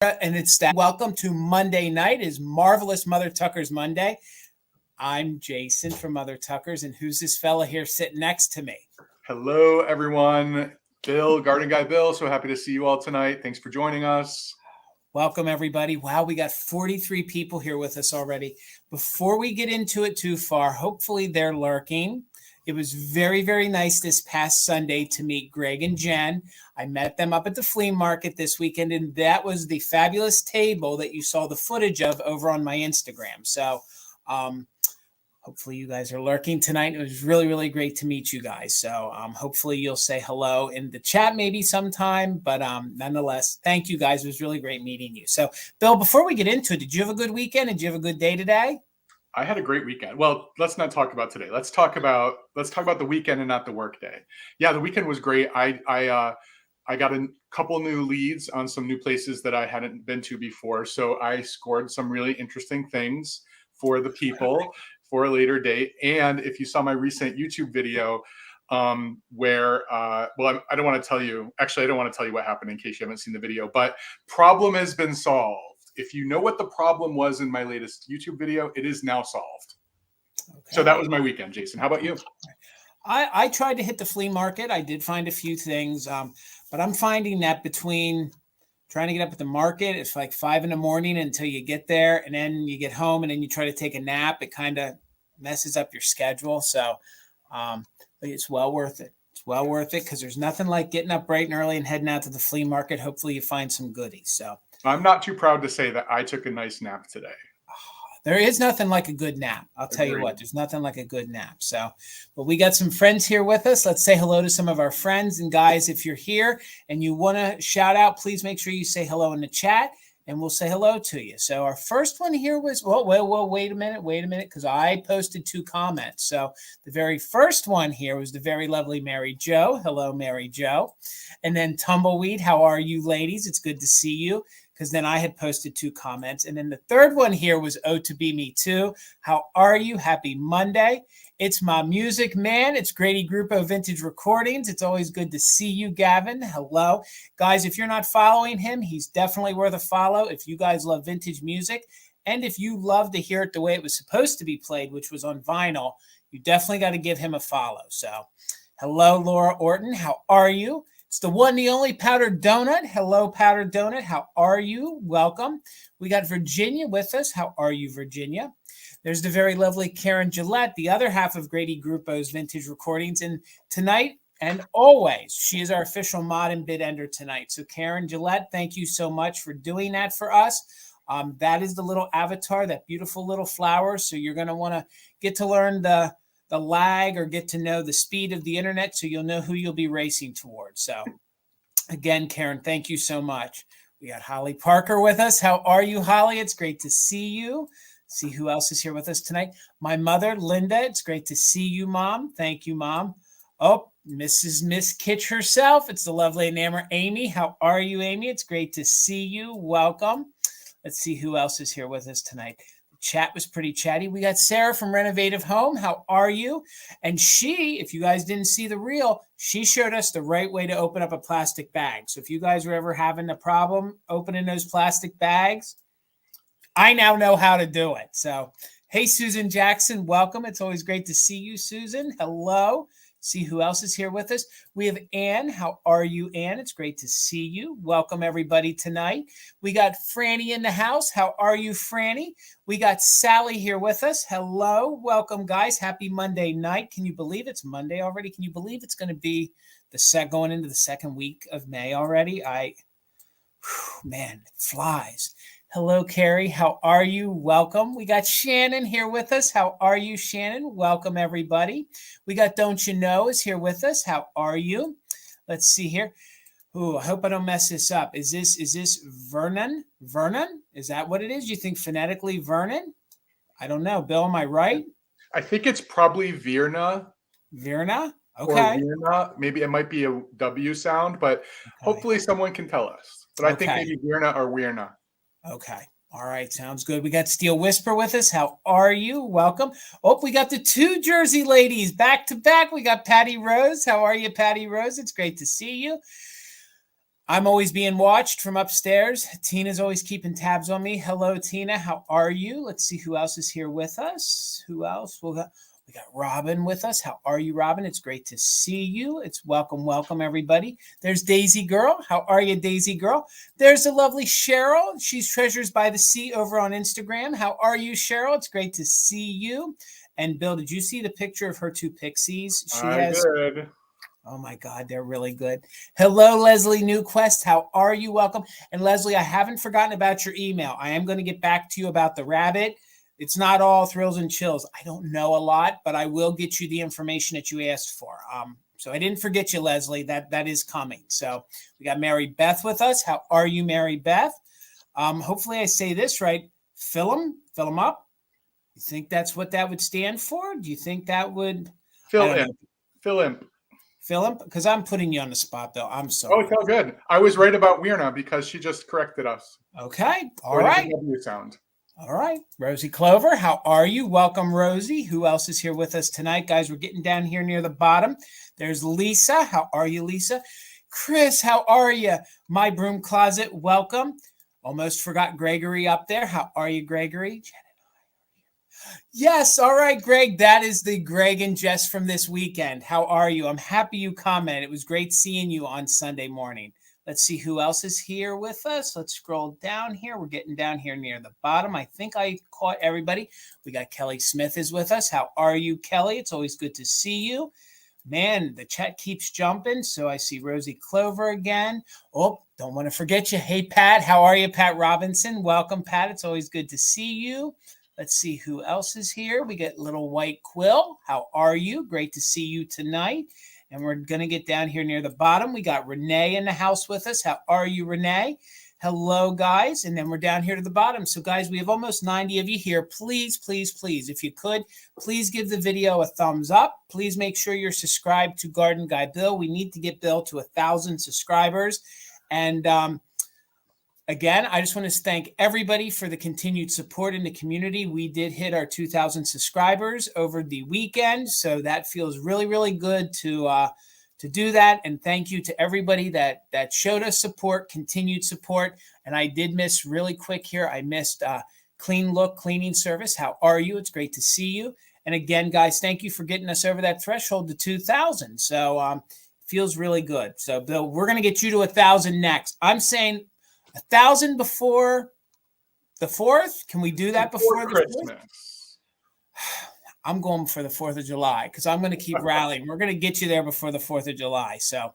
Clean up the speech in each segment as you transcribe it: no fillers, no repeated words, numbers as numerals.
And it's that. Welcome to Monday night is Marvelous Mother Tucker's Monday. I'm Jason from Mother Tucker's, and who's this fella here sitting next to me? Hello, everyone. Bill, Garden Guy Bill. So happy to see you all tonight. Thanks for joining us. Welcome, everybody. Wow, we got 43 people here with us already. Before we get into it too far, hopefully they're lurking. It was very, very nice this past Sunday to meet Greg and Jen. I met them up at the flea market this weekend, and that was the fabulous table that you saw the footage of over on my Instagram. So hopefully you guys are lurking tonight. It was really, really great to meet you guys. So hopefully you'll say hello in the chat maybe sometime. But nonetheless, thank you guys. It was really great meeting you. So, Bill, before we get into it, did you have a good weekend? Did you have a good day today? I had a great weekend. Well, let's not talk about today. Let's talk about the weekend and not the work day. Yeah, the weekend was great. I got a couple new leads on some new places that I hadn't been to before. So I scored some really interesting things for the people for a later date. And if you saw my recent YouTube video, where I don't want to tell you. Actually, I don't want to tell you what happened in case you haven't seen the video. But problem has been solved. If you know what the problem was in my latest YouTube video, it is now solved. Okay. So that was my weekend, Jason. How about you? I tried to hit the flea market. I did find a few things, but I'm finding that between trying to get up at the market, it's like 5 a.m. until you get there, and then you get home, and then you try to take a nap. It kind of messes up your schedule. So but it's well worth it. It's well worth it because there's nothing like getting up bright and early and heading out to the flea market. Hopefully you find some goodies. So I'm not too proud to say that I took a nice nap today. There is nothing like a good nap. I'll tell you what, there's nothing like a good nap. So, but we got some friends here with us. Let's say hello to some of our friends. And guys, if you're here and you want to shout out, please make sure you say hello in the chat and we'll say hello to you. So our first one here was, wait a minute, because I posted 2 comments. So the very first one here was the very lovely Mary Jo. Hello, Mary Jo. And then Tumbleweed, how are you ladies? It's good to see you. Because then I had posted 2 comments. And then the third one here was Oh To Be Me Too. How are you? Happy Monday. It's my music man. It's Grady Grupo Vintage Recordings. It's always good to see you, Gavin. Hello. Guys, if you're not following him, he's definitely worth a follow. If you guys love vintage music, and if you love to hear it the way it was supposed to be played, which was on vinyl, you definitely got to give him a follow. So hello, Laura Orton. How are you? It's the one, the only Powdered Donut. Hello, Powdered Donut. How are you? Welcome. We got Virginia with us. How are you, Virginia? There's the very lovely Karen Gillette, the other half of Grady Grupo's Vintage Recordings. And tonight and always, she is our official mod and bid ender tonight. So Karen Gillette, thank you so much for doing that for us. That is the little avatar, that beautiful little flower. So you're going to want to get to learn the lag or get to know the speed of the internet so you'll know who you'll be racing towards. So again, Karen, thank you so much. We got Holly Parker with us. How are you, Holly? It's great to see you. See who else is here with us tonight. My mother, Linda. It's great to see you, Mom. Thank you, Mom. Oh, Miss Kitch herself. It's the lovely Enamor, Amy. How are you, Amy? It's great to see you. Welcome. Let's see who else is here with us tonight. Chat was pretty chatty. We got Sarah from Renovative Home. How are you? And she, if you guys didn't see the reel, she showed us the right way to open up a plastic bag. So if you guys were ever having a problem opening those plastic bags, I now know how to do it. So, hey, Susan Jackson, welcome. It's always great to see you, Susan. Hello. See who else is here with us. We have Ann. How are you, Ann? It's great to see you. Welcome, everybody, tonight. We got Franny in the house. How are you, Franny? We got Sally here with us. Hello. Welcome, guys. Happy Monday night. Can you believe it's Monday already? Can you believe it's going to be going into the second week of May already? Man, it flies. Hello, Carrie. How are you? Welcome. We got Shannon here with us. How are you, Shannon? Welcome, everybody. We got Don't You Know is here with us. How are you? Let's see here. Ooh, I hope I don't mess this up. Is this Vernon? Vernon? Is that what it is? You think phonetically Vernon? I don't know. Bill, am I right? I think it's probably Virna. Virna? Okay. Or Virna. Maybe it might be a W sound, but hopefully someone can tell us. But I think maybe Virna or Virna. Okay. All right. Sounds good. We got Steel Whisper with us. How are you? Welcome. Oh, we got the 2 Jersey ladies back to back. We got Patty Rose. How are you, Patty Rose? It's great to see you. I'm always being watched from upstairs. Tina's always keeping tabs on me. Hello, Tina. How are you? Let's see who else is here with us. Who else? We got Robin with us. How are you, Robin? It's great to see you. It's welcome, everybody. There's Daisy Girl. How are you, Daisy Girl? There's the lovely Cheryl. She's Treasures by the Sea over on Instagram. How are you, Cheryl? It's great to see you. And Bill, did you see the picture of her two pixies? I did. Oh my God, they're really good. Hello, Leslie Newquest. How are you? Welcome. And Leslie, I haven't forgotten about your email. I am going to get back to you about the rabbit. It's not all thrills and chills. I don't know a lot, but I will get you the information that you asked for. So I didn't forget you, Leslie. That is coming. So we got Mary Beth with us. How are you, Mary Beth? Hopefully I say this right. Fill them up. You think that's what that would stand for? Do you think that would Fill in? Because I'm putting you on the spot, Bill. I'm sorry. Oh, it felt good. I was right about Weirna because she just corrected us. Okay. All right. W sound. All right. Rosie Clover, how are you? Welcome, Rosie. Who else is here with us tonight? Guys, we're getting down here near the bottom. There's Lisa. How are you, Lisa? Chris, how are you? My Broom Closet, welcome. Almost forgot Gregory up there. How are you, Gregory? Yes. All right, Greg. That is the Greg and Jess from this weekend. How are you? I'm happy you commented. It was great seeing you on Sunday morning. Let's see who else is here with us. Let's scroll down here. We're getting down here near the bottom. I think I caught everybody. We got Kelly Smith is with us. How are you, Kelly? It's always good to see you. Man, the chat keeps jumping. So I see Rosie Clover again. Oh, don't want to forget you. Hey, Pat. How are you, Pat Robinson? Welcome, Pat. It's always good to see you. Let's see who else is here. We get Little White Quill. How are you? Great to see you tonight. And we're going to get down here near the bottom. We got Renee in the house with us. How are you, Renee? Hello, guys. And then we're down here to the bottom. So, guys, we have almost 90 of you here. Please, please, please, if you could, please give the video a thumbs up. Please make sure you're subscribed to Garden Guy Bill. We need to get Bill to 1,000 subscribers. And again, I just want to thank everybody for the continued support in the community. We did hit our 2,000 subscribers over the weekend, so that feels really, really good to do that. And thank you to everybody that showed us support, continued support. And I did miss really quick here. I missed Clean Look Cleaning Service. How are you? It's great to see you. And again, guys, thank you for getting us over that threshold to 2,000. So feels really good. So Bill, we're going to get you to 1,000 next. I'm saying 1,000 before the 4th. Can we do that before the Christmas? 4th? I'm going for the 4th of July because I'm going to keep rallying. We're going to get you there before the 4th of July. So,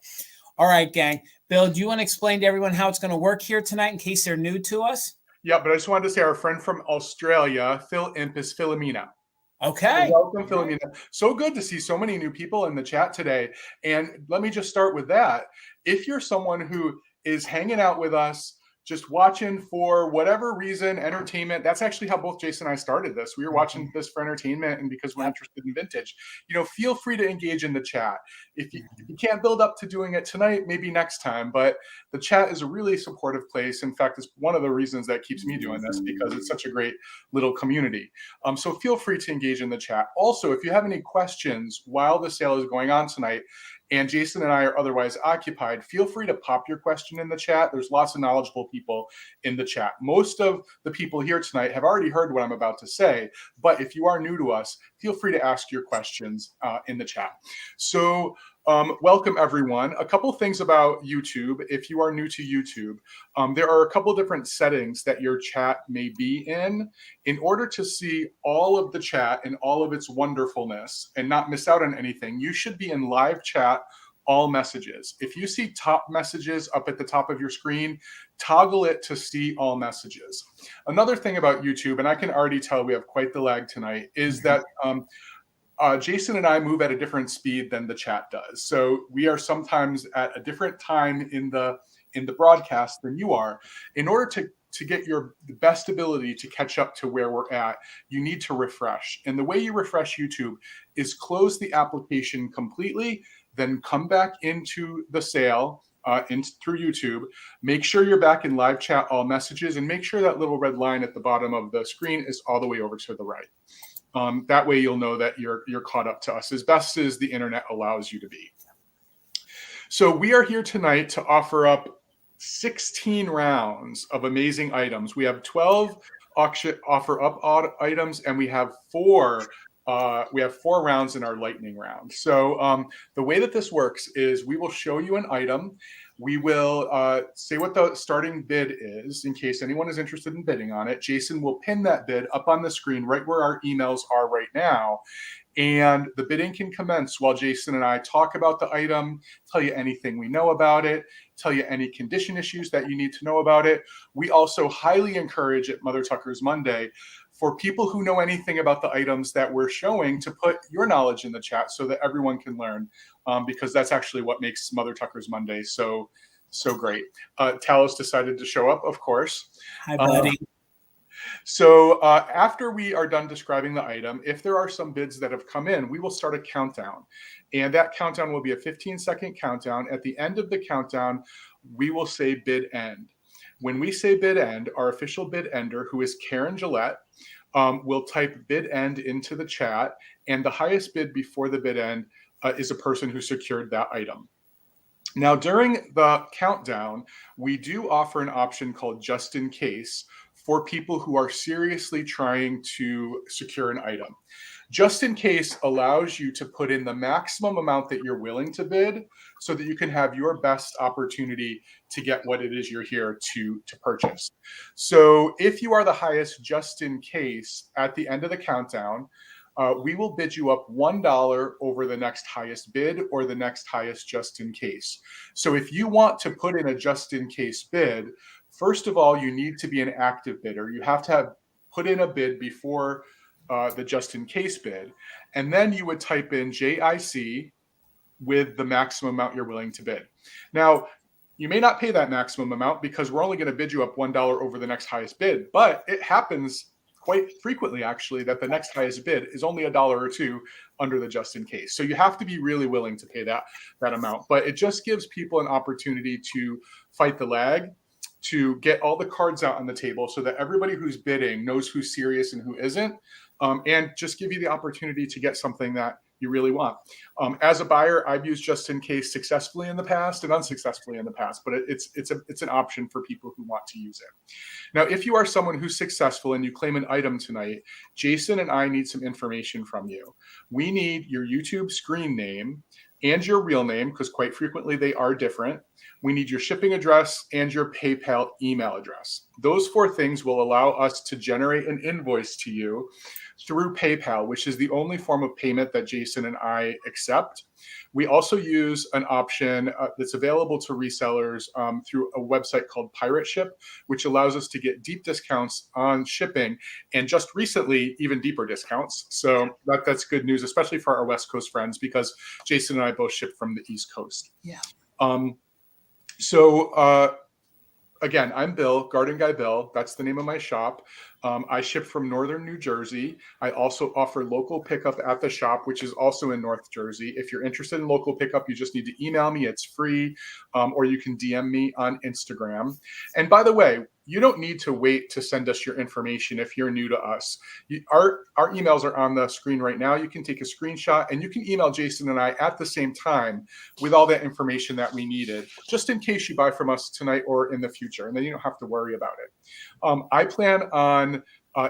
all right, gang. Bill, do you want to explain to everyone how it's going to work here tonight in case they're new to us? Yeah, but I just wanted to say our friend from Australia, Phil Imp, is Philomena. Okay. So welcome, Philomena. So good to see so many new people in the chat today. And let me just start with that. If you're someone who is hanging out with us, just watching for whatever reason, entertainment. That's actually how both Jason and I started this. We were watching this for entertainment and because we're interested in vintage. Feel free to engage in the chat. If you can't build up to doing it tonight, maybe next time. But the chat is a really supportive place. In fact, it's one of the reasons that keeps me doing this because it's such a great little community. So feel free to engage in the chat. Also, if you have any questions while the sale is going on tonight, and Jason and I are otherwise occupied, feel free to pop your question in the chat. There's lots of knowledgeable people in the chat. Most of the people here tonight have already heard what I'm about to say, but if you are new to us, feel free to ask your questions in the chat. So welcome, everyone. A couple things about YouTube. If you are new to YouTube, there are a couple different settings that your chat may be in. In order to see all of the chat and all of its wonderfulness and not miss out on anything, you should be in live chat, all messages. If you see top messages up at the top of your screen, toggle it to see all messages. Another thing about YouTube, and I can already tell we have quite the lag tonight, is that Jason and I move at a different speed than the chat does. So we are sometimes at a different time in the broadcast than you are. In order to get the best ability to catch up to where we're at, you need to refresh. And the way you refresh YouTube is close the application completely, then come back into the sale through YouTube. Make sure you're back in live chat, all messages, and make sure that little red line at the bottom of the screen is all the way over to the right. That way you'll know that you're caught up to us as best as the internet allows you to be. So we are here tonight to offer up 16 rounds of amazing items. We have 12 auction offer up items, and we have four rounds in our lightning round. So the way that this works is we will show you an item. We will say what the starting bid is in case anyone is interested in bidding on it. Jason will pin that bid up on the screen right where our emails are right now. And the bidding can commence while Jason and I talk about the item, tell you anything we know about it, tell you any condition issues that you need to know about it. We also highly encourage at Mother Tucker's Monday for people who know anything about the items that we're showing to put your knowledge in the chat so that everyone can learn, because that's actually what makes Mother Tucker's Monday so great. Talos decided to show up, of course. Hi, buddy. So after we are done describing the item, if there are some bids that have come in, we will start a countdown. And that countdown will be a 15-second countdown. At the end of the countdown, we will say bid end. When we say bid end, our official bid ender, who is Karen Gillette, will type bid end into the chat. And the highest bid before the bid end is a person who secured that item. Now, during the countdown, we do offer an option called just in case for people who are seriously trying to secure an item. Just in case allows you to put in the maximum amount that you're willing to bid so that you can have your best opportunity to get what it is you're here to purchase. So if you are the highest just in case at the end of the countdown, we will bid you up $1 over the next highest bid or the next highest just in case. So if you want to put in a just in case bid, first of all, you need to be an active bidder. You have to have put in a bid before the just in case bid. And then you would type in JIC with the maximum amount you're willing to bid. Now, you may not pay that maximum amount because we're only going to bid you up $1 over the next highest bid, but it happens quite frequently, actually, that the next highest bid is only $1 or $2 under the just in case. So you have to be really willing to pay that amount. But it just gives people an opportunity to fight the lag, to get all the cards out on the table so that everybody who's bidding knows who's serious and who isn't, and just give you the opportunity to get something that you really want. As a buyer, I've used just in case successfully in the past and unsuccessfully in the past, but it's an option for people who want to use it. Now, if you are someone who's successful and you claim an item tonight, Jason and I need some information from you. We need your YouTube screen name and your real name, because quite frequently they are different. We need your shipping address and your PayPal email address. Those four things will allow us to generate an invoice to you through PayPal, which is the only form of payment that Jason and I accept. We also use an option that's available to resellers through a website called Pirate Ship, which allows us to get deep discounts on shipping, and just recently, even deeper discounts. So that's good news, especially for our West Coast friends, because Jason and I both ship from the East Coast. Yeah. Again, I'm Bill, Garden Guy Bill. That's the name of my shop. I ship from northern New Jersey. I also offer local pickup at the shop, which is also in North Jersey. If you're interested in local pickup, you just need to email me. It's free, or you can DM me on Instagram. And by the way, you don't need to wait to send us your information if you're new to us. Our emails are on the screen right now. You can take a screenshot and you can email Jason and I at the same time with all that information that we needed, just in case you buy from us tonight or in the future, and then you don't have to worry about it. I plan on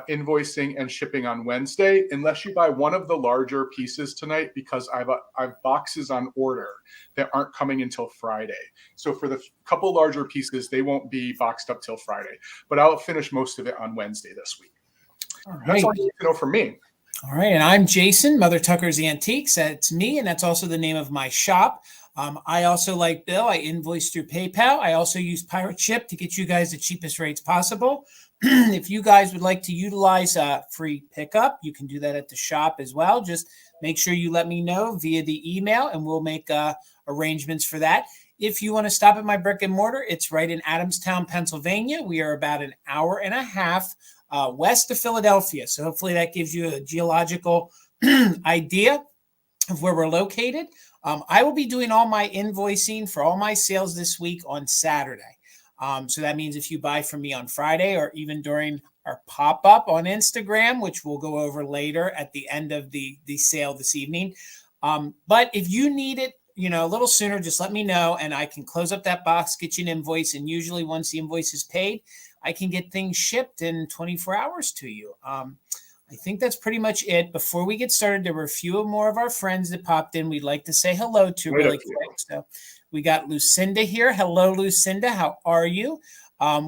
invoicing and shipping on Wednesday, unless you buy one of the larger pieces tonight, because I've boxes on order that aren't coming until Friday. So for the couple larger pieces, they won't be boxed up till Friday, but I'll finish most of it on Wednesday this week. All right. That's all you need to know from me. All right. And I'm Jason, Mother Tucker's Antiques. That's me. And that's also the name of my shop. I also, like Bill, I invoice through PayPal. I also use Pirate Ship to get you guys the cheapest rates possible. If you guys would like to utilize free pickup, you can do that at the shop as well. Just make sure you let me know via the email, and we'll make arrangements for that. If you want to stop at my brick and mortar, it's right in Adamstown, Pennsylvania. We are about an hour and a half west of Philadelphia. So hopefully that gives you a geological idea of where we're located. I will be doing all my invoicing for all my sales this week on Saturday. So that means if you buy from me on Friday, or even during our pop-up on Instagram, which we'll go over later at the end of the sale this evening. But if you need it a little sooner, just let me know and I can close up that box, get you an invoice. And usually once the invoice is paid, I can get things shipped in 24 hours to you. I think that's pretty much it. Before we get started, there were a few more of our friends that popped in. We'd like to say hello to really quick. So we got Lucinda here. Hello, Lucinda. How are you?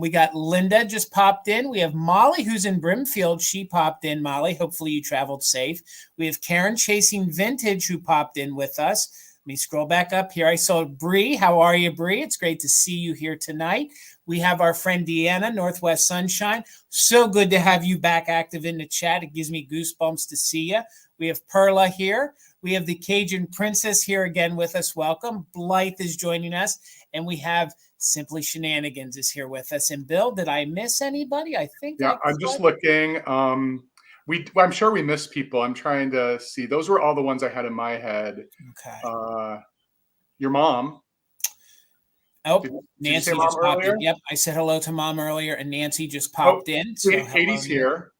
We got Linda just popped in. We have Molly, who's in Brimfield. She popped in, Molly. Hopefully you traveled safe. We have Karen Chasing Vintage, who popped in with us. Let me scroll back up here. I saw Bree. How are you, Bree? It's great to see you here tonight. We have our friend Deanna, Northwest Sunshine. So good to have you back active in the chat. It gives me goosebumps to see you. We have Perla here. We have the Cajun Princess here again with us. Welcome. Blythe is joining us. And we have Simply Shenanigans is here with us. And Bill, did I miss anybody? I think. Yeah, I'm just looking. I'm sure we missed people. I'm trying to see. Those were all the ones I had in my head. Okay. Your mom. Oh, Nancy just popped in. Yep, I said hello to Mom earlier, and Nancy just popped in. So Katie's here.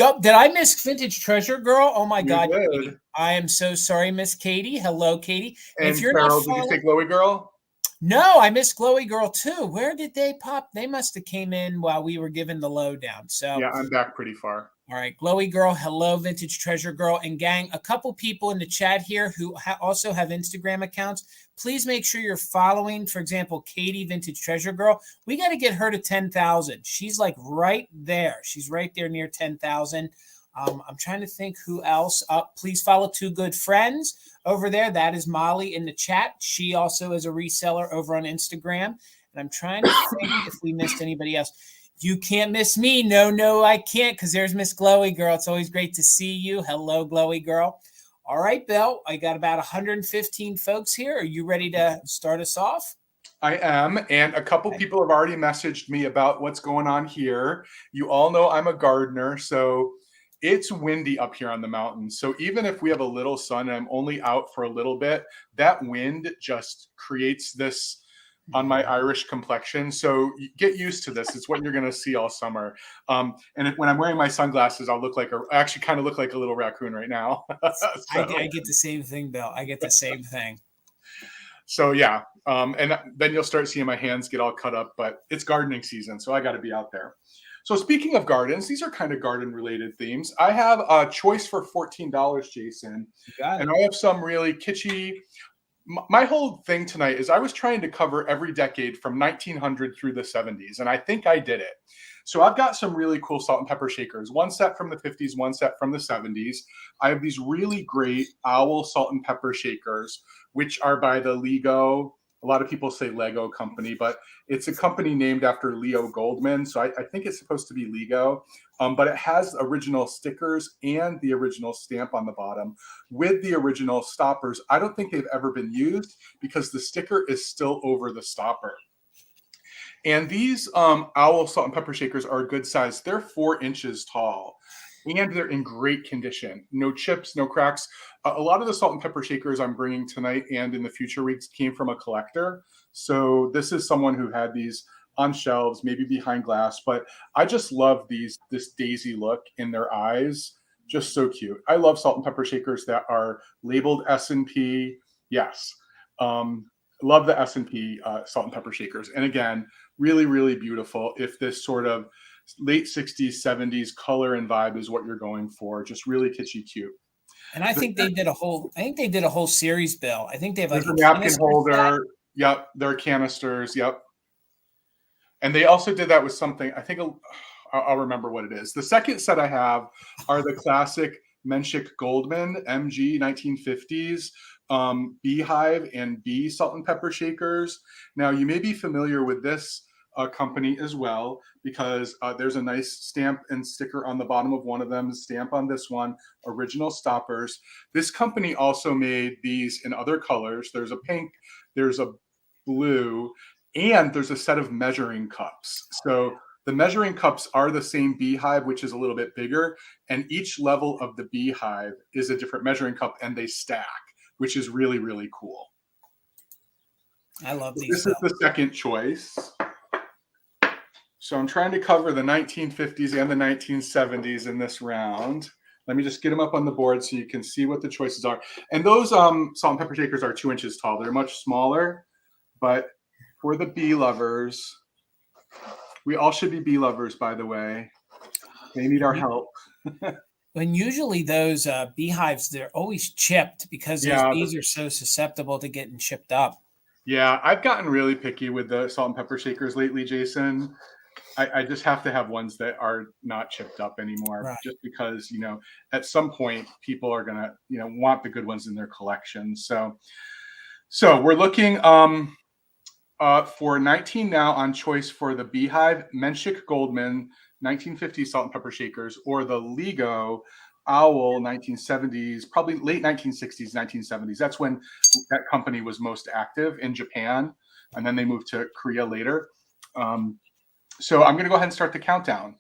Oh, did I miss Vintage Treasure Girl? Oh my God, Katie. I am so sorry, Miss Katie. Hello, Katie. And if you're Carol, did you say Glowy Girl? No, I missed Glowy Girl too. Where did they pop? They must have came in while we were giving the lowdown. So yeah, I'm back pretty far. All right, Glowy Girl, hello, Vintage Treasure Girl, and gang, a couple people in the chat here who also have Instagram accounts. Please make sure you're following, for example, Katie, Vintage Treasure Girl. We got to get her to 10,000. She's like right there. She's right there near 10,000. I'm trying to think who else. Please follow Two Good Friends over there. That is Molly in the chat. She also is a reseller over on Instagram. And I'm trying to think if we missed anybody else. You can't miss me. No, I can't, because there's Miss Glowy Girl. It's always great to see you. Hello, Glowy Girl. All right, Bill, I got about 115 folks here. Are you ready to start us off? I am, and a couple people have already messaged me about what's going on here. You all know I'm a gardener, so it's windy up here on the mountain. So even if we have a little sun and I'm only out for a little bit, that wind just creates this on my Irish complexion. So get used to this. It's what you're going to see all summer. And when I'm wearing my sunglasses, I actually kind of look like a little raccoon right now. I get the same thing, Bill. I get the same thing. So yeah. And then you'll start seeing my hands get all cut up, but it's gardening season. So I got to be out there. So speaking of gardens, these are kind of garden related themes. I have a choice for $14, Jason. And I have some really kitschy. My whole thing tonight is I was trying to cover every decade from 1900 through the 70s, and I think I did it. So I've got some really cool salt and pepper shakers, one set from the 50s, one set from the 70s. I have these really great owl salt and pepper shakers, which are by the Lego. A lot of people say Lego company, but it's a company named after Leo Goldman. So I think it's supposed to be Lego, but it has original stickers and the original stamp on the bottom with the original stoppers. I don't think they've ever been used because the sticker is still over the stopper. And these owl salt and pepper shakers are a good size. They're 4 inches tall. And they're in great condition. No chips, no cracks. A lot of the salt and pepper shakers I'm bringing tonight and in the future weeks came from a collector. So this is someone who had these on shelves, maybe behind glass. But I just love this daisy look in their eyes. Just so cute. I love salt and pepper shakers that are labeled S&P. Yes. Love the S&P salt and pepper shakers. And again, really, really beautiful. If this sort of late 60s, 70s color and vibe is what you're going for, just really kitschy cute. And I think they did a whole series, Bill. I think they have like a napkin holder. Set. Yep, there are canisters. Yep. And they also did that with something, I think I'll remember what it is. The second set I have are the classic Menschik Goldman MG 1950s beehive and bee salt and pepper shakers. Now you may be familiar with this company as well, because there's a nice stamp and sticker on the bottom of one of them, stamp on this one, original stoppers. This company also made these in other colors. There's a pink, there's a blue, and there's a set of measuring cups. So the measuring cups are the same beehive, which is a little bit bigger, and each level of the beehive is a different measuring cup, and they stack, which is really, really cool. I love these. This is the second choice. So I'm trying to cover the 1950s and the 1970s in this round. Let me just get them up on the board so you can see what the choices are. And those salt and pepper shakers are 2 inches tall. They're much smaller, but for the bee lovers, we all should be bee lovers, by the way. They need our help. When usually those beehives, they're always chipped because those bees are so susceptible to getting chipped up. Yeah, I've gotten really picky with the salt and pepper shakers lately, Jason. I just have to have ones that are not chipped up anymore, just because, at some point people are going to, want the good ones in their collection. So we're looking for 19 now on choice for the Beehive Menschik Goldman 1950 salt and pepper shakers, or the Lego Owl 1970s, probably late 1960s, 1970s. That's when that company was most active in Japan, and then they moved to Korea later. So I'm going to go ahead and start the countdown.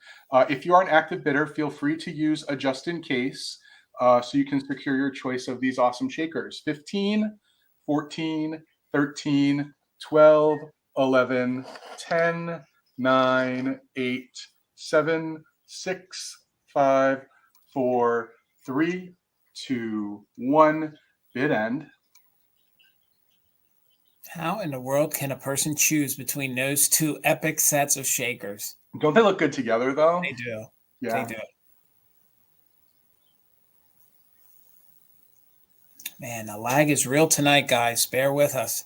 If you are an active bidder, feel free to use a just in case so you can secure your choice of these awesome shakers. 15, 14, 13, 12, 11, 10, 9, 8, 7, 6, 5, 4, 3, 2, 1. Bid end. How in the world can a person choose between those two epic sets of shakers? Don't they look good together, though? They do. Yeah. They do. Man, the lag is real tonight, guys. Bear with us.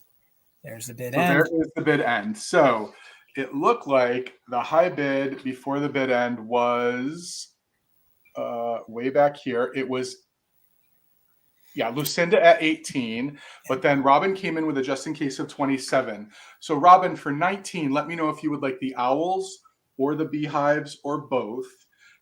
There's the bid end. There is the bid end. So it looked like the high bid before the bid end was way back here. It was Lucinda at 18, but then Robin came in with a just in case of 27. So Robin, for 19, let me know if you would like the owls or the beehives or both.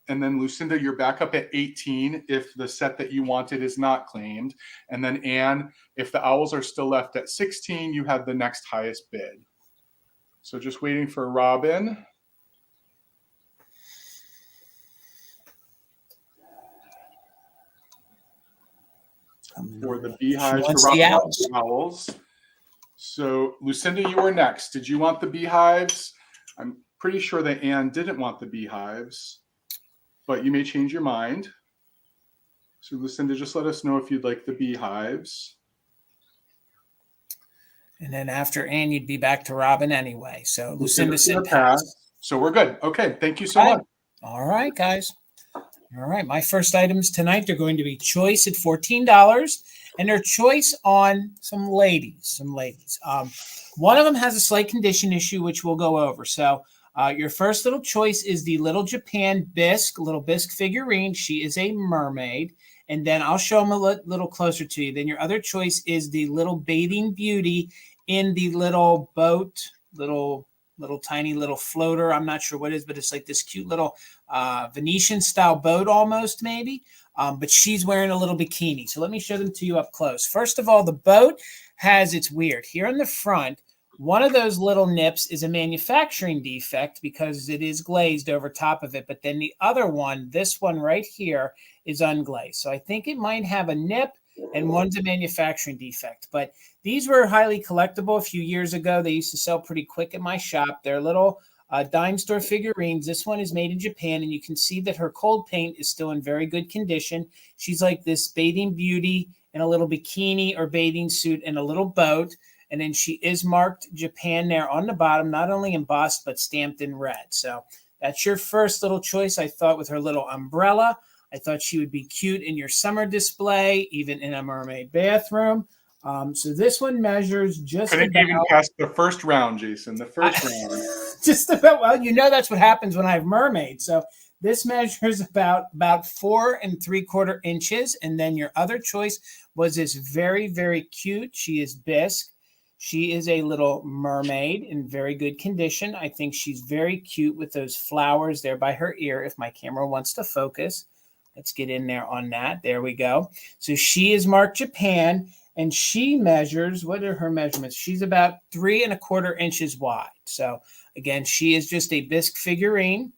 And then Lucinda, you're back up at 18 if the set that you wanted is not claimed. And then Anne, if the owls are still left at 16, you have the next highest bid. So just waiting for Robin. For the beehives, the owls. So Lucinda, you were next. Did you want the beehives? I'm pretty sure that Anne didn't want the beehives, but you may change your mind. So Lucinda, just let us know if you'd like the beehives. And then after Anne, you'd be back to Robin anyway. So Lucinda said pass. So we're good. Okay, thank you so much. All right, guys. All right, my first items tonight, they're going to be choice at $14, and they're choice on some ladies. One of them has a slight condition issue, which we'll go over. So your first little choice is the Little Japan bisque, little bisque figurine. She is a mermaid, and then I'll show them a little closer to you. Then your other choice is the Little Bathing Beauty in the little boat, little tiny little floater. I'm not sure what it is, but it's like this cute little Venetian style boat almost maybe. But she's wearing a little bikini. So let me show them to you up close. First of all, the boat it's weird. Here in the front, one of those little nips is a manufacturing defect because it is glazed over top of it. But then the other one, this one right here, is unglazed. So I think it might have a nip and one's a manufacturing defect. But these were highly collectible a few years ago. They used to sell pretty quick at my shop. They're little dime store figurines. This one is made in Japan, and you can see that her cold paint is still in very good condition. She's like this bathing beauty in a little bikini or bathing suit in a little boat. And then she is marked Japan there on the bottom, not only embossed, but stamped in red. So that's your first little choice. I thought with her little umbrella, I thought she would be cute in your summer display, even in a mermaid bathroom. So this one measures just couldn't even pass the first round, Jason. The first round. Just about, well, that's what happens when I have mermaids. So this measures about 4 3/4 inches. And then your other choice was this very, very cute. She is bisque. She is a little mermaid in very good condition. I think she's very cute with those flowers there by her ear. If my camera wants to focus, let's get in there on that. There we go. So she is marked Japan, and she measures, what are her measurements? She's about 3 1/4 inches wide. So again, she is just a bisque figurine,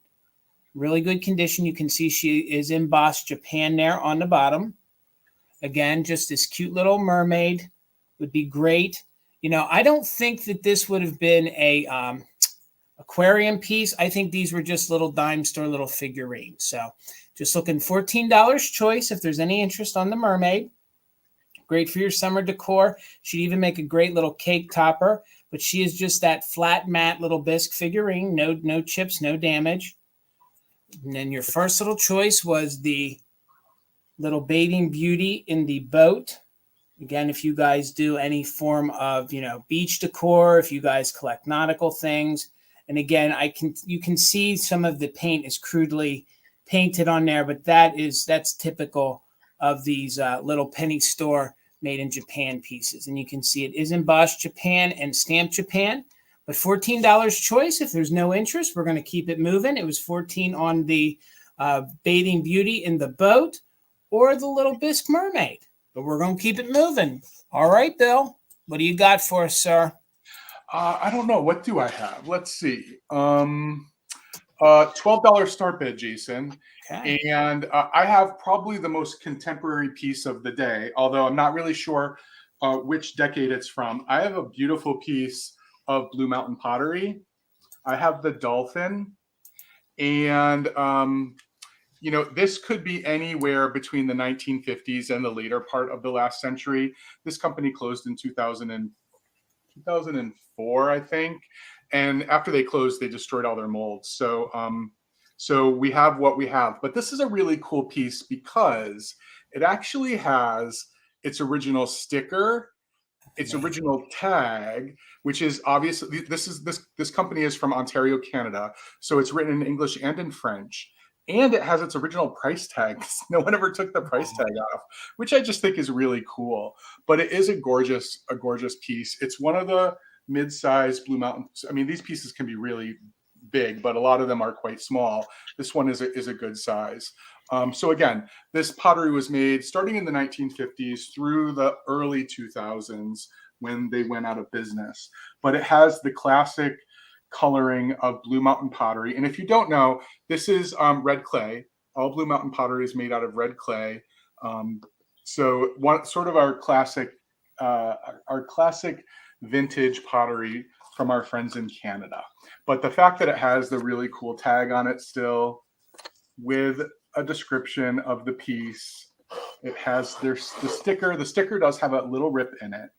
really good condition. You can see she is embossed Japan there on the bottom. Again, just this cute little mermaid would be great. I don't think that this would have been a aquarium piece. I think these were just little dime store little figurines. So just looking $14 choice if there's any interest on the mermaid. Great for your summer decor. She'd even make a great little cake topper, but she is just that flat matte little bisque figurine. No chips, no damage. And then your first little choice was the little bathing beauty in the boat. Again, if you guys do any form of, beach decor, if you guys collect nautical things, and again, you can see some of the paint is crudely painted on there, but that's typical of these little penny store made in Japan pieces. And you can see it is embossed Japan and stamped Japan, but $14 choice. If there's no interest, we're going to keep it moving. It was $14 on the bathing beauty in the boat or the little bisque mermaid, but we're going to keep it moving. All right, Bill, what do you got for us, sir? I don't know. What do I have? Let's see. $12 start bid, Jason. Okay. And I have probably the most contemporary piece of the day, although I'm not really sure which decade it's from. I have a beautiful piece of Blue Mountain pottery. I have the dolphin, and this could be anywhere between the 1950s and the later part of the last century. This company closed in 2004, I think. And after they closed, they destroyed all their molds. So we have what we have. But this is a really cool piece because it actually has its original sticker, its original tag, which is obviously this company is from Ontario, Canada. So it's written in English and in French. And it has its original price tag. No one ever took the price tag off, which I just think is really cool. But it is a gorgeous piece. It's one of the mid-sized Blue Mountain. I mean, these pieces can be really big, but a lot of them are quite small. This one is a good size. So again, this pottery was made starting in the 1950s through the early 2000s when they went out of business. But it has the classic coloring of Blue Mountain pottery. And if you don't know, this is red clay. All Blue Mountain pottery is made out of red clay. So one sort of our classic vintage pottery from our friends in Canada. But the fact that it has the really cool tag on it still with a description of the piece, it has the sticker. The sticker does have a little rip in it.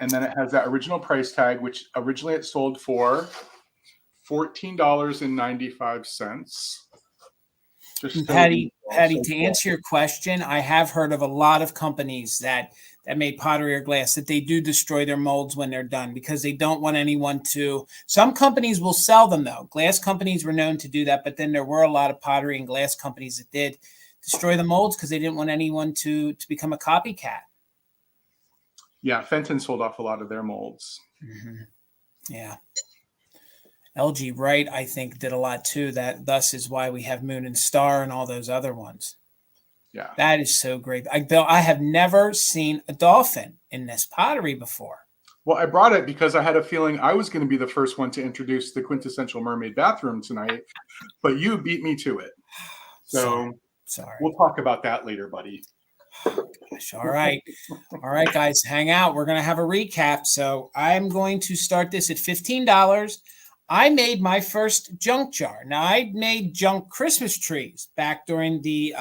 And then it has that original price tag, which originally it sold for $14.95. Patty, to answer your question, I have heard of a lot of companies that made pottery or glass that they do destroy their molds when they're done because they don't want anyone to. Some companies will sell them, though. Glass companies were known to do that, but then there were a lot of pottery and glass companies that did destroy the molds because they didn't want anyone to become a copycat. Yeah, Fenton sold off a lot of their molds. Mm-hmm. Yeah. LG Wright, I think, did a lot too. That thus is why we have Moon and Star and all those other ones. Yeah, that is so great. Bill, I have never seen a dolphin in this pottery before. Well, I brought it because I had a feeling I was going to be the first one to introduce the quintessential mermaid bathroom tonight, but you beat me to it. So sorry. We'll talk about that later, buddy. Oh, gosh. All right, guys, hang out. We're going to have a recap. So I'm going to start this at $15. I made my first junk jar. Now, I made junk Christmas trees back during the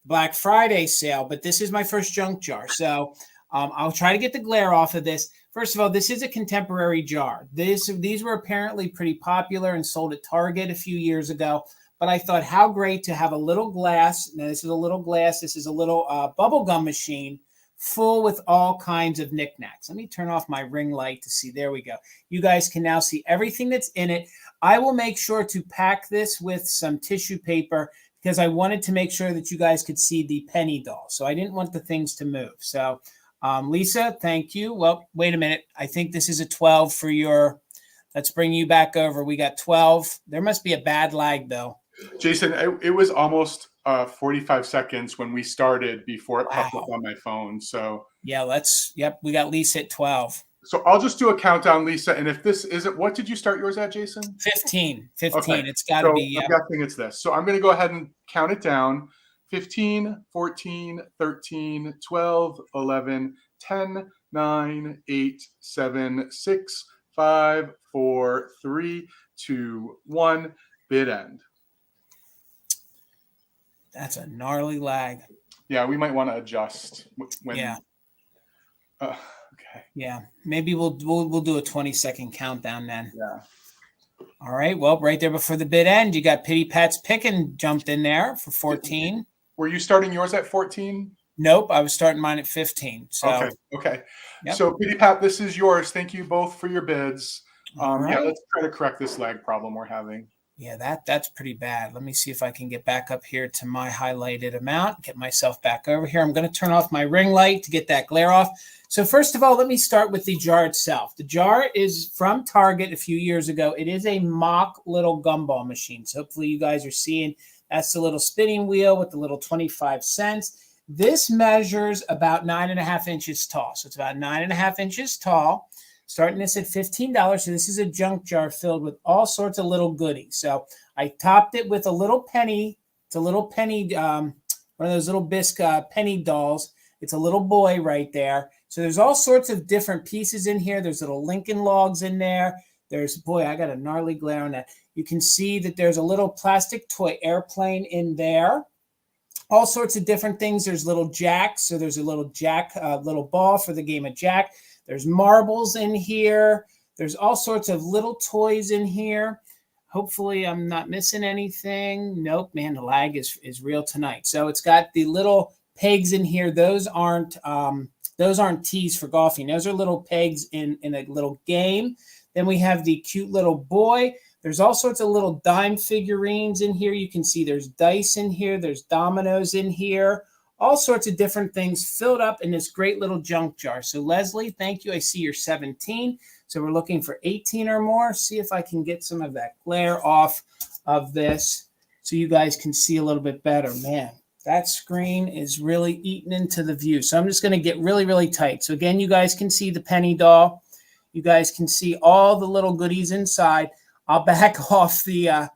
Black Friday sale, but this is my first junk jar. So I'll try to get the glare off of this. First of all, this is a contemporary jar. These were apparently pretty popular and sold at Target a few years ago. But I thought, how great to have a little glass. Now, this is a little glass. This is a little bubble gum machine full with all kinds of knickknacks. Let me turn off my ring light to see. There we go. You guys can now see everything that's in it. I will make sure to pack this with some tissue paper because I wanted to make sure that you guys could see the penny doll. So I didn't want the things to move. So Lisa, thank you. Well, wait a minute. I think this is a 12 for your, let's bring you back over. We got 12. There must be a bad lag though. Jason, it was almost 45 seconds when we started before it popped up on my phone. So yeah, we got Lisa at 12. So I'll just do a countdown, Lisa. And if this isn't, what did you start yours at, Jason? 15. Okay. It's got to be. I'm guessing it's this. So I'm going to go ahead and count it down. 15, 14, 13, 12, 11, 10, 9, 8, 7, 6, 5, 4, 3, 2, 1. Bid end. That's a gnarly lag. Yeah, we might want to adjust when. Yeah. Okay. Yeah. Maybe we'll do a 20-second countdown then. Yeah. All right. Well, right there before the bid end, you got Pity Pat's Pickin' jumped in there for 14. Were you starting yours at 14? Nope, I was starting mine at 15. So Okay. Yep. So Pity Pat, this is yours. Thank you both for your bids. Right. Yeah, let's try to correct this lag problem we're having. Yeah, that's pretty bad. Let me see if I can get back up here to my highlighted amount, get myself back over here. I'm going to turn off my ring light to get that glare off. So first of all, let me start with the jar itself. The jar is from Target a few years ago. It is a mock little gumball machine. So hopefully you guys are seeing that's the little spinning wheel with the little 25 cents. This measures about 9.5 inches tall. So it's about 9.5 inches tall. Starting this at $15. So this is a junk jar filled with all sorts of little goodies. So I topped it with a little penny. It's a little penny, one of those little bisque penny dolls. It's a little boy right there. So there's all sorts of different pieces in here. There's little Lincoln logs in there. There's, boy, I got a gnarly glare on that. You can see that there's a little plastic toy airplane in there. All sorts of different things. There's little jacks. So there's a little jack, little ball for the game of jack. There's marbles in here. There's all sorts of little toys in here. Hopefully I'm not missing anything. Nope, man, the lag is real tonight. So it's got the little pegs in here. Those aren't tees for golfing. Those are little pegs in a little game. Then we have the cute little boy. There's all sorts of little dime figurines in here. You can see there's dice in here. There's dominoes in here. All sorts of different things filled up in this great little junk jar. So Leslie, thank you. I see you're 17. So we're looking for 18 or more. See if I can get some of that glare off of this so you guys can see a little bit better. Man, that screen is really eating into the view. So I'm just going to get really, really tight. So again, you guys can see the penny doll. You guys can see all the little goodies inside. I'll back off the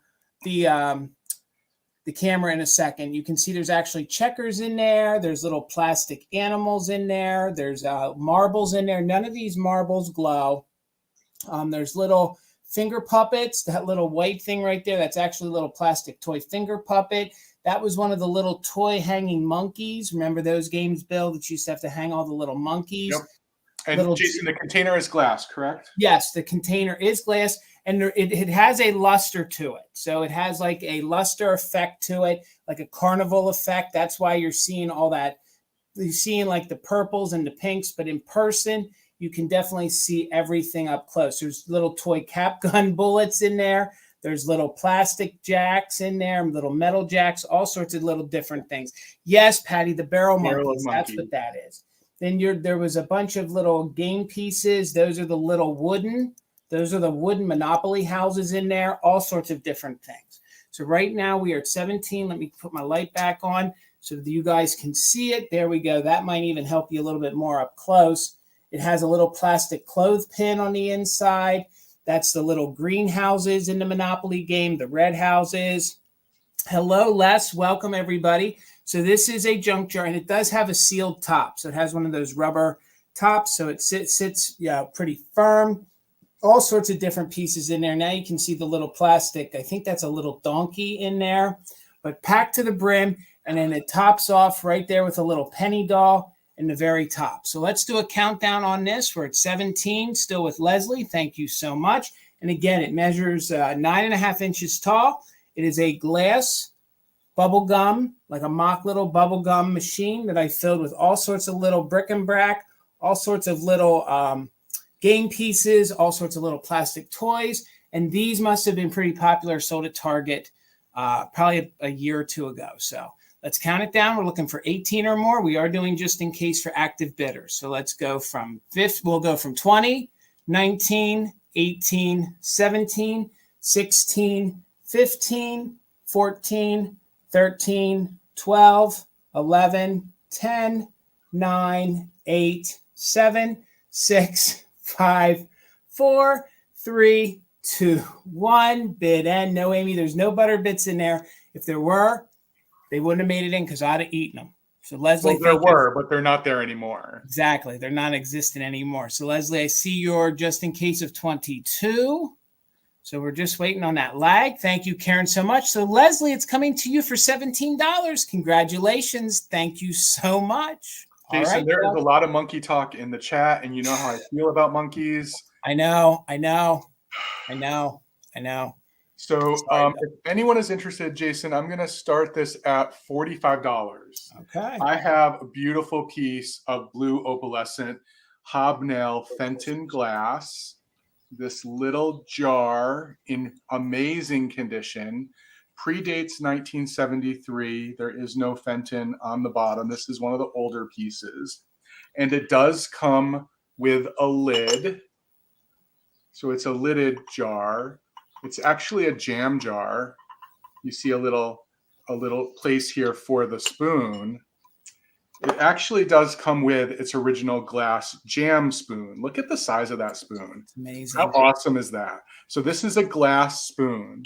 camera in a second. You can see there's actually checkers in there. There's little plastic animals in there. There's marbles in there. None of these marbles glow. There's little finger puppets. That little white thing right there, that's actually a little plastic toy finger puppet. That was one of the little toy hanging monkeys. Remember those games, Bill, that you used to have to hang all the little monkeys? Yep. And Jason, the container is glass, correct? Yes, the container is glass. And it has a luster to it. So it has like a luster effect to it, like a carnival effect. That's why you're seeing all that. You're seeing like the purples and the pinks, but in person, you can definitely see everything up close. There's little toy cap gun bullets in there. There's little plastic jacks in there, little metal jacks, all sorts of little different things. Yes, Patty, the barrel monkeys, that's what that is. Then there was a bunch of little game pieces. Those are the little wooden. Those are the wooden Monopoly houses in there, all sorts of different things. So right now we are at 17. Let me put my light back on so that you guys can see it. There we go. That might even help you a little bit more up close. It has a little plastic clothespin on the inside. That's the little green houses in the Monopoly game, the red houses. Hello, Les. Welcome, everybody. So this is a junk jar, and it does have a sealed top. So it has one of those rubber tops, so it sits pretty firm. All sorts of different pieces in there. Now you can see the little plastic. I think that's a little donkey in there, but packed to the brim. And then it tops off right there with a little penny doll in the very top. So let's do a countdown on this. We're at 17, still with Leslie. Thank you so much. And again, it measures 9.5 inches tall. It is a glass bubble gum, like a mock little bubble gum machine that I filled with all sorts of little bric-a-brac, all sorts of little game pieces, all sorts of little plastic toys. And these must have been pretty popular, sold at Target probably a year or two ago. So let's count it down. We're looking for 18 or more. We are doing just in case for active bidders. So let's go from we'll go from 20, 19, 18, 17, 16, 15, 14, 13, 12, 11, 10, 9, 8, 7, 6, 5, 4, 3, 2, 1. Bid end. No, Amy, there's no butter bits in there. If there were, they wouldn't have made it in because I'd have eaten them. So Leslie, well, there were, but they're not there anymore. Exactly. They're not existent anymore. So Leslie, I see your just in case of 22. So we're just waiting on that lag. Thank you, Karen, so much. So Leslie, it's coming to you for $17. Congratulations. Thank you so much. Jason, all right, there is a lot of monkey talk in the chat, and you know how I feel about monkeys. I know. So if anyone is interested, Jason, I'm going to start this at $45. Okay. I have a beautiful piece of blue opalescent hobnail Fenton glass. This little jar in amazing condition. Predates 1973. There is no Fenton on the bottom. This is one of the older pieces. And it does come with a lid. So it's a lidded jar. It's actually a jam jar. You see a little place here for the spoon. It actually does come with its original glass jam spoon. Look at the size of that spoon. It's amazing. How awesome is that? So this is a glass spoon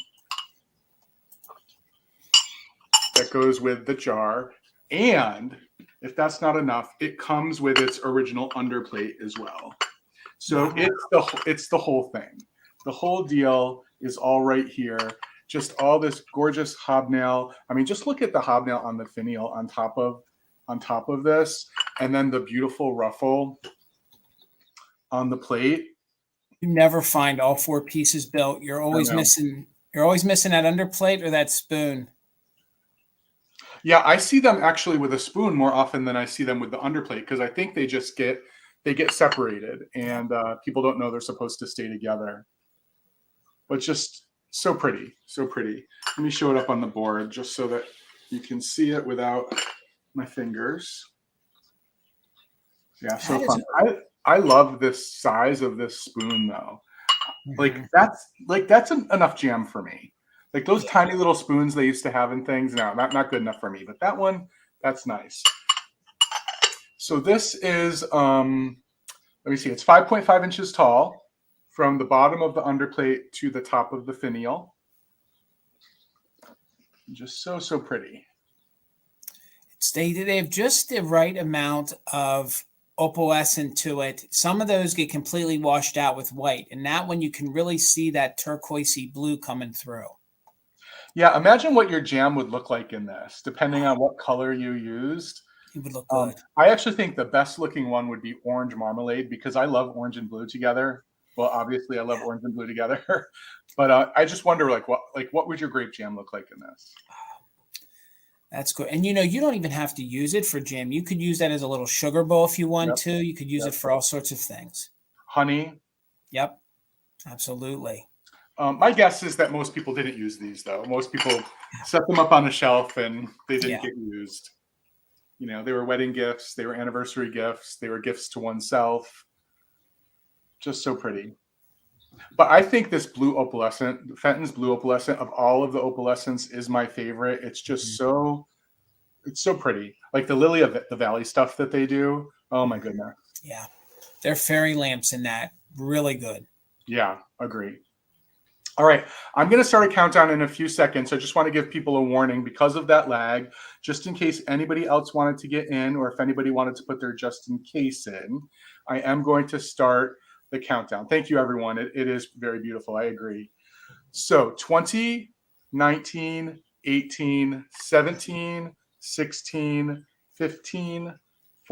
that goes with the jar. And if that's not enough, it comes with its original underplate as well. So it's the whole thing. The whole deal is all right here. Just all this gorgeous hobnail. I mean, just look at the hobnail on the finial on top of this, and then the beautiful ruffle on the plate. You never find all 4 pieces built. You're always missing that underplate or that spoon. Yeah, I see them actually with a spoon more often than I see them with the underplate, because I think they get separated, and people don't know they're supposed to stay together. But just so pretty, so pretty. Let me show it up on the board just so that you can see it without my fingers. Yeah, so fun. I love this size of this spoon though. That's enough jam for me. Like those tiny little spoons they used to have in things, no, not good enough for me. But that one, that's nice. So this is let me see, it's 5.5 inches tall from the bottom of the underplate to the top of the finial. Just so pretty. They have just the right amount of opalescent to it. Some of those get completely washed out with white, and that one you can really see that turquoisey blue coming through. Yeah, imagine what your jam would look like in this, depending on what color you used. It would look good. I actually think the best looking one would be orange marmalade, because I love orange and blue together. Well, obviously I love orange and blue together, but I just wonder what would your grape jam look like in this? That's good. And you don't even have to use it for jam. You could use that as a little sugar bowl if you want to. You could use it for all sorts of things. Honey. Yep. Absolutely. My guess is that most people didn't use these though. Most people set them up on a shelf and they didn't get used. They were wedding gifts. They were anniversary gifts. They were gifts to oneself. Just so pretty. But I think this blue opalescent, Fenton's blue opalescent, of all of the opalescents, is my favorite. It's just it's so pretty. Like the Lily of the Valley stuff that they do. Oh my goodness. Yeah. They're fairy lamps in that. Really good. Yeah, agree. All right. I'm going to start a countdown in a few seconds. I just want to give people a warning because of that lag, just in case anybody else wanted to get in, or if anybody wanted to put their just in case in. I am going to start the countdown. Thank you, everyone. It is very beautiful. I agree. So 20, 19, 18, 17, 16, 15,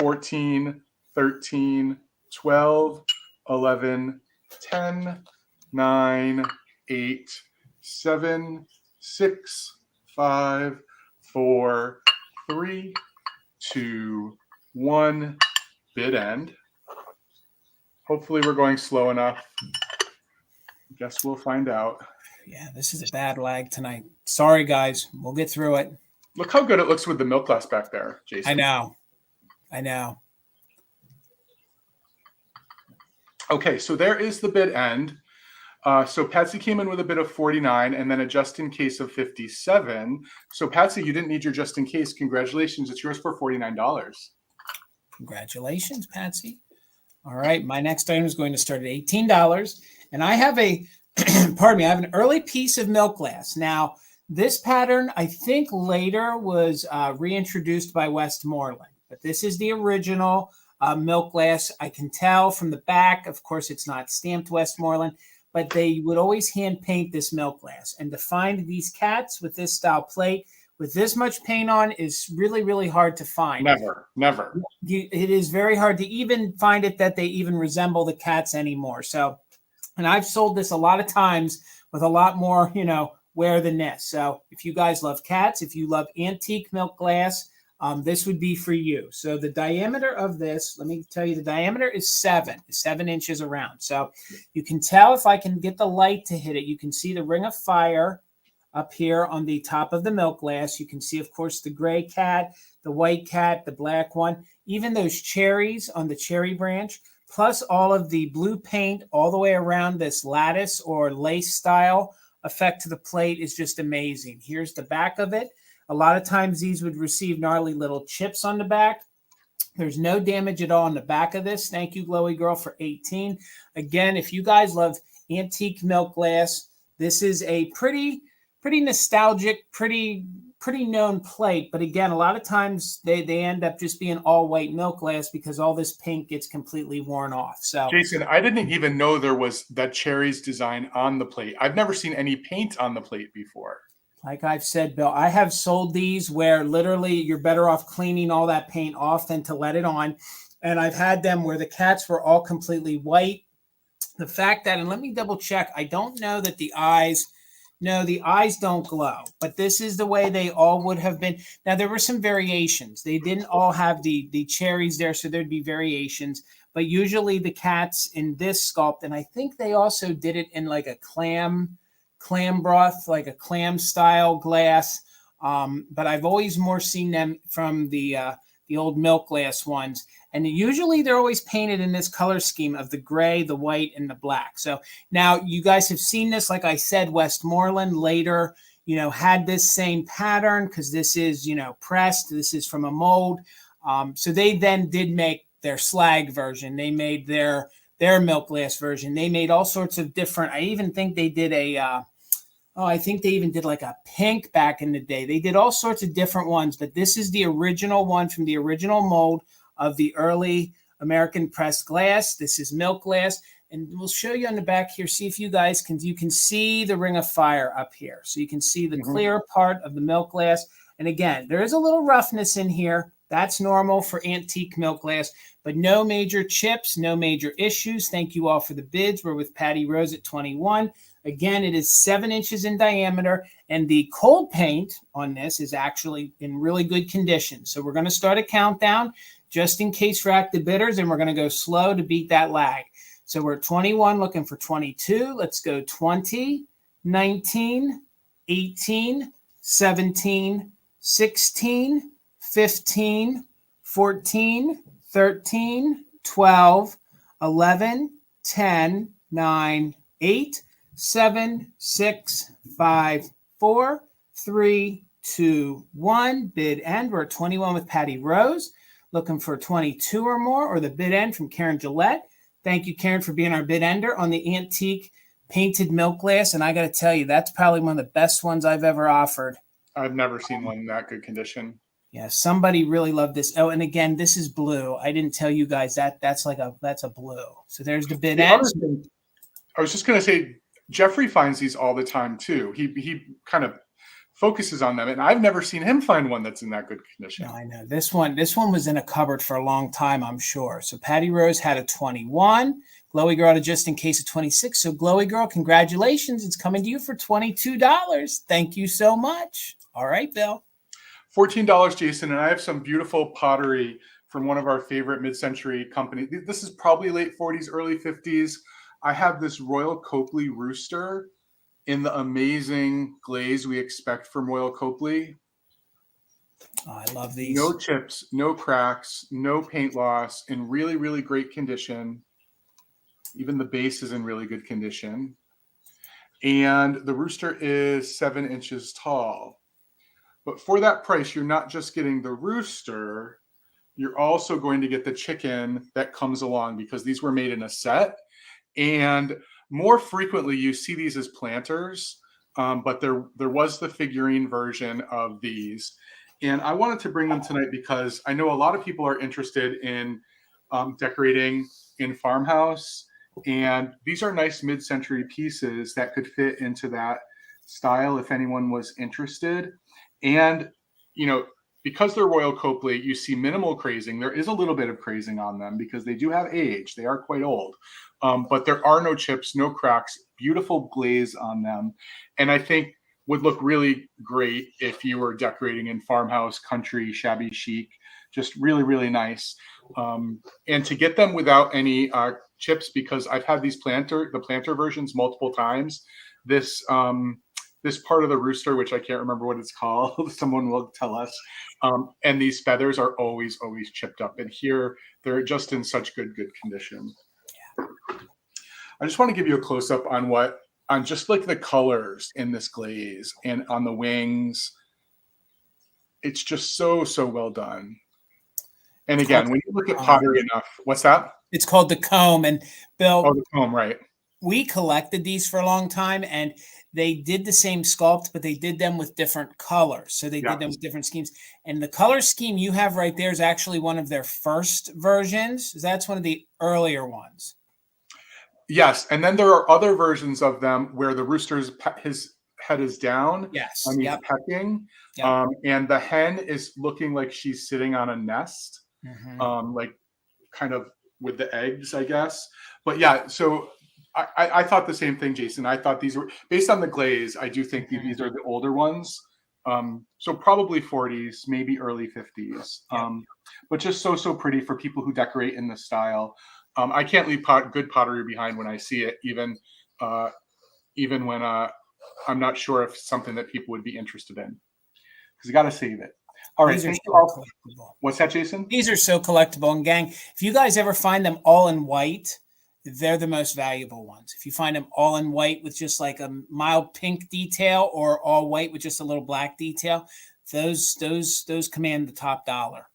14, 13, 12, 11, 10, 9, 8, 7, 6, 5, 4, 3, 2, 1. Bid end. Hopefully we're going slow enough. Guess we'll find out. Yeah, this is a bad lag tonight. Sorry, guys. We'll get through it. Look how good it looks with the milk glass back there, Jason. I know. Okay, so there is the bid end. So Patsy came in with a bid of 49 and then a just in case of 57. So Patsy, you didn't need your just in case. Congratulations. It's yours for $49. Congratulations, Patsy. All right, my next item is going to start at $18. And I have I have an early piece of milk glass. Now, This pattern, I think later was reintroduced by Westmoreland, but this is the original milk glass. I can tell from the back, of course, it's not stamped Westmoreland, but they would always hand paint this milk glass. And to find these cats with this style plate, with this much paint on, is really, really hard to find. Never. It is very hard to even find it that they even resemble the cats anymore. So, and I've sold this a lot of times with a lot more, wear than this. So if you guys love cats, if you love antique milk glass, this would be for you. So the diameter of this, let me tell you, the diameter is 7 inches around. So you can tell, if I can get the light to hit it, you can see the ring of fire up here on the top of the milk glass. You can see, of course, the gray cat, the white cat, the black one, even those cherries on the cherry branch, plus all of the blue paint all the way around this lattice or lace style effect to the plate is just amazing. Here's the back of it. A lot of times these would receive gnarly little chips on the back. There's no damage at all on the back of this. Thank you, Glowy Girl, for 18. Again, if you guys love antique milk glass, this is a pretty nostalgic, pretty known plate. But again, a lot of times they end up just being all white milk glass because all this paint gets completely worn off. So Jason, I didn't even know there was that cherries design on the plate. I've never seen any paint on the plate before. Like I've said, Bill, I have sold these where literally you're better off cleaning all that paint off than to let it on. And I've had them where the cats were all completely white. The fact that, and let me double check, I don't know that the eyes don't glow, but this is the way they all would have been. Now, there were some variations. They didn't all have the cherries there, so there'd be variations. But usually the cats in this sculpt, and I think they also did it in like a clam broth, like a clam style glass. But I've always more seen them from the old milk glass ones. And usually they're always painted in this color scheme of the gray, the white, and the black. So now you guys have seen this. Like I said, Westmoreland later, had this same pattern because this is, pressed. This is from a mold. So they then did make their slag version. They made their milk glass version. They made all sorts of different. I even think they did I think they even did like a pink back in the day. They did all sorts of different ones, but this is the original one from the original mold of the early American pressed glass. This is milk glass. And we'll show you on the back here. See if you can see the ring of fire up here. So you can see the clear part of the milk glass. And again, there is a little roughness in here. That's normal for antique milk glass, but no major chips, no major issues. Thank you all for the bids. We're with Patty Rose at 21. Again, it is 7 inches in diameter, and the cold paint on this is actually in really good condition. So we're going to start a countdown just in case for active bidders, and we're going to go slow to beat that lag. So we're at 21, looking for 22. Let's go 20, 19, 18, 17, 16, 15, 14, 13, 12, 11, 10, 9, 8, 7, 6, 5, 4, 3, 2, 1. Bid end. We're at 21 with Patty Rose. Looking for 22 or more, or the bid end from Karen Gillette. Thank you, Karen, for being our bid ender on the antique painted milk glass. And I got to tell you, that's probably one of the best ones I've ever offered. I've never seen one in that good condition. Yeah, somebody really loved this. Oh, and again, this is blue. I didn't tell you guys that's a blue. So there's the bid end. I was just going to say, Jeffrey finds these all the time too. He kind of focuses on them, and I've never seen him find one that's in that good condition. No, I know this one was in a cupboard for a long time, I'm sure. So Patty Rose had a 21. Glowy Girl had just in case of 26. So Glowy Girl, congratulations. It's coming to you for $22. Thank you so much. All right, Bill. $14, Jason, and I have some beautiful pottery from one of our favorite mid-century companies. This is probably late 40s, early 50s. I have this Royal Copley Rooster in the amazing glaze we expect from Royal Copley. Oh, I love these. No chips, no cracks, no paint loss, in really, really great condition. Even the base is in really good condition. And the rooster is 7 inches tall. But for that price, you're not just getting the rooster, you're also going to get the chicken that comes along, because these were made in a set. And more frequently, you see these as planters. but there was the figurine version of these. And I wanted to bring them tonight because I know a lot of people are interested in decorating in farmhouse. And these are nice mid-century pieces that could fit into that style if anyone was interested. And, you know, because they're Royal Copley, you see minimal crazing. There is a little bit of crazing on them because they do have age. They are quite old. But there are no chips, no cracks, beautiful glaze on them. And I think would look really great if you were decorating in farmhouse, country, shabby chic, just really, really nice. And to get them without any chips, because I've had the planter versions multiple times. This part of the rooster, which I can't remember what it's called, someone will tell us. And these feathers are always chipped up. And here they're just in such good condition. Yeah. I just want to give you a close up on just like the colors in this glaze and on the wings. It's just so well done. And again, when you look at pottery enough, what's that? It's called the comb. And Bill, the comb, right? We collected these for a long time, and they did the same sculpt, but they did them with different colors. So they did them with different schemes. And the color scheme you have right there is actually one of their first versions. That's one of the earlier ones. Yes, and then there are other versions of them where the rooster's his head is down. Yes, and he's pecking. Yep. And the hen is looking like she's sitting on a nest, like kind of with the eggs, I guess. But yeah, so I thought the same thing, Jason. I thought these were based on the glaze. I do think these are the older ones. So probably 40s, maybe early 50s. But just so pretty for people who decorate in this style. I can't leave good pottery behind when I see it, even when I'm not sure if it's something that people would be interested in, because you got to save it. All right. Thank you all. What's that, Jason? These are so collectible. And gang, if you guys ever find them all in white, they're the most valuable ones. If you find them all in white with just like a mild pink detail, or all white with just a little black detail, those command the top dollar.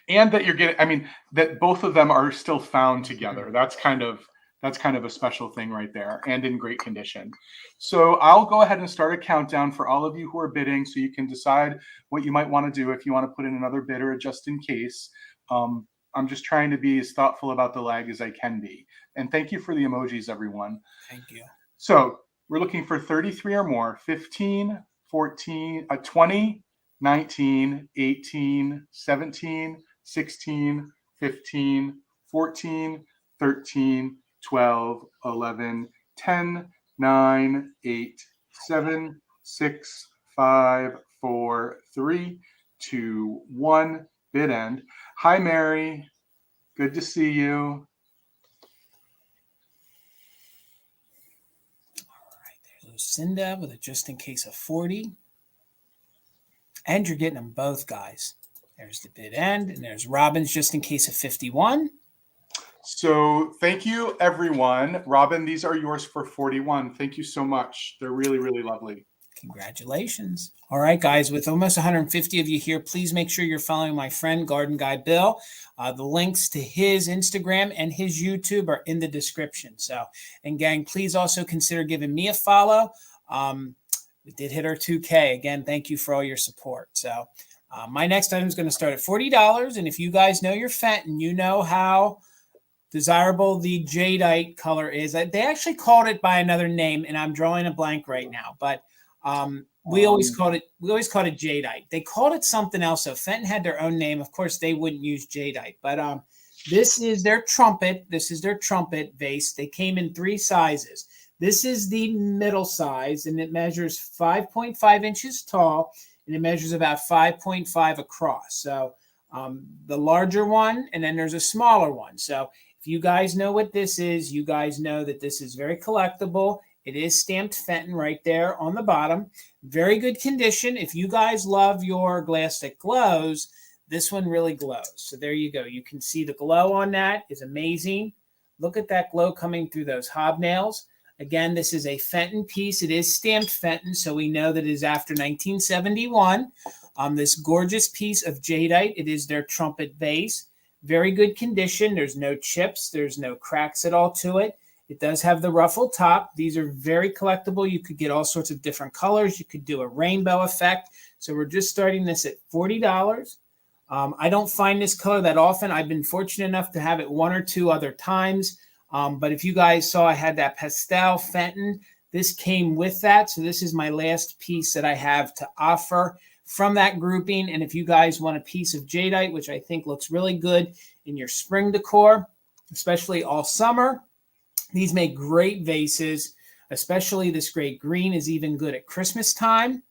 And that you're getting, I mean, that both of them are still found together. That's kind of a special thing right there, and in great condition. So I'll go ahead and start a countdown for all of you who are bidding, so you can decide what you might want to do if you want to put in another bid or just in case. I'm just trying to be as thoughtful about the lag as I can be. And thank you for the emojis, everyone. Thank you. So we're looking for 33 or more, 15, 14, 20, 19, 18, 17, 16, 15, 14, 13, 12, 11, 10, 9, 8, 7, 6, 5, 4, 3, 2, 1. Bid end. Hi, Mary. Good to see you. All right, there's Lucinda with a just in case of 40. And you're getting them both, guys. There's the bid end, and there's Robin's just in case of 51. So thank you, everyone. Robin, these are yours for 41. Thank you so much. They're really, really lovely. Congratulations. All right, guys, with almost 150 of you here, please make sure you're following my friend, Garden Guy Bill. The links to his Instagram and his YouTube are in the description. So, and gang, please also consider giving me a follow. We did hit our 2K. Again, thank you for all your support. So my next item is going to start at $40. And if you guys know your Fenton, you know how desirable the jadeite color is. They actually called it by another name, and I'm drawing a blank right now. But we always called it jadeite. They called it something else. So Fenton had their own name. Of course, they wouldn't use jadeite. But this is their trumpet. This is their trumpet vase. They came in 3 sizes. This is the middle size, and it measures 5.5 inches tall, and it measures about 5.5 across. So the larger one, and then there's a smaller one. So if you guys know what this is, you guys know that this is very collectible. It is stamped Fenton right there on the bottom. Very good condition. If you guys love your glass that glows, this one really glows. So there you go. You can see the glow on that is amazing. Look at that glow coming through those hobnails. Again, this is a Fenton piece. It is stamped Fenton, so we know that it is after 1971. This gorgeous piece of jadeite. It is their trumpet vase. Very good condition. There's no chips. There's no cracks at all to it. It does have the ruffled top. These are very collectible. You could get all sorts of different colors. You could do a rainbow effect. So we're just starting this at $40. I don't find this color that often. I've been fortunate enough to have it one or two other times. But if you guys saw, I had that pastel Fenton. This came with that. So this is my last piece that I have to offer from that grouping. And if you guys want a piece of jadeite, which I think looks really good in your spring decor, especially all summer, these make great vases, especially this great green is even good at Christmas time.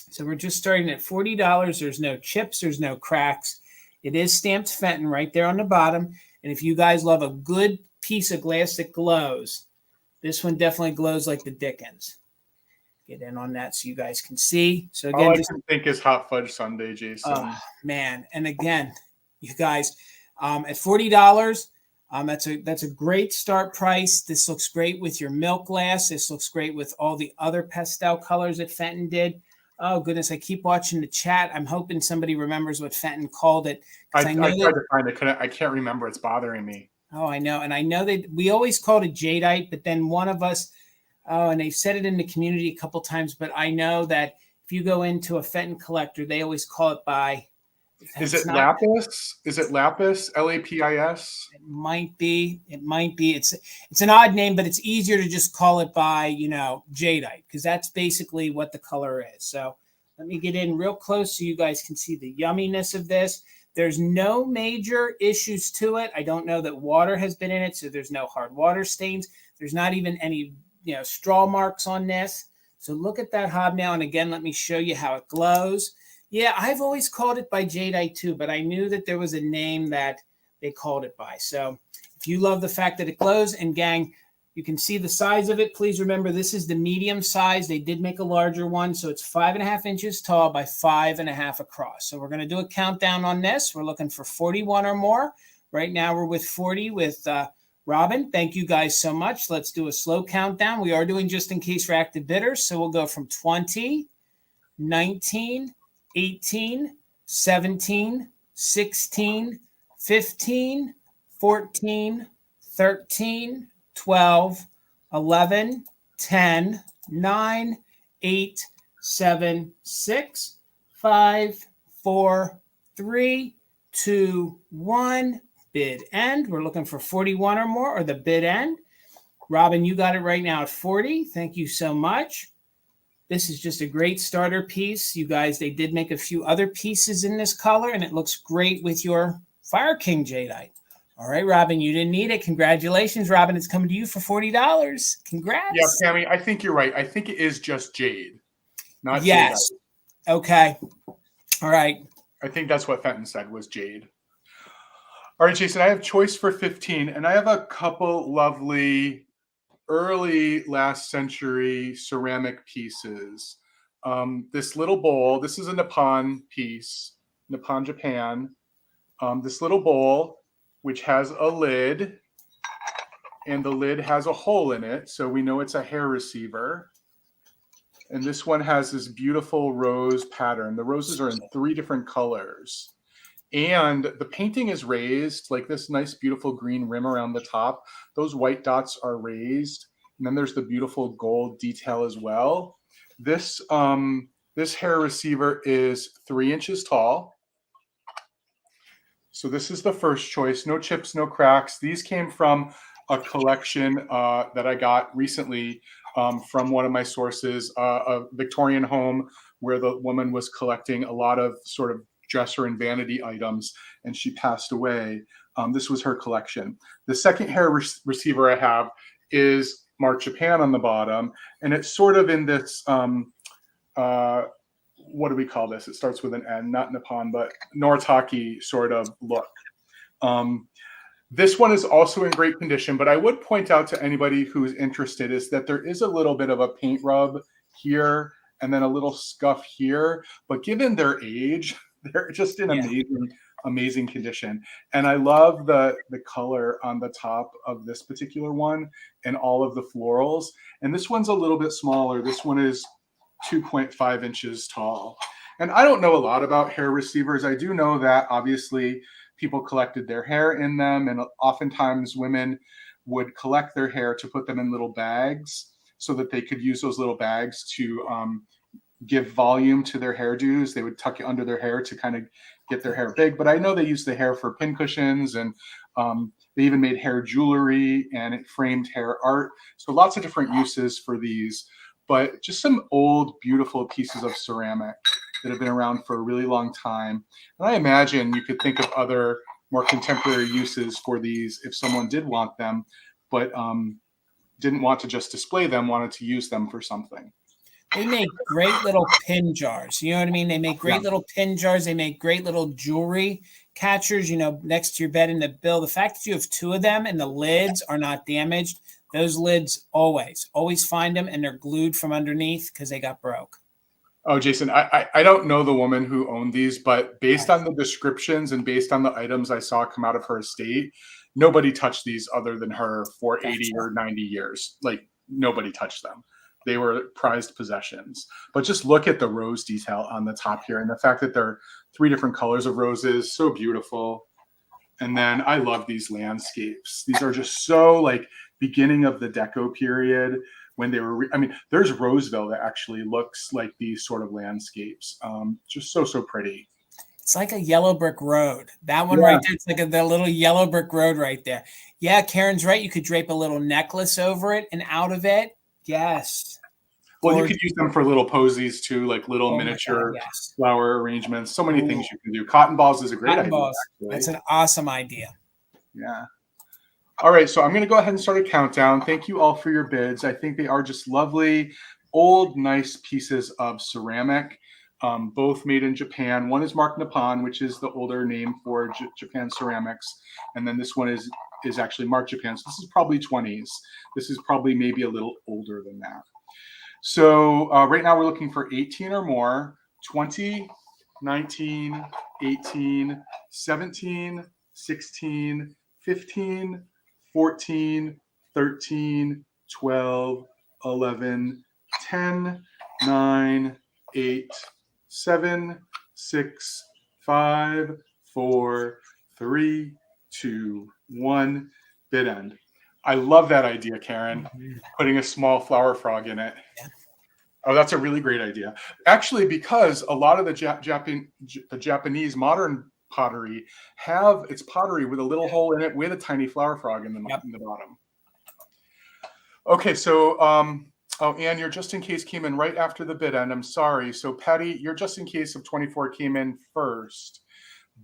So we're just starting at $40. There's no chips. There's no cracks. It is stamped Fenton right there on the bottom. And if you guys love a good piece of glass that glows, this one definitely glows like the Dickens. Get in on that so you guys can see. So again, all I can think is hot fudge sundae, Jason. Oh, man. And again, you guys, at $40, that's a great start price. This looks great with your milk glass. This looks great with all the other pastel colors that Fenton did. Oh, goodness. I keep watching the chat. I'm hoping somebody remembers what Fenton called it. I tried to find it. I can't remember. It's bothering me. Oh, I know. And I know we always called it jadeite, but then one of us, and they've said it in the community a couple times, but I know that if you go into a Fenton collector, they always call it by. Is it lapis? Is it lapis? LAPIS? It might be. It might be. It's an odd name, but it's easier to just call it by, jadeite, because that's basically what the color is. So let me get in real close so you guys can see the yumminess of this. There's no major issues to it. I don't know that water has been in it, so there's no hard water stains. There's not even any, straw marks on this. So look at that hobnail. And again, let me show you how it glows. Yeah, I've always called it by jadeite too, but I knew that there was a name that they called it by. So if you love the fact that it glows, and gang, you can see the size of it. Please remember, this is the medium size. They did make a larger one. So it's 5.5 inches tall by 5.5 across. So we're going to do a countdown on this. We're looking for 41 or more. Right now we're with 40 with Robin. Thank you guys so much. Let's do a slow countdown. We are doing just in case for active bidders. So we'll go from 20, 19, 18, 17, 16, 15, 14, 13, 12, 11, 10, 9, 8, 7, 6, 5, 4, 3, 2, 1. Bid end. We're looking for 41 or more, or the bid end. Robin, you got it right now at 40. Thank you so much. This is just a great starter piece. You guys, they did make a few other pieces in this color, and it looks great with your Fire King jadeite. All right, Robin, you didn't need it. Congratulations, Robin. It's coming to you for $40. Congrats. Yeah, Tammy, I think you're right. I think it is just jade, not yes. Jadeite. Okay. All right. I think that's what Fenton said was jade. All right, Jason, I have choice for 15, and I have a couple lovely early last century ceramic pieces. This little bowl, this is a Nippon piece, Nippon, Japan. This little bowl, which has a lid, and the lid has a hole in it, so we know it's a hair receiver. And this one has this beautiful rose pattern. The roses are in 3 different colors. And the painting is raised, like this nice, beautiful green rim around the top. Those white dots are raised. And then there's the beautiful gold detail as well. This hair receiver is 3 inches tall. So this is the first choice. No chips, no cracks. These came from a collection that I got recently from one of my sources, a Victorian home where the woman was collecting a lot of sort of dresser and vanity items, and she passed away. This was her collection. The second hair receiver I have is marked Japan on the bottom, and it's sort of in this, what do we call this? It starts with an N, not Nippon, but Noritake sort of look. This one is also in great condition, but I would point out to anybody who's interested is that there is a little bit of a paint rub here and then a little scuff here, but given their age, they're just in amazing condition. And I love the color on the top of this particular one and all of the florals. And this one's a little bit smaller. This one is 2.5 inches tall. And I don't know a lot about hair receivers. I do know that obviously people collected their hair in them, and oftentimes women would collect their hair to put them in little bags so that they could use those little bags to give volume to their hairdos. They would tuck it under their hair to kind of get their hair big. But I know they used the hair for pin cushions, and they even made hair jewelry and it framed hair art. So lots of different uses for these, but just some old, beautiful pieces of ceramic that have been around for a really long time. And I imagine you could think of other more contemporary uses for these if someone did want them, but didn't want to just display them, wanted to use them for something. They make great little pin jars. You know what I mean? They make great little pin jars. They make great little jewelry catchers, you know, next to your bed in the bill. The fact that you have 2 of them and the lids are not damaged, those lids always find them, and they're glued from underneath because they got broke. Oh, Jason, I don't know the woman who owned these, but based on the descriptions and based on the items I saw come out of her estate, nobody touched these other than her for 80 or 90 years. Like, nobody touched them. They were prized possessions. But just look at the rose detail on the top here, and the fact that there are 3 different colors of roses, so beautiful. And then I love these landscapes. These are just so like beginning of the Deco period, when they were, I mean, there's Roseville that actually looks like these sort of landscapes. Just so pretty. It's like a yellow brick road. That one right there, it's like the little yellow brick road right there. Yeah, Karen's right. You could drape a little necklace over it and out of it. Yes. Well, you could use them for little posies too, like little miniature flower arrangements. So many things you can do. Cotton balls is a great idea. That's an awesome idea. Yeah. All right, so I'm going to go ahead and start a countdown. Thank you all for your bids. I think they are just lovely, old, nice pieces of ceramic, both made in Japan. One is marked Nippon, which is the older name for Japan ceramics, and then this one is actually marked Japan. So this is probably 20s. This is probably maybe a little older than that. So right now we're looking for 18 or more, 20, 19, 18, 17, 16, 15, 14, 13, 12, 11, 10, 9, 8, 7, 6, 5, 4, 3, 2, 1. Bid end. I love that idea, Karen, putting a small flower frog in it. Yeah. Oh, that's a really great idea. Actually, because a lot of the Japanese modern pottery have its pottery with a little hole in it with a tiny flower frog in the bottom. Okay, so Anne, your just in case came in right after the bid end. I'm sorry. So Patty, your just in case of 24 came in first,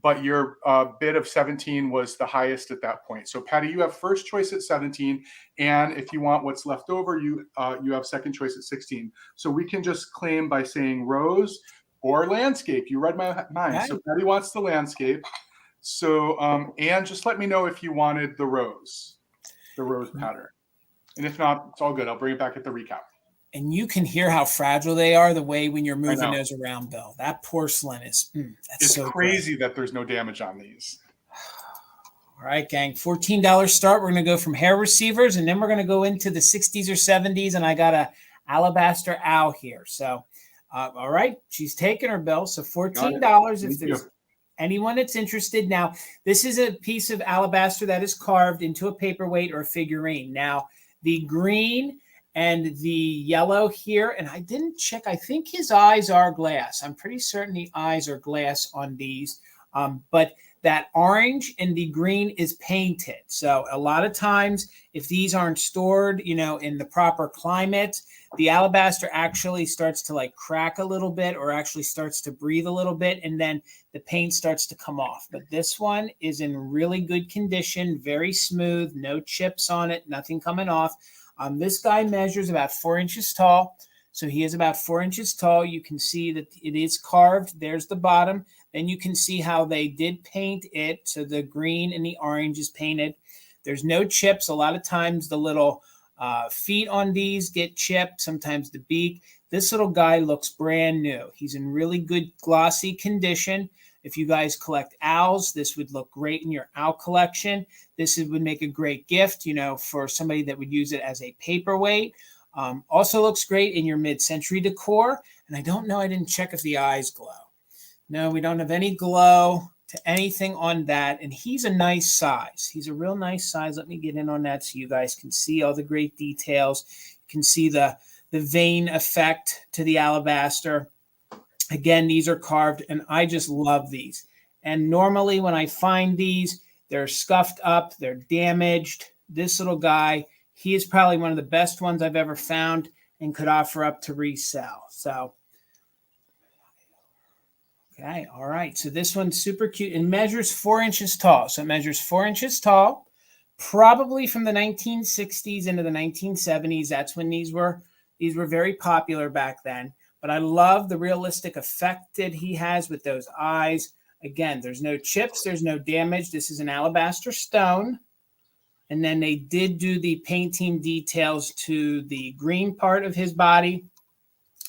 but your bid of 17 was the highest at that point. So Patty, you have first choice at 17, and if you want what's left over, you have second choice at 16. So we can just claim by saying rose or landscape. You read my mind. Okay. So Patty wants the landscape. So Anne, just let me know if you wanted the rose pattern. And if not, it's all good. I'll bring it back at the recap. And you can hear how fragile they are the way when you're moving those around, Bill. That porcelain is it's so crazy that there's no damage on these. All right, gang. $14 start. We're going to go from hair receivers, and then we're going to go into the 60s or 70s, and I got a alabaster owl here. So, all right, she's taking her, Bill. So $14 if there's anyone that's interested. Now, this is a piece of alabaster that is carved into a paperweight or a figurine. Now, the green and the yellow here, and I didn't check. I think his eyes are glass. I'm pretty certain the eyes are glass on these, but that orange and the green is painted. So a lot of times, if these aren't stored, you know, in the proper climate, the alabaster actually starts to like crack a little bit, or actually starts to breathe a little bit, and then the paint starts to come off. But this one is in really good condition, very smooth, no chips on it, nothing coming off. This guy measures about 4 inches tall. So he is about 4 inches tall. You can see that it is carved. There's the bottom. Then you can see how they did paint it. So the green and the orange is painted. There's no chips. A lot of times the little feet on these get chipped, sometimes the beak. This little guy looks brand new. He's in really good glossy condition. If you guys collect owls, this would look great in your owl collection. This would make a great gift, you know, for somebody that would use it as a paperweight. Also looks great in your mid-century decor. And I don't know, I didn't check if the eyes glow. No, we don't have any glow to anything on that. And he's a nice size. He's a real nice size. Let me get in on that so you guys can see all the great details. You can see the vein effect to the alabaster. Again, these are carved, and I just love these. And normally when I find these, they're scuffed up, they're damaged. This little guy, he is probably one of the best ones I've ever found and could offer up to resell. So, okay, all right. So this one's super cute and measures 4 inches tall. So it measures 4 inches tall, probably from the 1960s into the 1970s. That's when these were very popular back then. But I love the realistic effect that he has with those eyes. Again, there's no chips, there's no damage. This is an alabaster stone. And then they did do the painting details to the green part of his body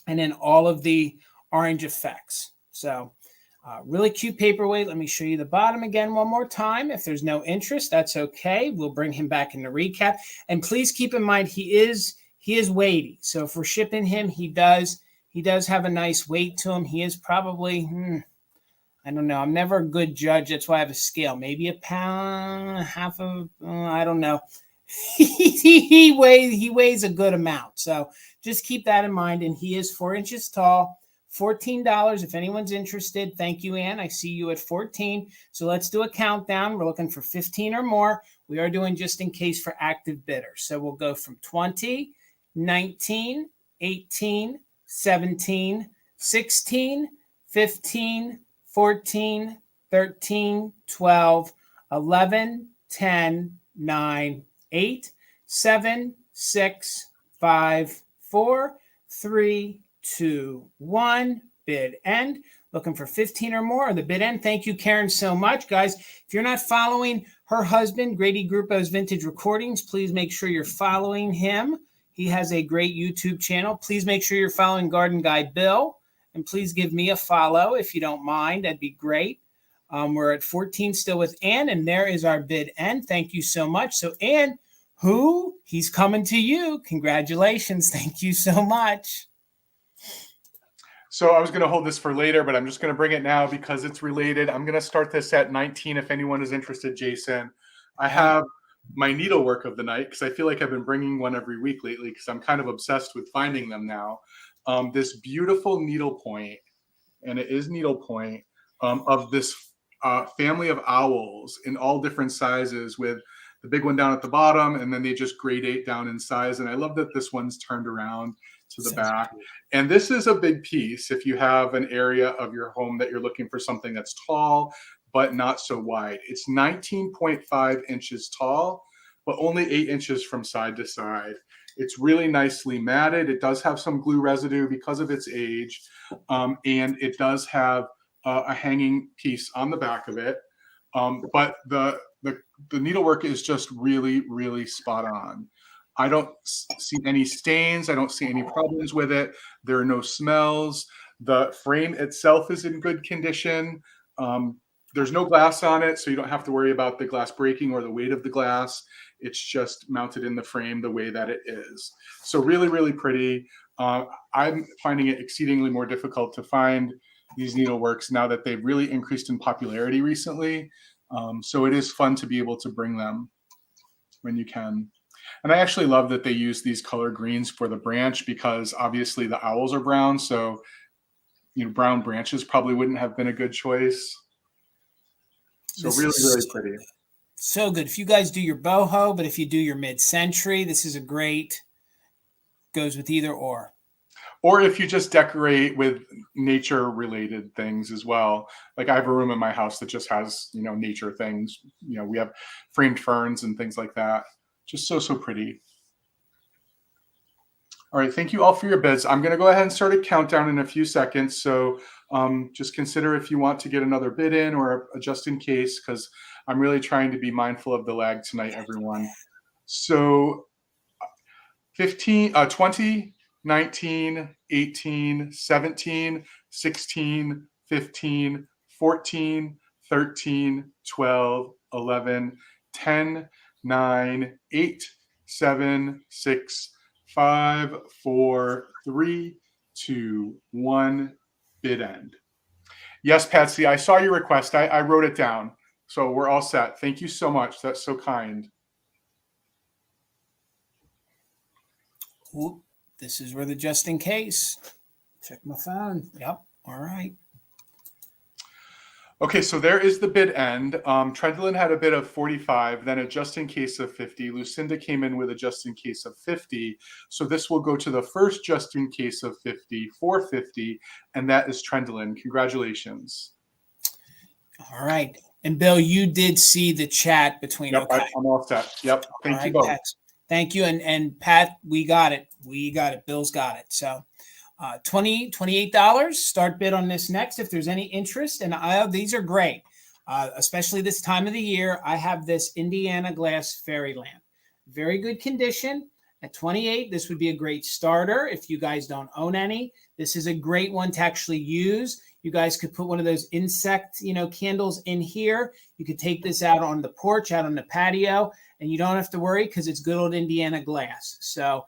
and then all of the orange effects. So really cute paperweight. Let me show you the bottom again one more time. If there's no interest, that's okay. We'll bring him back in the recap. And please keep in mind, he is weighty. So if we're shipping him, he does have a nice weight to him. He is probably, I don't know. I'm never a good judge. That's why I have a scale. Maybe a pound, half of, I don't know. he weighs a good amount. So just keep that in mind. And he is 4 inches tall, $14 if anyone's interested. Thank you, Ann. I see you at 14. So let's do a countdown. We're looking for 15 or more. We are doing just in case for active bidders. So we'll go from 20, 19, 18, 17, 16, 15, 14, 13, 12, 11, 10, 9, 8, 7, 6, 5, 4, 3, 2, 1. Bid end. Looking for 15 or more. The bid end. Thank you, Karen, so much. Guys, if you're not following her husband, Grady Gruppo's Vintage Recordings, please make sure you're following him. He has a great YouTube channel. Please make sure you're following Garden Guy Bill. And please give me a follow if you don't mind. That'd be great. We're at 14 still with Ann, and there is our bid end. Thank you so much. So, Ann, he's coming to you. Congratulations. Thank you so much. So I was going to hold this for later, but I'm just going to bring it now because it's related. I'm going to start this at 19 if anyone is interested, Jason. I have my needlework of the night because I feel like I've been bringing one every week lately because I'm kind of obsessed with finding them now. This beautiful needlepoint, and it is needlepoint, of this family of owls in all different sizes with the big one down at the bottom, and then they just gradate down in size. And I love that this one's turned around to the back. And this is a big piece if you have an area of your home that you're looking for something that's tall, but not so wide. It's 19.5 inches tall, but only 8 inches from side to side. It's really nicely matted. It does have some glue residue because of its age. And it does have a hanging piece on the back of it. But the needlework is just really, really spot on. I don't see any stains. I don't see any problems with it. There are no smells. The frame itself is in good condition. There's no glass on it, so you don't have to worry about the glass breaking or the weight of the glass. It's just mounted in the frame the way that it is. So really, really pretty. I'm finding it exceedingly more difficult to find these needleworks now that they've really increased in popularity recently. So it is fun to be able to bring them when you can. And I actually love that they use these color greens for the branch because obviously the owls are brown. So, brown branches probably wouldn't have been a good choice. So really, really pretty. So good. If you guys do your boho, but if you do your mid-century, this is a great, goes with either or. Or if you just decorate with nature-related things as well. Like I have a room in my house that just has, nature things. We have framed ferns and things like that. Just so pretty. All right, thank you all for your bids. I'm going to go ahead and start a countdown in a few seconds. So just consider if you want to get another bid in or just in case, because I'm really trying to be mindful of the lag tonight, everyone. So 20, 19, 18, 17, 16, 15, 14, 13, 12, 11, 10, 9, 8, 7, 6, 5, 4, 3, 2, 1, bid end. Yes, Patsy, I saw your request. I wrote it down. So we're all set. Thank you so much. That's so kind. Oop, this is where the just in case. Check my phone. Yep. All right. Okay, so there is the bid end. Trendlin had a bid of 45, then a just in case of 50. Lucinda came in with a just in case of 50. So this will go to the first just in case of 50 for 50, and that is Trendlin. Congratulations. All right. And Bill, you did see the chat between. Yep, Okay. I'm all set. Yep. Thank All you right, both. Pat. Thank you. And Pat, we got it. We got it. Bill's got it. So $28 start bid on this next if there's any interest. And these are great, especially this time of the year. I have this Indiana glass fairy lamp. Very good condition. At 28, this would be a great starter if you guys don't own any. This is a great one to actually use. You guys could put one of those insect, candles in here. You could take this out on the porch, out on the patio, and you don't have to worry because it's good old Indiana glass. So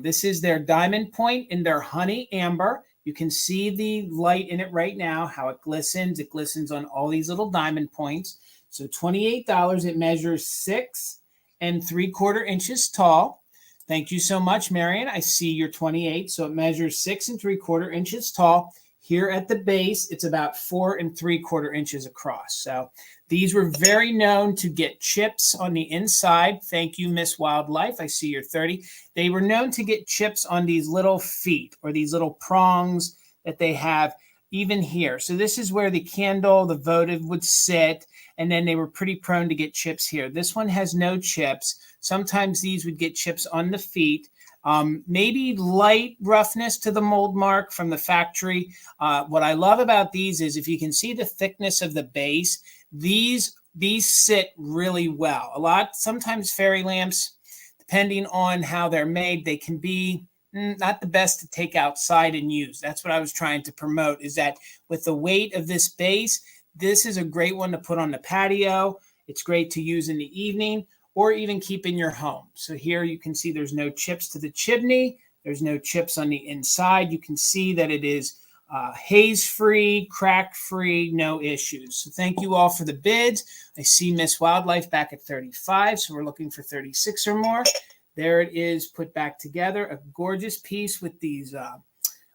this is their diamond point in their honey amber. You can see the light in it right now, how it glistens. It glistens on all these little diamond points. So $28. It measures 6 3/4 inches tall. Thank you so much, Marion. I see your 28. So it measures 6 3/4 inches tall. Here at the base, it's about 4 3/4 inches across. So these were very known to get chips on the inside. Thank you, Miss Wildlife. I see your 30. They were known to get chips on these little feet or these little prongs that they have even here. So this is where the candle, the votive would sit, and then they were pretty prone to get chips here. This one has no chips. Sometimes these would get chips on the feet. Maybe light roughness to the mold mark from the factory. What I love about these is if you can see the thickness of the base, these sit really well. Sometimes fairy lamps, depending on how they're made, they can be not the best to take outside and use. That's what I was trying to promote, is that with the weight of this base, this is a great one to put on the patio. It's great to use in the evening or even keep in your home. So here you can see there's no chips to the chimney. There's no chips on the inside. You can see that it is haze-free, crack-free, no issues. So thank you all for the bids. I see Miss Wildlife back at 35, so we're looking for 36 or more. There it is put back together, a gorgeous piece with these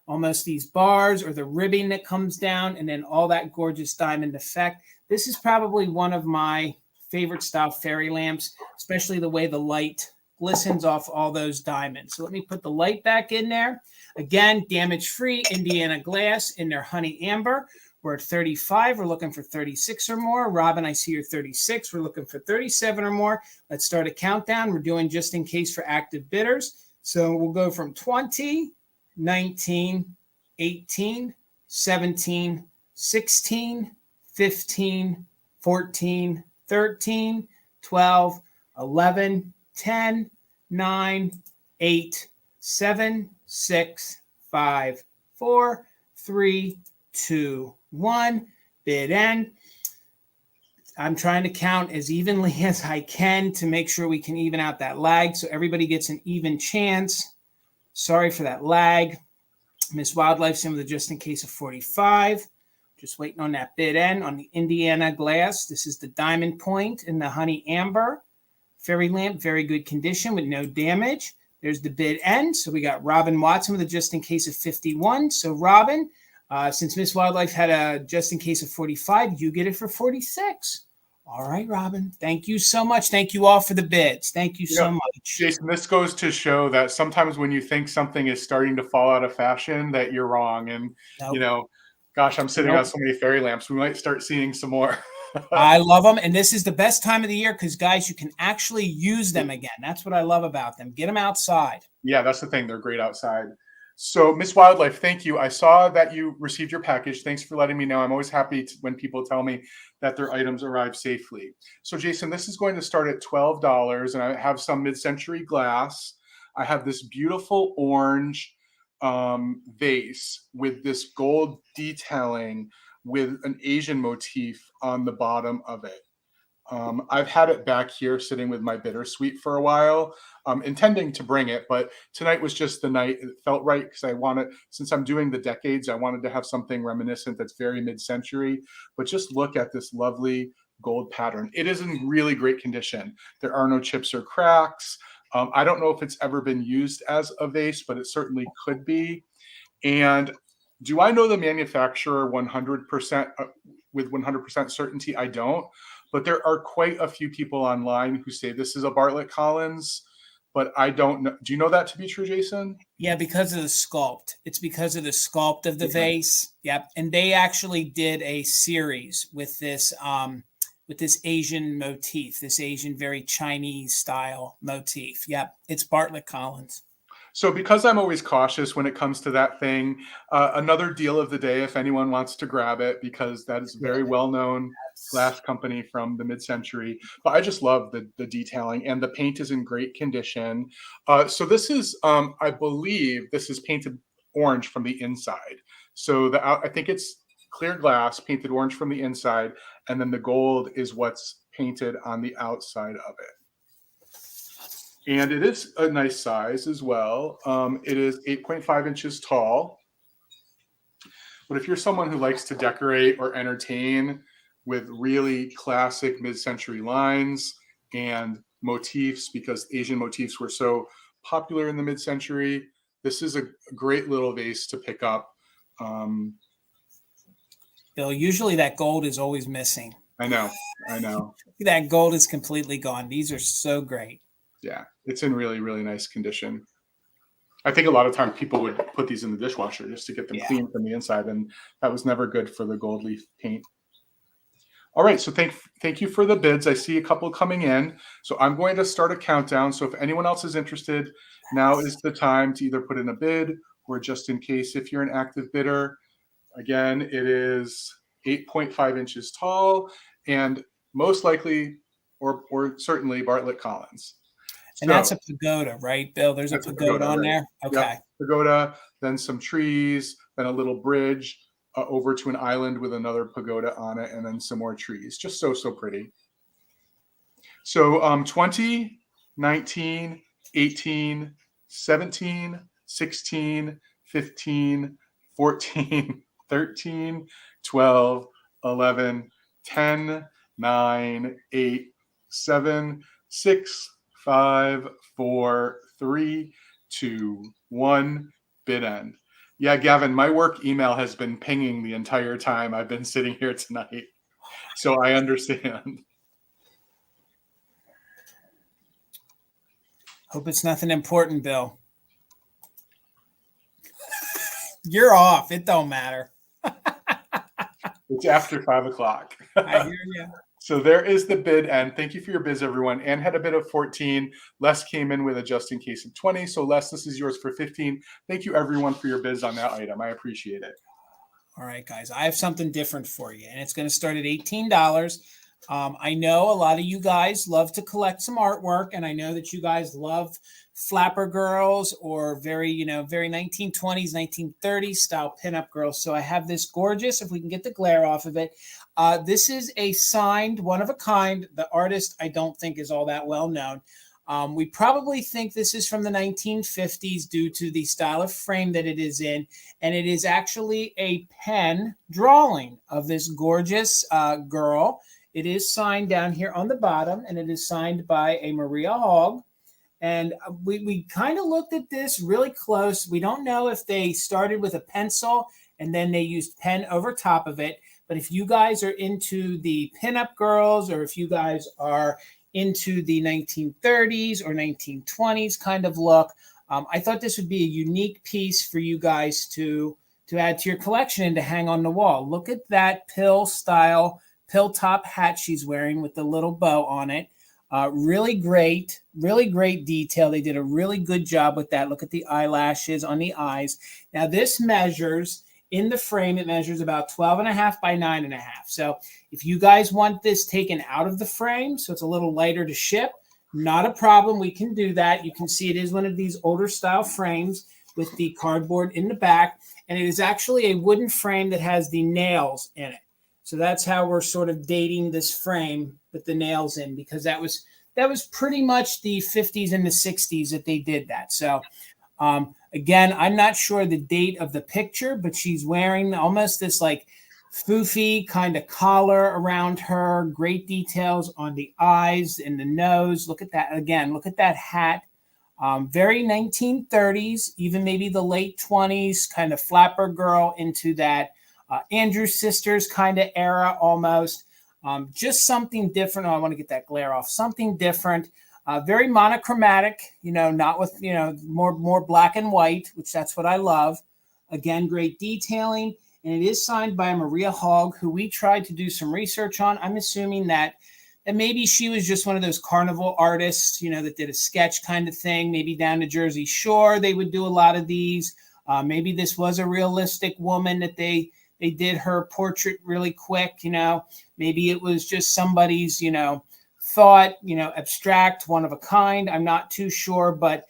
almost these bars or the ribbing that comes down and then all that gorgeous diamond effect. This is probably one of my favorite style fairy lamps, especially the way the light glistens off all those diamonds. So let me put the light back in there. Again, damage-free Indiana glass in their honey amber. We're at 35. We're looking for 36 or more. Robin, I see you're 36. We're looking for 37 or more. Let's start a countdown. We're doing just in case for active bidders. So we'll go from 20, 19, 18, 17, 16, 15, 14, 13, 12, 11, 10, 9, 8, 7, 6, 5, 4, 3, 2, 1. Bid end. I'm trying to count as evenly as I can to make sure we can even out that lag so everybody gets an even chance. Sorry for that lag. Miss Wildlife, some of the just in case of 45. Just waiting on that bid end on the Indiana glass. This is the diamond point in the honey amber. Fairy lamp, very good condition with no damage. There's the bid end. So we got Robin Watson with a just in case of 51. So Robin, since Miss Wildlife had a just in case of 45, you get it for 46. All right, Robin. Thank you so much. Thank you all for the bids. Thank you so much. Jason, this goes to show that sometimes when you think something is starting to fall out of fashion, that you're wrong. And, gosh, I'm sitting on so many fairy lamps. We might start seeing some more. I love them. And this is the best time of the year because, guys, you can actually use them again. That's what I love about them. Get them outside. Yeah, that's the thing. They're great outside. So, Miss Wildlife, thank you. I saw that you received your package. Thanks for letting me know. I'm always happy when people tell me that their items arrive safely. So, Jason, this is going to start at $12, and I have some mid-century glass. I have this beautiful orange vase with this gold detailing with an Asian motif on the bottom of it. I've had it back here sitting with my bittersweet for a while, intending to bring it, but tonight was just the night it felt right because since I'm doing the decades, I wanted to have something reminiscent that's very mid-century, but just look at this lovely gold pattern. It is in really great condition. There are no chips or cracks. I don't know if it's ever been used as a vase, but it certainly could be. And do I know the manufacturer 100% with 100% certainty? I don't. But there are quite a few people online who say this is a Bartlett Collins, but I don't know. Do you know that to be true, Jason? Yeah, because of the sculpt. It's because of the sculpt of the vase. Yep. And they actually did a series with this Asian motif, this Asian, very Chinese style motif. Yep. It's Bartlett Collins. So because I'm always cautious when it comes to that thing, another deal of the day if anyone wants to grab it, because that is a very well-known glass company from the mid-century. But I just love the detailing, and the paint is in great condition. So this is, I believe, this is painted orange from the inside. So I think it's clear glass painted orange from the inside, and then the gold is what's painted on the outside of it. And it is a nice size as well. It is 8.5 inches tall. But if you're someone who likes to decorate or entertain with really classic mid-century lines and motifs, because Asian motifs were so popular in the mid-century, this is a great little vase to pick up. Bill, usually that gold is always missing. I know. That gold is completely gone. These are so great. Yeah, it's in really, really nice condition. I think a lot of times people would put these in the dishwasher just to get them clean from the inside, and that was never good for the gold leaf paint. All right, so thank you for the bids. I see a couple coming in. So I'm going to start a countdown. So if anyone else is interested, now is the time to either put in a bid or just in case if you're an active bidder. Again, it is 8.5 inches tall and most likely or certainly Bartlett Collins. And that's a pagoda, right, Bill? There's a pagoda on there? Okay. Yep. Pagoda, then some trees, then a little bridge over to an island with another pagoda on it, and then some more trees. Just so pretty. So 20, 19, 18, 17, 16, 15, 14, 13, 12, 11, 10, 9, 8, 7, 6, 5, 4, 3, 2, 1, bid end. Yeah, Gavin, my work email has been pinging the entire time I've been sitting here tonight. So I understand. Hope it's nothing important, Bill. You're off. It don't matter. It's after 5 o'clock. I hear you. So there is the bid end. Thank you for your bids, everyone. Ann had a bid of 14. Les came in with a just in case of 20. So Les, this is yours for 15. Thank you, everyone, for your bids on that item. I appreciate it. All right, guys. I have something different for you, and it's going to start at $18. I know a lot of you guys love to collect some artwork, and I know that you guys love flapper girls or very 1920s, 1930s style pinup girls. So I have this gorgeous, if we can get the glare off of it. This is a signed, one of a kind. The artist, I don't think, is all that well known. We probably think this is from the 1950s due to the style of frame that it is in. And it is actually a pen drawing of this gorgeous girl. It is signed down here on the bottom, and it is signed by a Maria Hogg. And we kind of looked at this really close. We don't know if they started with a pencil and then they used pen over top of it. But if you guys are into the pinup girls, or if you guys are into the 1930s or 1920s kind of look, I thought this would be a unique piece for you guys to add to your collection and to hang on the wall. Look at that pill top hat she's wearing with the little bow on it. Really great detail. They did a really good job with that. Look at the eyelashes on the eyes. Now this measures, in the frame, it measures about 12.5 by 9.5. So if you guys want this taken out of the frame, so it's a little lighter to ship, not a problem. We can do that. You can see it is one of these older style frames with the cardboard in the back. And it is actually a wooden frame that has the nails in it. So that's how we're sort of dating this frame with the nails in, because that was pretty much the 50s and the 60s that they did that. So again, I'm not sure the date of the picture, but she's wearing almost this like foofy kind of collar around her. Great details on the eyes and the nose. Look at that again. Look at that hat. Very 1930s, even maybe the late 20s, kind of flapper girl into that Andrews Sisters kind of era almost. Just something different. Oh, I want to get that glare off. Something different. Very monochromatic, not with, more black and white, which that's what I love. Again, great detailing. And it is signed by Maria Hogg, who we tried to do some research on. I'm assuming that maybe she was just one of those carnival artists, that did a sketch kind of thing, maybe down to Jersey Shore. They would do a lot of these. Maybe this was a realistic woman that they did her portrait really quick, maybe it was just somebody's, thought, abstract, one of a kind. I'm not too sure, but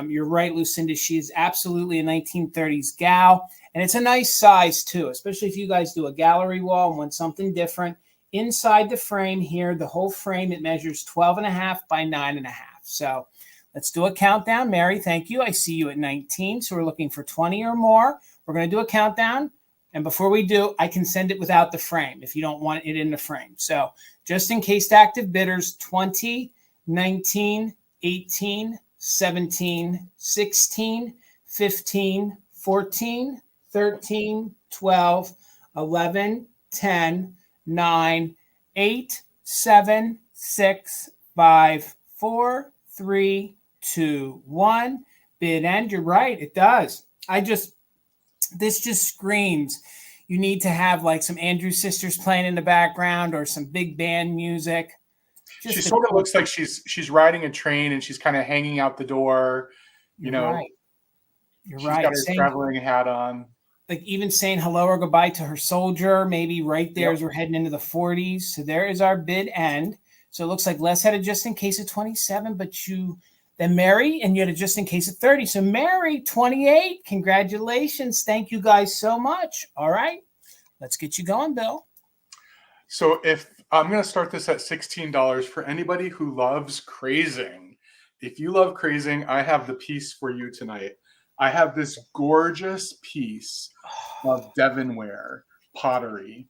you're right, Lucinda. She is absolutely a 1930s gal. And it's a nice size too, especially if you guys do a gallery wall and want something different. Inside the frame here, the whole frame, it measures 12.5 by 9.5. So let's do a countdown. Mary, thank you. I see you at 19. So we're looking for 20 or more. We're going to do a countdown. And before we do, I can send it without the frame if you don't want it in the frame. So just in case, active bidders, 20, 19, 18, 17, 16, 15, 14, 13, 12, 11, 10, 9, 8, 7, 6, 5, 4, 3, 2, 1. Bid end. You're right. It does. This just screams you need to have like some Andrews Sisters playing in the background or some big band music. She sort of looks like she's riding a train and she's kind of hanging out the door. Right. She's got her traveling hat on. Like even saying hello or goodbye to her soldier, maybe right there as we're heading into the 40s. So there is our bid end. So it looks like Les had a just in case of 27, but then Mary, and you had a just in case of 30. So Mary, 28. Congratulations. Thank you guys so much. All right. Let's get you going, Bill. So if I'm going to start this at $16 for anybody who loves crazing. If you love crazing, I have the piece for you tonight. I have this gorgeous piece of Devonware pottery.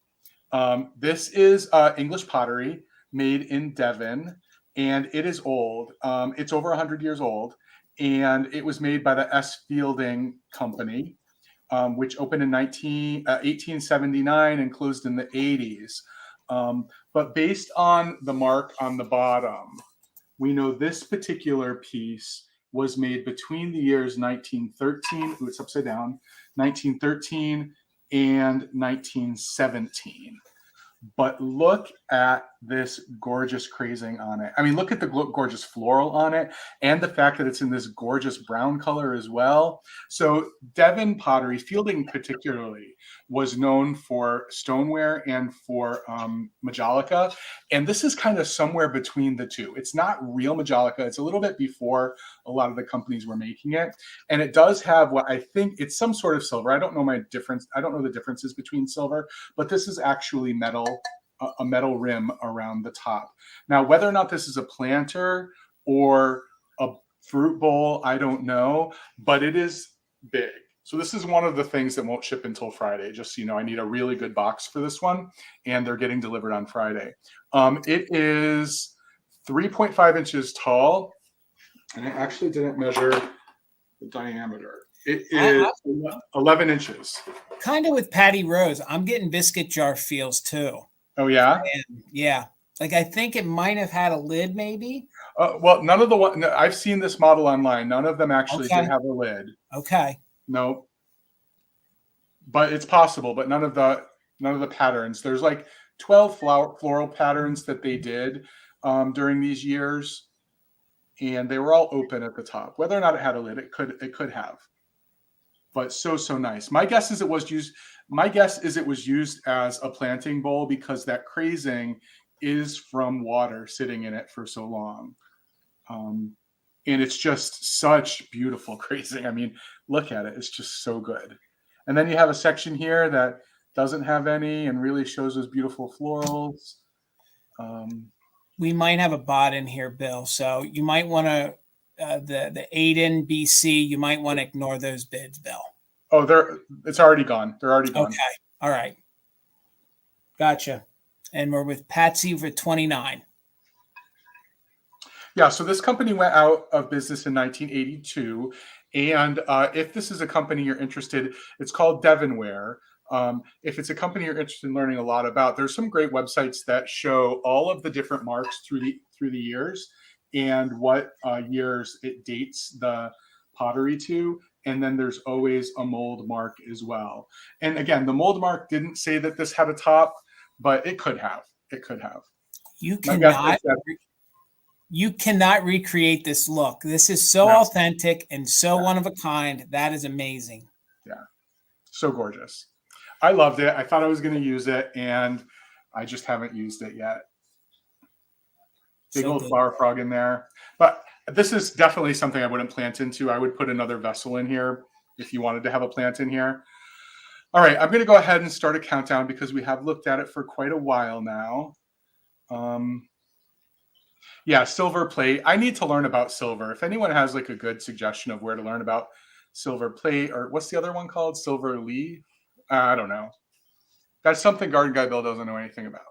This is English pottery made in Devon, and it is old. It's over 100 years old, and it was made by the S. Fielding Company, which opened in 1879 and closed in the 80s. But based on the mark on the bottom, we know this particular piece was made between the years 1913, ooh, it's upside down, 1913 and 1917. But look at this gorgeous crazing on it. I mean, look at the gorgeous floral on it and the fact that it's in this gorgeous brown color as well. So Devon pottery, Fielding particularly, was known for stoneware and for Majolica. And this is kind of somewhere between the two. It's not real Majolica. It's a little bit before a lot of the companies were making it. And it does have what I think it's some sort of silver. I don't know the differences between silver, but this is actually metal. A metal rim around the top. Now, whether or not this is a planter or a fruit bowl, I don't know, but it is big. So this is one of the things that won't ship until Friday. Just so you know, I need a really good box for this one, and they're getting delivered on Friday. It is 3.5 inches tall, and I actually didn't measure the diameter. It is 11 inches. Kind of with Patty Rose, I'm getting biscuit jar feels too. Oh, yeah? And yeah. Like, I think it might have had a lid, maybe. Well, none of the one I've seen this model online. None of them actually did have a lid. Okay. No. But it's possible, but none of the patterns. There's like 12 floral patterns that they did during these years, and they were all open at the top. Whether or not it had a lid, it could have. But so nice. My guess is it was used as a planting bowl because that crazing is from water sitting in it for so long. And it's just such beautiful crazing. I mean, look at it. It's just so good. And then you have a section here that doesn't have any and really shows those beautiful florals. We might have a bot in here, Bill. So you might want to, the Aiden BC, you might want to ignore those bids, Bill. Oh, it's already gone. They're already gone. Okay. All right. Gotcha. And we're with Patsy for 29. Yeah, so this company went out of business in 1982. And if this is a company you're interested, it's called Devonware. If it's a company you're interested in learning a lot about, there's some great websites that show all of the different marks through the years and what years it dates the pottery to. And then there's always a mold mark as well. And again, the mold mark didn't say that this had a top, but it could have. It could have. You cannot recreate this look. This is so authentic and so one of a kind. That is amazing. Yeah. So gorgeous. I loved it. I thought I was going to use it, and I just haven't used it yet. Big old flower frog in there. But this is definitely something I wouldn't plant into. I would put another vessel in here if you wanted to have a plant in here. All right, I'm going to go ahead and start a countdown because we have looked at it for quite a while now. Yeah, silver plate. I need to learn about silver. If anyone has like a good suggestion of where to learn about silver plate, or what's the other one called? Silver leaf? I don't know. That's something Garden Guy Bill doesn't know anything about.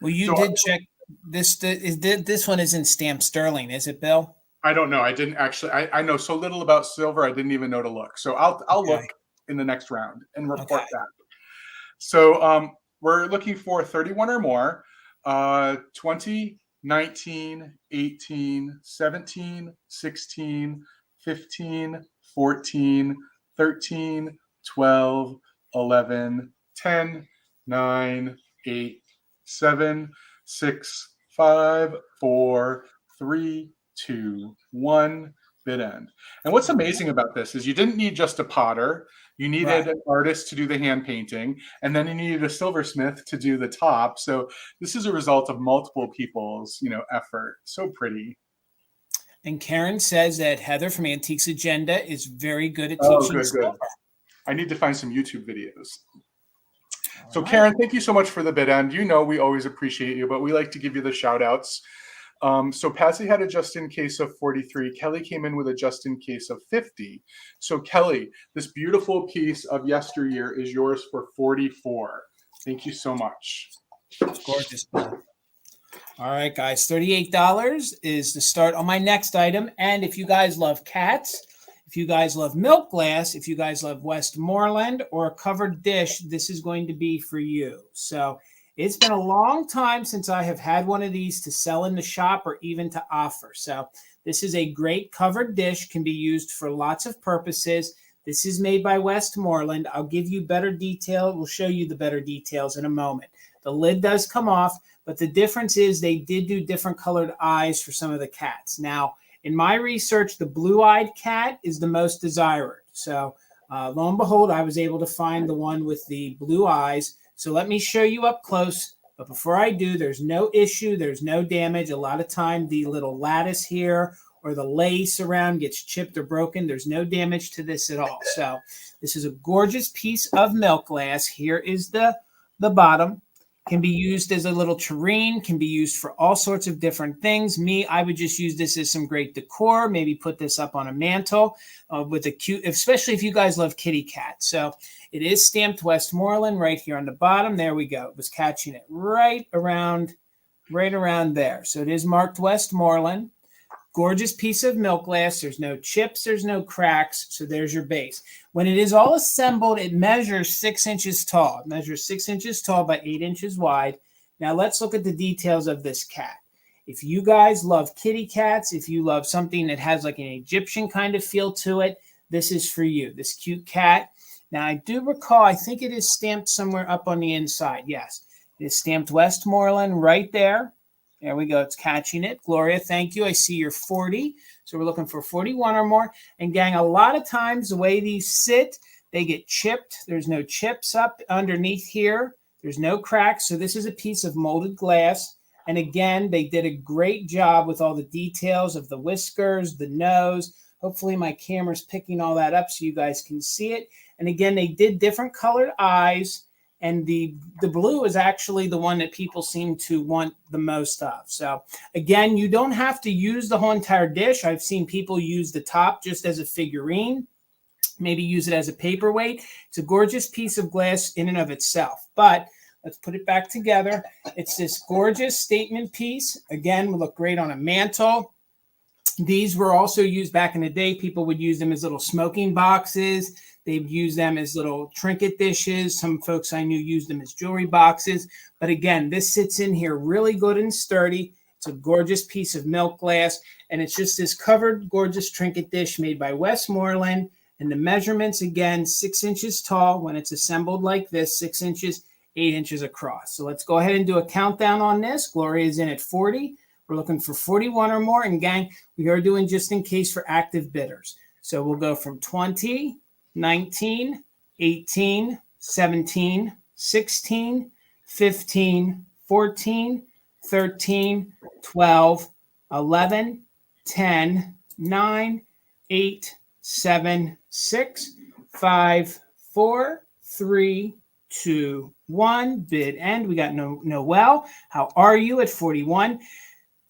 Well, you did check this. This one isn't stamped sterling, is it, Bill? I don't know. I didn't actually. I know so little about silver. I didn't even know to look. So I'll look in the next round and report back. So we're looking for 31 or more. 20, 19, 18, 17, 16, 15, 14, 13, 12, 11, 10, 9, 8, 7, 6, 5, 4, 3, 2, 1, bid end. And what's amazing about this is you didn't need just a potter. You needed an artist to do the hand painting, and then you needed a silversmith to do the top. So this is a result of multiple people's, effort. So pretty. And Karen says that Heather from Antiques Agenda is very good at teaching silver. Good. I need to find some YouTube videos. So Karen, thank you so much for the bid end. We always appreciate you, but we like to give you the shout outs. So Patsy had a just-in-case of 43. Kelly came in with a just-in-case of 50. So Kelly, this beautiful piece of yesteryear is yours for 44. Thank you so much. It's gorgeous. All right, guys, $38 is the start on my next item. And if you guys love cats, if you guys love milk glass, if you guys love Westmoreland or a covered dish, this is going to be for you. So it's been a long time since I have had one of these to sell in the shop or even to offer. So this is a great covered dish, can be used for lots of purposes. This is made by Westmoreland. I'll give you better detail. We'll show you the better details in a moment. The lid does come off, but the difference is they did do different colored eyes for some of the cats. Now, in my research, the blue-eyed cat is the most desired. So lo and behold, I was able to find the one with the blue eyes. So let me show you up close. But before I do, there's no issue. There's no damage. A lot of time, the little lattice here or the lace around gets chipped or broken. There's no damage to this at all. So this is a gorgeous piece of milk glass. Here is the bottom. Can be used as a little tureen, can be used for all sorts of different things. I would just use this as some great decor, maybe put this up on a mantle with a cute, especially if you guys love kitty cats. So it is stamped Westmoreland right here on the bottom. There we go. It was catching it right around there. So it is marked Westmoreland. Gorgeous piece of milk glass. There's no chips. There's no cracks. So there's your base. When it is all assembled, it measures 6 inches tall. It measures 6 inches tall by 8 inches wide. Now let's look at the details of this cat. If you guys love kitty cats, if you love something that has like an Egyptian kind of feel to it, this is for you. This cute cat. Now I do recall, I think it is stamped somewhere up on the inside. Yes, it is stamped Westmoreland right there. There we go. It's catching it. Gloria, thank you. I see you're 40. So we're looking for 41 or more. And gang, a lot of times the way these sit, they get chipped. There's no chips up underneath here. There's no cracks. So this is a piece of molded glass. And again, they did a great job with all the details of the whiskers, the nose. Hopefully my camera's picking all that up so you guys can see it. And again, they did different colored eyes. And the blue is actually the one that people seem to want the most of. So again, you don't have to use the whole entire dish. I've seen people use the top just as a figurine, maybe use it as a paperweight. It's a gorgeous piece of glass in and of itself. But let's put it back together. It's this gorgeous statement piece. Again, would look great on a mantle. These were also used back in the day. People would use them as little smoking boxes. They'd use them as little trinket dishes. Some folks I knew used them as jewelry boxes. But again, this sits in here really good and sturdy. It's a gorgeous piece of milk glass. And it's just this covered, gorgeous trinket dish made by Westmoreland. And the measurements, again, 6 inches tall when it's assembled like this, 6 inches, 8 inches across. So let's go ahead and do a countdown on this. Gloria is in at 40. We're looking for 41 or more. And gang, we are doing just in case for active bidders. So we'll go from 20, 19, 18, 17, 16, 15, 14, 13, 12, 11, 10, 9, 8, 7, 6, 5, 4, 3, 2, 1. Bid end. We got Noelle. How are you at 41?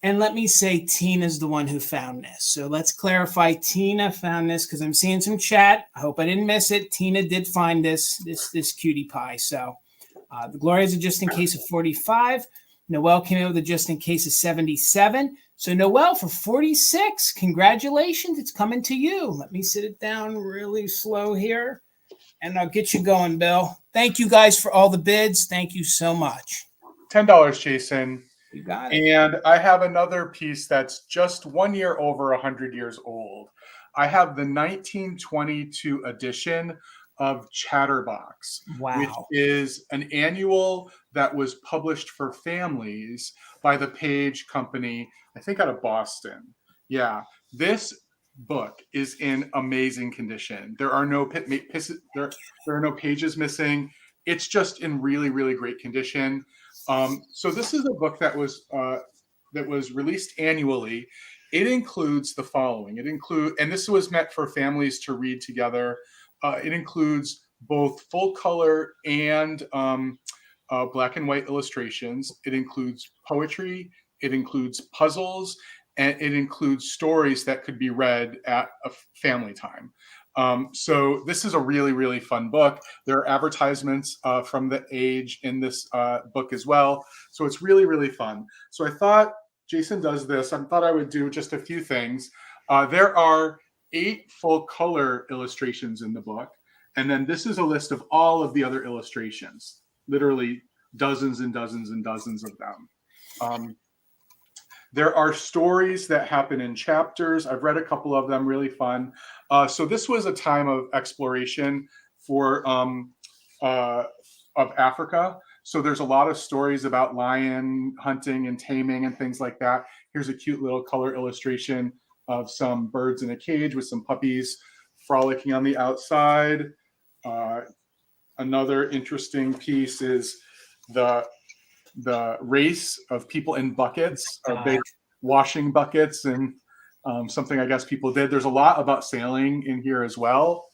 And let me say Tina's the one who found this. So let's clarify Tina found this because I'm seeing some chat. I hope I didn't miss it. Tina did find this cutie pie. So the Gloria's a just in case of 45. Noelle came in with a just in case of 77. So Noelle for 46, congratulations. It's coming to you. Let me sit it down really slow here and I'll get you going, Bill. Thank you guys for all the bids. Thank you so much. $10, Jason. You got it. And I have another piece that's just 1 year over 100 years old. I have the 1922 edition of Chatterbox, Wow. which is an annual that was published for families by the Page Company, I think out of Boston. Yeah, this book is in amazing condition. There are no there are no pages missing. It's just in really, really great condition. So this is a book that was released annually. It includes the following. And this was meant for families to read together. It includes both full color and black and white illustrations. It includes poetry. It includes puzzles, and it includes stories that could be read at a family time. So this is a really, really fun book. There are advertisements from the age in this book as well. So it's really, really fun. So I thought Jason does this. I thought I would do just a few things. There are 8 full color illustrations in the book. And then this is a list of all of the other illustrations, literally dozens and dozens and dozens of them. There are stories that happen in chapters. I've read a couple of them, really fun. So this was a time of exploration for of Africa. So there's a lot of stories about lion hunting and taming and things like that. Here's a cute little color illustration of some birds in a cage with some puppies frolicking on the outside. Another interesting piece is the race of people in buckets, washing buckets, and something I guess people did. There's a lot about sailing in here as well,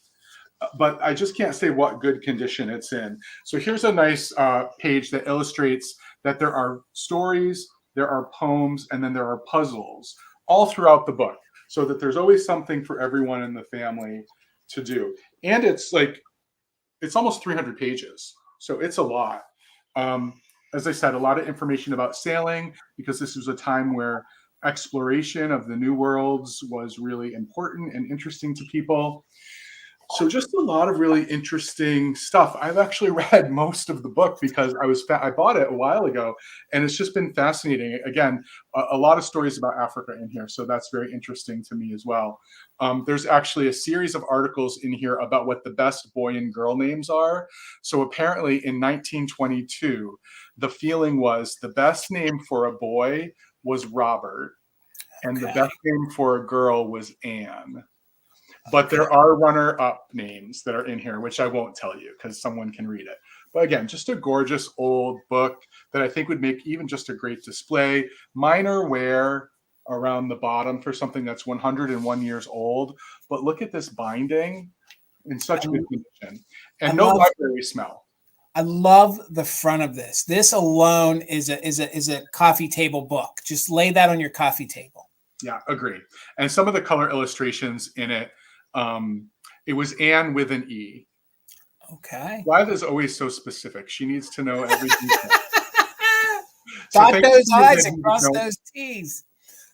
but I just can't say what good condition it's in. So here's a nice page that illustrates that there are stories, there are poems, and then there are puzzles all throughout the book, so that there's always something for everyone in the family to do. And it's almost 300 pages, so it's a lot. As I said, a lot of information about sailing, because this was a time where exploration of the new worlds was really important and interesting to people. So just a lot of really interesting stuff. I've actually read most of the book because I bought it a while ago, and it's just been fascinating. Again, a lot of stories about Africa in here, so that's very interesting to me as well. There's actually a series of articles in here about what the best boy and girl names are. So apparently in 1922, the feeling was the best name for a boy was Robert, and the best name for a girl was Anne. But there are runner-up names that are in here, which I won't tell you because someone can read it. But again, just a gorgeous old book that I think would make even just a great display. Minor wear around the bottom for something that's 101 years old. But look at this binding. in such good condition, I and no love- library smell. I love the front of this. This alone is a coffee table book. Just lay that on your coffee table. Yeah, agreed. And some of the color illustrations in it, it was Anne with an E. Okay. Lila's always so specific. She needs to know every detail. Dot those I's and cross those T's.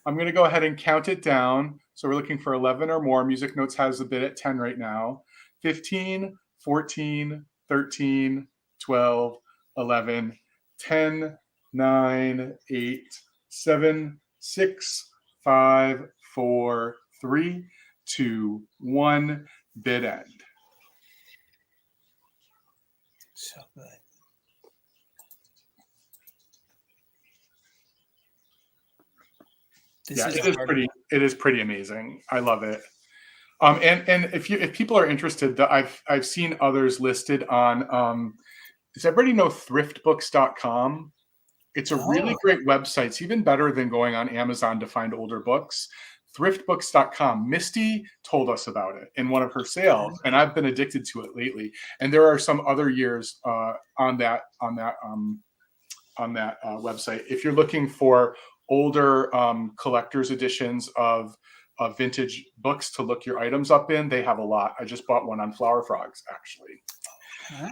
I'm going to go ahead and count it down. So we're looking for 11 or more. Music Notes has a bid at 10 right now. 15, 14, 13, 12, 11, 10, 9, 8, 7, 6, 5, 4, 3, 2, 1. Bid end. So good. It is pretty amazing. I love it. And if people are interested, I've seen others listed on does everybody know thriftbooks.com? It's a really great website. It's even better than going on Amazon to find older books. Thriftbooks.com. Misty told us about it in one of her sales, and I've been addicted to it lately. And there are some other years on that website. If you're looking for older collector's editions of vintage books to look your items up in, they have a lot. I just bought one on flower frogs, actually.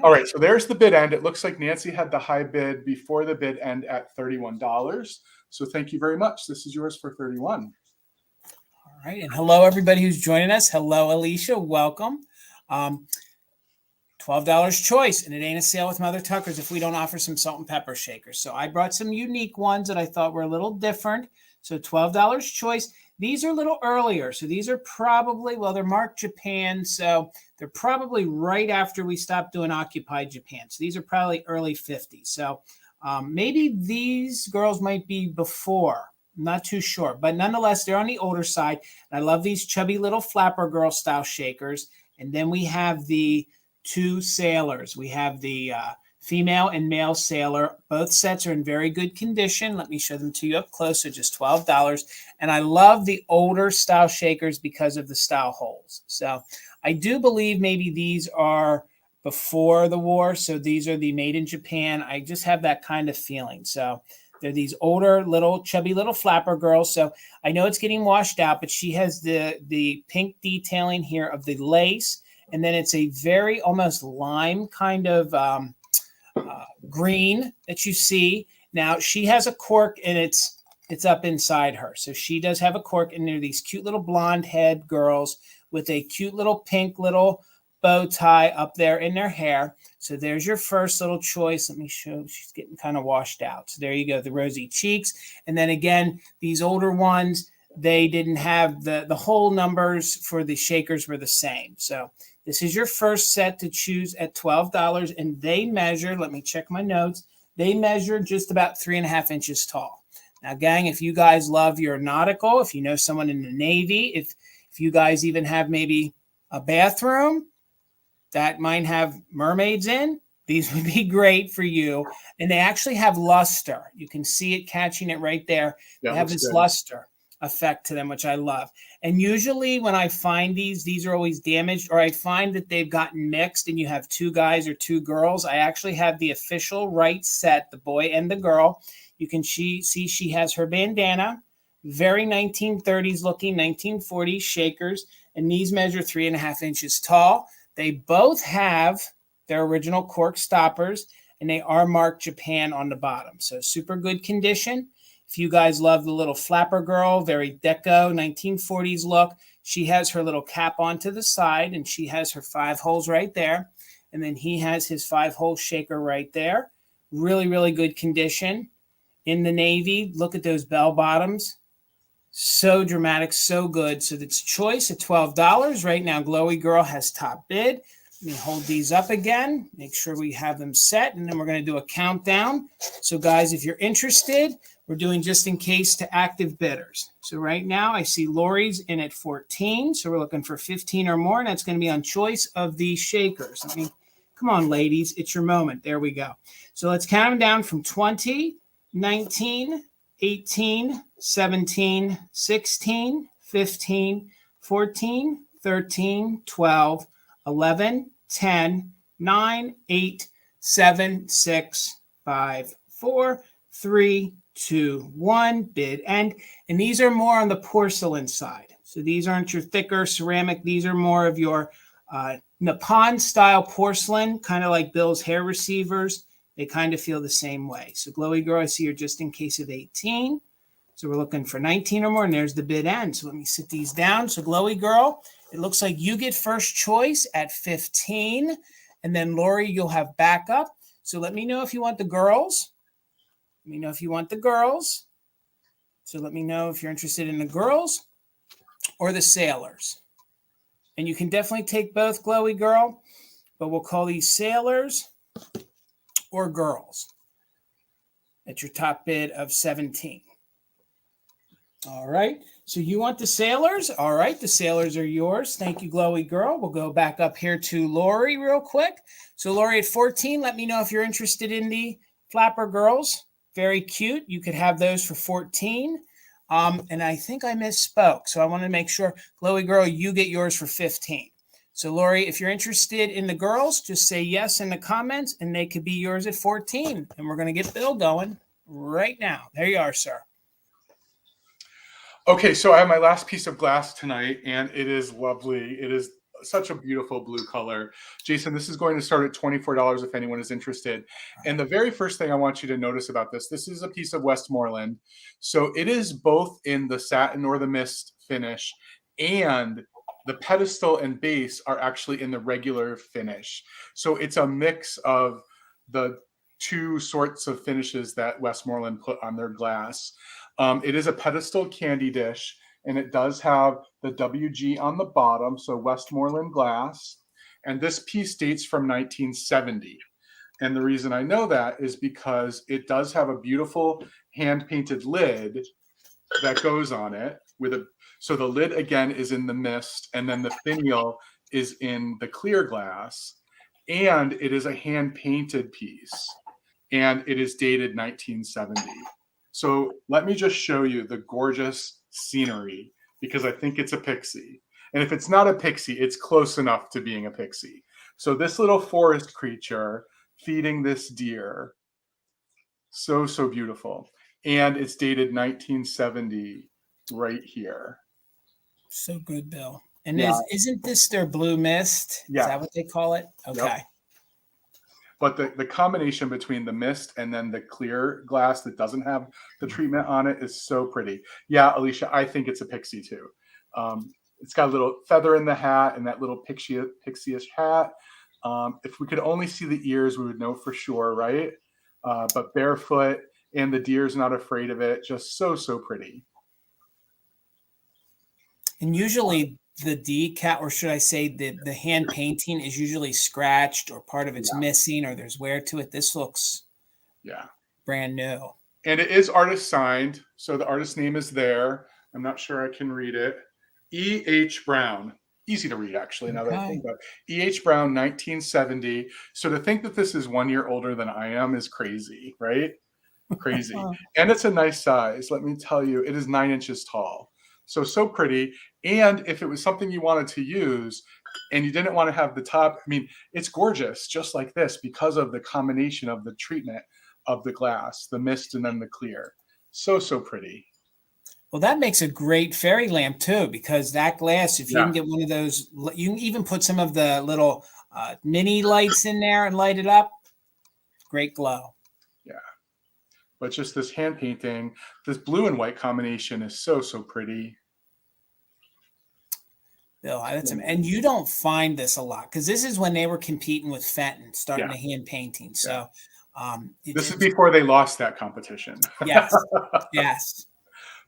All right, so there's the bid end. It looks like Nancy had the high bid before the bid end at $31. So thank you very much. This is yours for $31. All right, and hello everybody who's joining us. Hello, Alicia. Welcome. $12 choice, and it ain't a sale with Mother Tucker's if we don't offer some salt and pepper shakers. So I brought some unique ones that I thought were a little different. So $12 choice. These are a little earlier. So these are probably, well, they're marked Japan. So they're probably right after we stopped doing Occupied Japan. So these are probably early 50s. So maybe these girls might be before. I'm not too sure. But nonetheless, they're on the older side. And I love these chubby little flapper girl style shakers. And then we have the two sailors. We have the female and male sailor. Both sets are in very good condition. Let me show them to you up close. So just $12. And I love the older style shakers because of the style holes. So I do believe maybe these are before the war. So these are the made in Japan. I just have that kind of feeling. So they're these older little chubby little flapper girls. So I know it's getting washed out, but she has the pink detailing here of the lace. And then it's a very almost lime kind of green that you see. Now she has a cork and it's up inside her. So she does have a cork, and there are these cute little blonde head girls with a cute little pink little bow tie up there in their hair. So there's your first little choice. Let me show. She's getting kind of washed out. So there you go, the rosy cheeks. And then again, these older ones, they didn't have the whole numbers for the shakers were the same. So this is your first set to choose at $12, and they measure, let me check my notes, they measure just about 3.5 inches tall. Now, gang, if you guys love your nautical, if you know someone in the Navy, if you guys even have maybe a bathroom that might have mermaids in, these would be great for you. And they actually have luster. You can see it catching it right there. They have this luster effect to them, which I love. And usually when I find these are always damaged, or I find that they've gotten mixed and you have two guys or two girls. I actually have the official right set, the boy and the girl. You can see she has her bandana, very 1930s looking, 1940s shakers, and these measure 3.5 inches tall. They both have their original cork stoppers, and they are marked Japan on the bottom. So super good condition. If you guys love the little flapper girl, very deco, 1940s look, she has her little cap onto the side, and she has her 5 holes right there. And then he has his 5-hole shaker right there. Really, really good condition. In the Navy, look at those bell bottoms. So dramatic, so good. So that's choice at $12. Right now, Glowy Girl has top bid. Let me hold these up again, make sure we have them set, and then we're going to do a countdown. So guys, if you're interested, we're doing just in case to active bidders. So right now I see Lori's in at 14. So we're looking for 15 or more, and that's going to be on choice of the shakers. Come on, ladies, it's your moment. There we go. So let's count them down from 20, 19, 18, 17, 16, 15, 14, 13, 12, 11, 10, 9, 8, 7, 6, 5, 4, 3, 2, 1. Bid end. And these are more on the porcelain side. So these aren't your thicker ceramic. These are more of your Nippon style porcelain, kind of like Bill's hair receivers. They kind of feel the same way. So Glowy Girl, I see you're just in case of 18. So we're looking for 19 or more, and there's the bid end. So let me sit these down. So Glowy Girl, it looks like you get first choice at 15. And then Lori, you'll have backup. So let me know if you want the girls. Let me know if you want the girls. So let me know if you're interested in the girls or the sailors. And you can definitely take both, Glowy Girl, but we'll call these sailors or girls at your top bid of 17. All right. So you want the sailors? All right. The sailors are yours. Thank you, Glowy Girl. We'll go back up here to Lori real quick. So Lori at 14, let me know if you're interested in the flapper girls. Very cute. You could have those for 14. And I think I misspoke. So I want to make sure, Glowy Girl, you get yours for 15. So Lori, if you're interested in the girls, just say yes in the comments and they could be yours at 14. And we're going to get Bill going right now. There you are, sir. Okay, so I have my last piece of glass tonight, and it is lovely. It is such a beautiful blue color. Jason, this is going to start at $24 if anyone is interested. And the very first thing I want you to notice about this is a piece of Westmoreland. So it is both in the satin or the mist finish, and the pedestal and base are actually in the regular finish. So it's a mix of the two sorts of finishes that Westmoreland put on their glass. It is a pedestal candy dish, and it does have the WG on the bottom, so Westmoreland glass. And this piece dates from 1970. And the reason I know that is because it does have a beautiful hand-painted lid that goes on it. So the lid, again, is in the mist, and then the finial is in the clear glass. And it is a hand-painted piece, and it is dated 1970. So let me just show you the gorgeous scenery, because I think it's a pixie. And if it's not a pixie, it's close enough to being a pixie. So this little forest creature feeding this deer, so beautiful. And it's dated 1970 right here. So good, Bill. And isn't this their blue mist? Yeah. Is that what they call it? Okay. Yep. But the combination between the mist and then the clear glass that doesn't have the treatment on it is so pretty. Yeah, Alicia, I think it's a pixie too. It's got a little feather in the hat and that little pixie-ish hat. If we could only see the ears, we would know for sure, right? But barefoot, and the deer's not afraid of it. Just so pretty. And usually the decal, or should I say the hand painting, is usually scratched or part of it's missing or there's wear to it. This looks brand new. And it is artist signed. So the artist name is there. I'm not sure I can read it. E.H. Brown. Easy to read, actually, now that I think about it. E.H. Brown, 1970. So to think that this is 1 year older than I am is crazy, right? Crazy. And it's a nice size. Let me tell you, it is 9 inches tall. So pretty. And if it was something you wanted to use and you didn't want to have the top, I mean, it's gorgeous just like this because of the combination of the treatment of the glass, the mist and then the clear. So pretty. Well, that makes a great fairy lamp too, because that glass, if you can get one of those, you can even put some of the little mini lights in there and light it up. Great glow. Yeah. But just this hand painting, this blue and white combination is so pretty. Bill, and you don't find this a lot because this is when they were competing with Fenton, starting the hand painting. So this is before they lost that competition. Yes.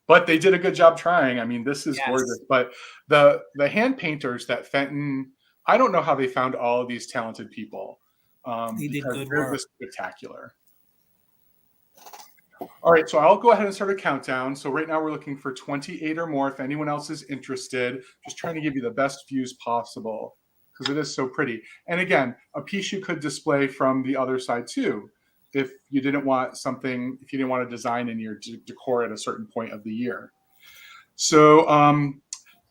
But they did a good job trying. I mean, this is gorgeous. But the hand painters that Fenton, I don't know how they found all of these talented people. They did good work. They're spectacular. All right, so I'll go ahead and start a countdown. So right now we're looking for 28 or more. If anyone else is interested, just trying to give you the best views possible because it is so pretty. And again, a piece you could display from the other side too. If you didn't want something, if you didn't want to design in your decor at a certain point of the year. So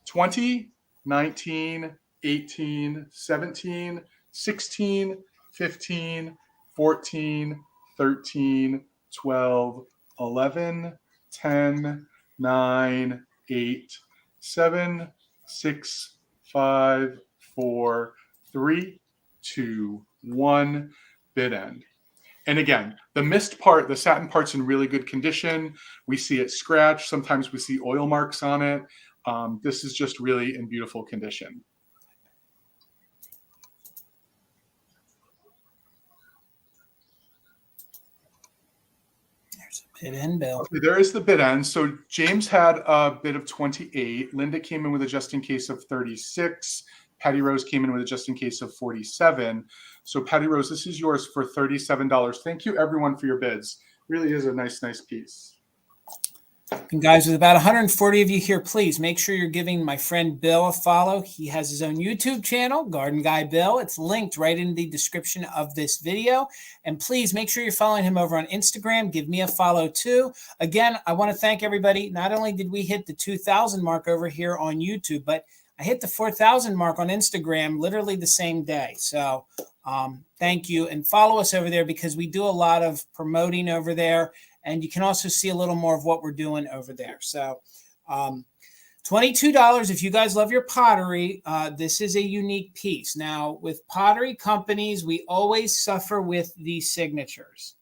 20, 19, 18, 17, 16, 15, 14, 13, 12, 11, 10, 9, 8, 7, 6, 5, 4, 3, 2, 1, bid end. And again, the mist part, the satin part's in really good condition. We see it scratched. Sometimes we see oil marks on it. This is just really in beautiful condition. There's a bid end, Bill. Okay, there is the bid end. So James had a bid of 28. Linda came in with a just in case of 36. Patty Rose came in with a just in case of 47. So Patty Rose, this is yours for $37. Thank you everyone for your bids. Really is a nice piece. And guys, with about 140 of you here, please make sure you're giving my friend Bill a follow. He has his own YouTube channel, Garden Guy Bill. It's linked right in the description of this video. And please make sure you're following him over on Instagram. Give me a follow too. Again, I want to thank everybody. Not only did we hit the 2,000 mark over here on YouTube, but I hit the 4,000 mark on Instagram literally the same day. So thank you. And follow us over there because we do a lot of promoting over there. And you can also see a little more of what we're doing over there. So $22 if you guys love your pottery. This is a unique piece. Now, with pottery companies, we always suffer with these signatures.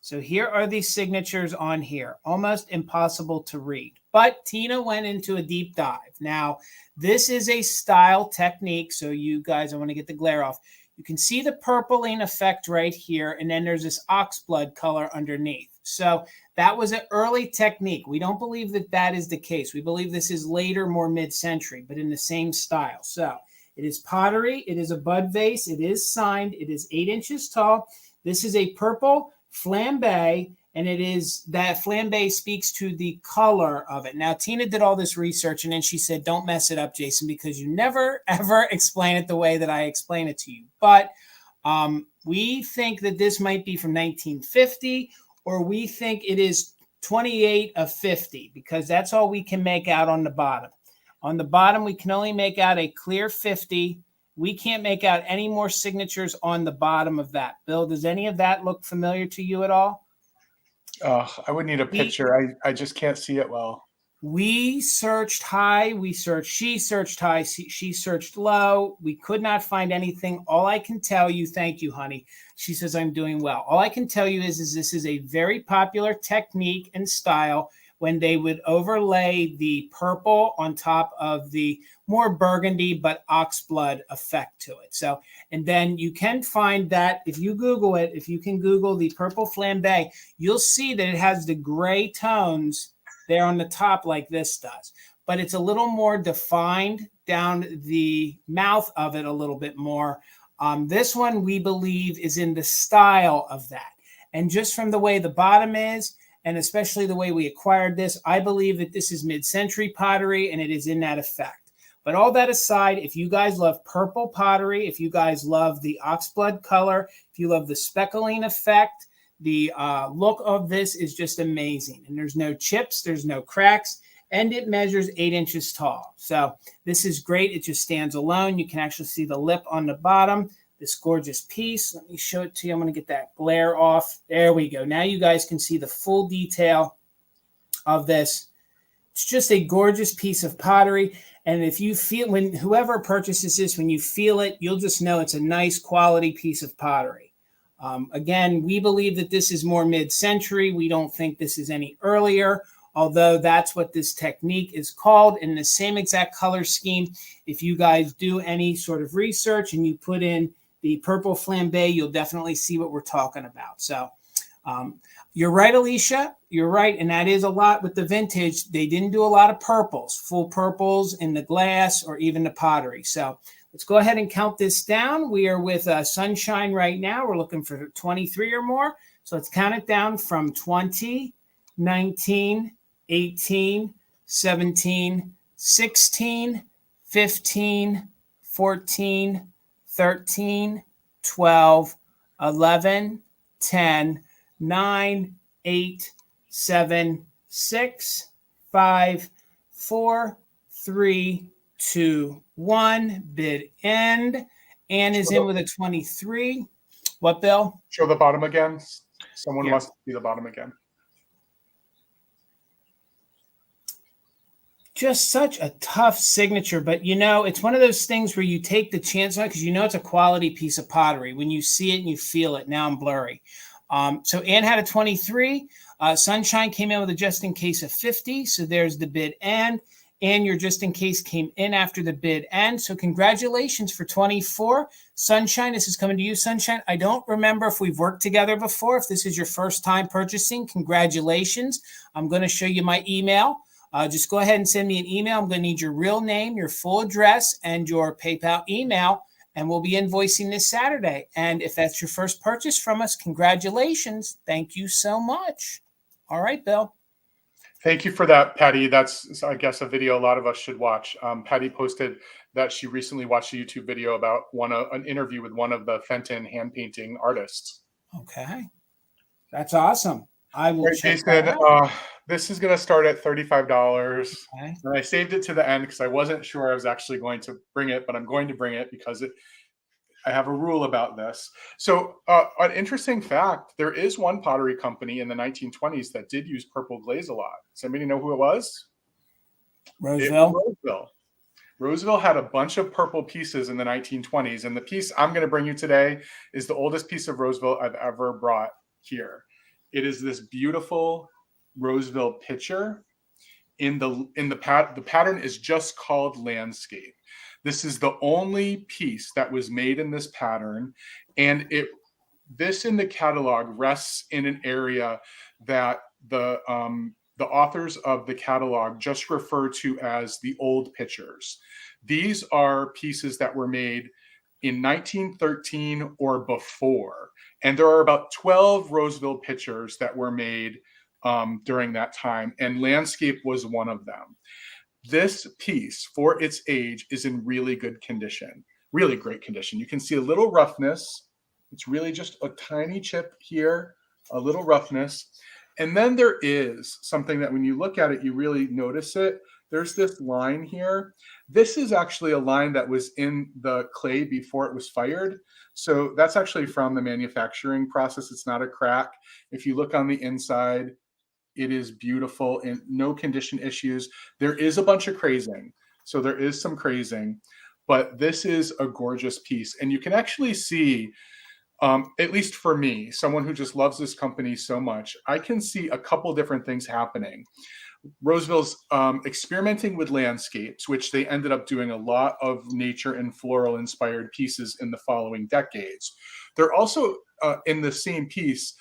So here are these signatures on here. Almost impossible to read. But Tina went into a deep dive. Now, this is a style technique. So you guys, I want to get the glare off. You can see the purpling effect right here. And then there's this oxblood color underneath. So that was an early technique. We don't believe that that is the case. We believe this is later, more mid-century, but in the same style. So it is pottery. It is a bud vase. It is signed. It is 8 inches tall. This is a purple flambe, and it is that flambe speaks to the color of it. Now, Tina did all this research, and then she said, don't mess it up, Jason, because you never, ever explain it the way that I explain it to you. But we think that this might be from 1950, or we think it is 28 of 50, because that's all we can make out on the bottom. On the bottom, we can only make out a clear 50. We can't make out any more signatures on the bottom of that. Bill, does any of that look familiar to you at all? I would need a picture. I just can't see it well. We searched high. She searched high. She searched low. We could not find anything. All I can tell you, thank you, honey. She says, I'm doing well. All I can tell you is this is a very popular technique and style when they would overlay the purple on top of the more burgundy but oxblood effect to it. So, and then you can find that if you Google it, if you can Google the purple flambe, you'll see that it has the gray tones there on the top like this does. But it's a little more defined down the mouth of it a little bit more. This one we believe is in the style of that. And just from the way the bottom is, and especially the way we acquired this, I believe that this is mid-century pottery and it is in that effect. But all that aside, if you guys love purple pottery, if you guys love the oxblood color, if you love the speckling effect, the look of this is just amazing. And there's no chips, there's no cracks, and it measures 8 inches tall. So this is great. It just stands alone. You can actually see the lip on the bottom. This gorgeous piece. Let me show it to you. I'm going to get that glare off. There we go. Now you guys can see the full detail of this. It's just a gorgeous piece of pottery. And if you feel, when whoever purchases this, when you feel it, you'll just know it's a nice quality piece of pottery. Again, we believe that this is more mid-century. We don't think this is any earlier, although that's what this technique is called in the same exact color scheme. If you guys do any sort of research and you put in the purple flambe, you'll definitely see what we're talking about. So you're right, Alicia. You're right. And that is a lot with the vintage. They didn't do a lot of purples, full purples in the glass or even the pottery. So let's go ahead and count this down. We are with Sunshine right now. We're looking for 23 or more. So let's count it down from 20, 19, 18, 17, 16, 15, 14, 13, 12, 11, 10, 9, 8, 7, 6, 5, 4, 3, 2, 1. Bid end. Ann is in with a 23. What, Bill? Show the bottom again. Someone Here. wants to see the bottom again. Just such a tough signature, but it's one of those things where you take the chance on it because it's a quality piece of pottery. When you see it and you feel it, now I'm blurry. So Ann had a 23. Sunshine came in with a just in case of 50. So there's the bid end. And your just in case came in after the bid end. So congratulations for 24. Sunshine, this is coming to you, Sunshine. I don't remember if we've worked together before. If this is your first time purchasing, congratulations. I'm going to show you my email. Just go ahead and send me an email. I'm going to need your real name, your full address, and your PayPal email, and we'll be invoicing this Saturday. And if that's your first purchase from us, congratulations. Thank you so much. All right, Bill. Thank you for that, Patty. That's, I guess, a video a lot of us should watch. Patty posted that she recently watched a YouTube video about an interview with one of the Fenton hand painting artists. Okay. That's awesome. I will check Jason, that out. this is going to start at $35. Okay. And I saved it to the end because I wasn't sure I was actually going to bring it, but I'm going to bring it because I have a rule about this. So an interesting fact, there is one pottery company in the 1920s that did use purple glaze a lot. Does anybody know who it was? Roseville. Roseville. Roseville had a bunch of purple pieces in the 1920s. And the piece I'm going to bring you today is the oldest piece of Roseville I've ever brought here. It is this beautiful Roseville pitcher. The pattern is just called landscape. This is the only piece that was made in this pattern, and this in the catalog rests in an area that the authors of the catalog just refer to as the old pitchers. These are pieces that were made in 1913 or before, and there are about 12 Roseville pitchers that were made during that time, and landscape was one of them. This piece, for its age, is in really good condition, really great condition. You can see a little roughness. It's really just a tiny chip here, a little roughness. And then there is something that when you look at it, you really notice it. There's this line here. This is actually a line that was in the clay before it was fired. So that's actually from the manufacturing process. It's not a crack. If you look on the inside, it is beautiful and no condition issues. There is a bunch of crazing. So there is some crazing, but this is a gorgeous piece. And you can actually see, at least for me, someone who just loves this company so much, I can see a couple different things happening. Roseville's experimenting with landscapes, which they ended up doing a lot of nature and floral inspired pieces in the following decades. They're also in the same piece,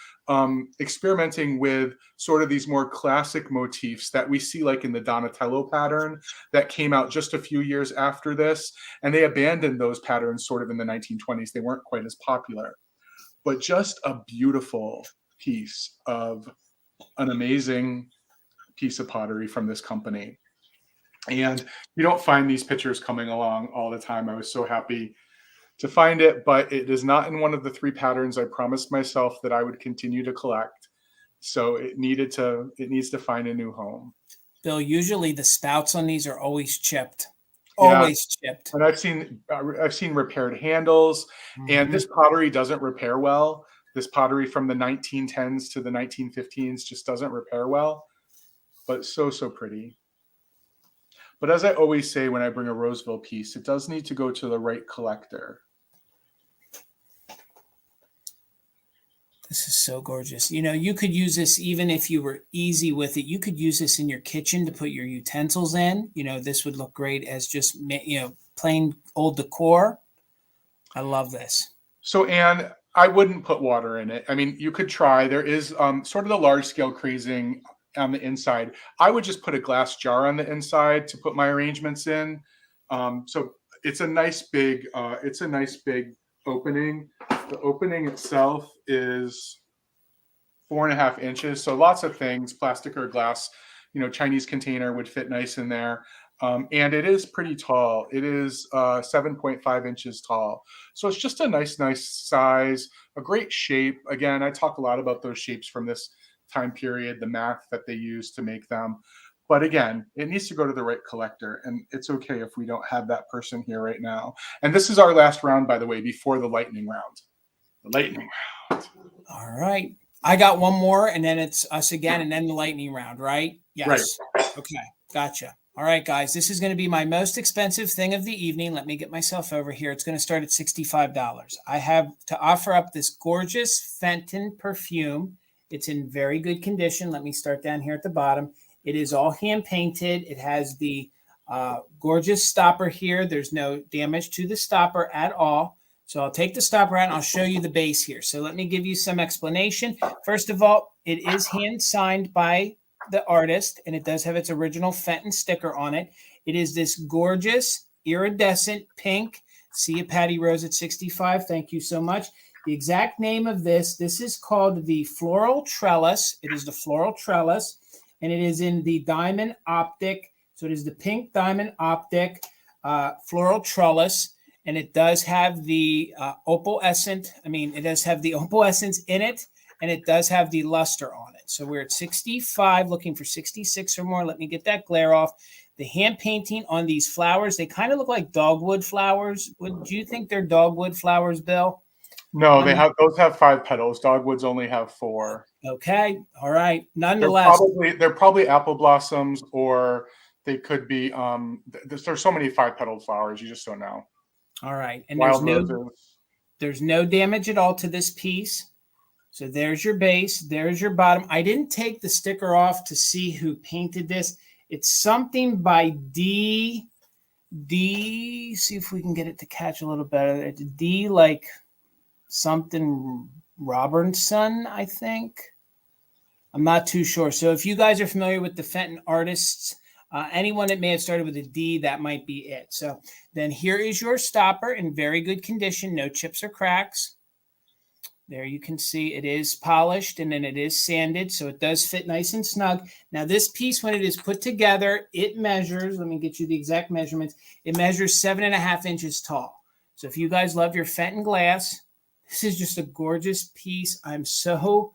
experimenting with sort of these more classic motifs that we see like in the Donatello pattern that came out just a few years after this. And they abandoned those patterns sort of in the 1920s. They weren't quite as popular, but just a beautiful piece of an amazing piece of pottery from this company. And you don't find these pictures coming along all the time. I was so happy to find it, but it is not in one of the 3 patterns I promised myself that I would continue to collect. So it needs to find a new home. Bill, usually the spouts on these are always chipped. Always chipped. And I've seen repaired handles, and this pottery doesn't repair well. This pottery from the 1910s to the 1915s just doesn't repair well, but so pretty. But as I always say when I bring a Roseville piece, it does need to go to the right collector. This is so gorgeous. You could use this even if you were easy with it. You could use this in your kitchen to put your utensils in. This would look great as just, plain old decor. I love this. So, Anne, I wouldn't put water in it. I mean, you could try. There is sort of the large scale crazing on the inside. I would just put a glass jar on the inside to put my arrangements in. So it's a nice big opening. The opening itself is 4.5 inches. So lots of things, plastic or glass, Chinese container would fit nice in there. And it is pretty tall. It is 7.5 inches tall. So it's just a nice size, a great shape. Again, I talk a lot about those shapes from this time period, the math that they use to make them. But again, it needs to go to the right collector, and it's okay if we don't have that person here right now. And this is our last round, by the way, before the lightning round. The lightning round. All right. I got one more, and then it's us again, and then the lightning round, right? Yes. Right. Okay. Gotcha. All right, guys. This is going to be my most expensive thing of the evening. Let me get myself over here. It's going to start at $65. I have to offer up this gorgeous Fenton perfume. It's in very good condition. Let me start down here at the bottom. It is all hand painted. It has the gorgeous stopper here. There's no damage to the stopper at all. So I'll take the stopper out and I'll show you the base here. So let me give you some explanation. First of all, it is hand signed by the artist, and it does have its original Fenton sticker on it. It is this gorgeous iridescent pink. See you, Patty Rose at 65. Thank you so much. The exact name of this is called the Floral Trellis. It is the Floral Trellis, and it is in the Diamond Optic. So it is the pink Diamond Optic Floral Trellis, and it does have the opalescent. It does have the opalescence in it, and it does have the luster on it. So we're at 65, looking for 66 or more. Let me get that glare off. The hand painting on these flowers, they kind of look like dogwood flowers. Do you think they're dogwood flowers, Bill? No, those have 5 petals. Dogwoods only have 4. Okay. All right. Nonetheless, they're probably apple blossoms, or they could be there's so many 5-petaled flowers, you just don't know. All right. And there's no damage at all to this piece. So there's your base, there's your bottom. I didn't take the sticker off to see who painted this. It's something by D. See if we can get it to catch a little better. It's D like something Robertson, I think. I'm not too sure. So if you guys are familiar with the Fenton artists, anyone that may have started with a D, that might be it. So then here is your stopper in very good condition, no chips or cracks. There you can see it is polished, and then it is sanded, so it does fit nice and snug. Now this piece, when it is put together, it measures, let me get you the exact measurements, it measures 7.5 inches tall. So if you guys love your Fenton glass, this is just a gorgeous piece. I'm so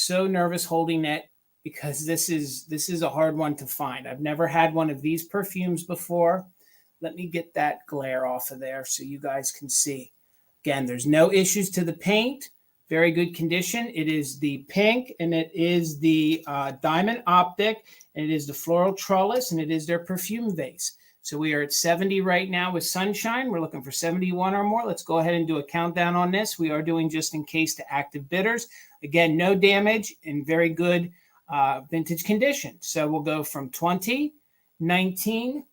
nervous holding it because this is a hard one to find. I've never had one of these perfumes before. Let me get that glare off of there so you guys can see. Again, there's no issues to the paint. Very good condition. It is the pink, and it is the Diamond Optic, and it is the Floral Trellis, and it is their perfume vase. So we are at 70 right now with Sunshine. We're looking for 71 or more. Let's go ahead and do a countdown on this. We are doing just in case to active bidders. Again, no damage, in very good vintage condition. So we'll go from 20, 19,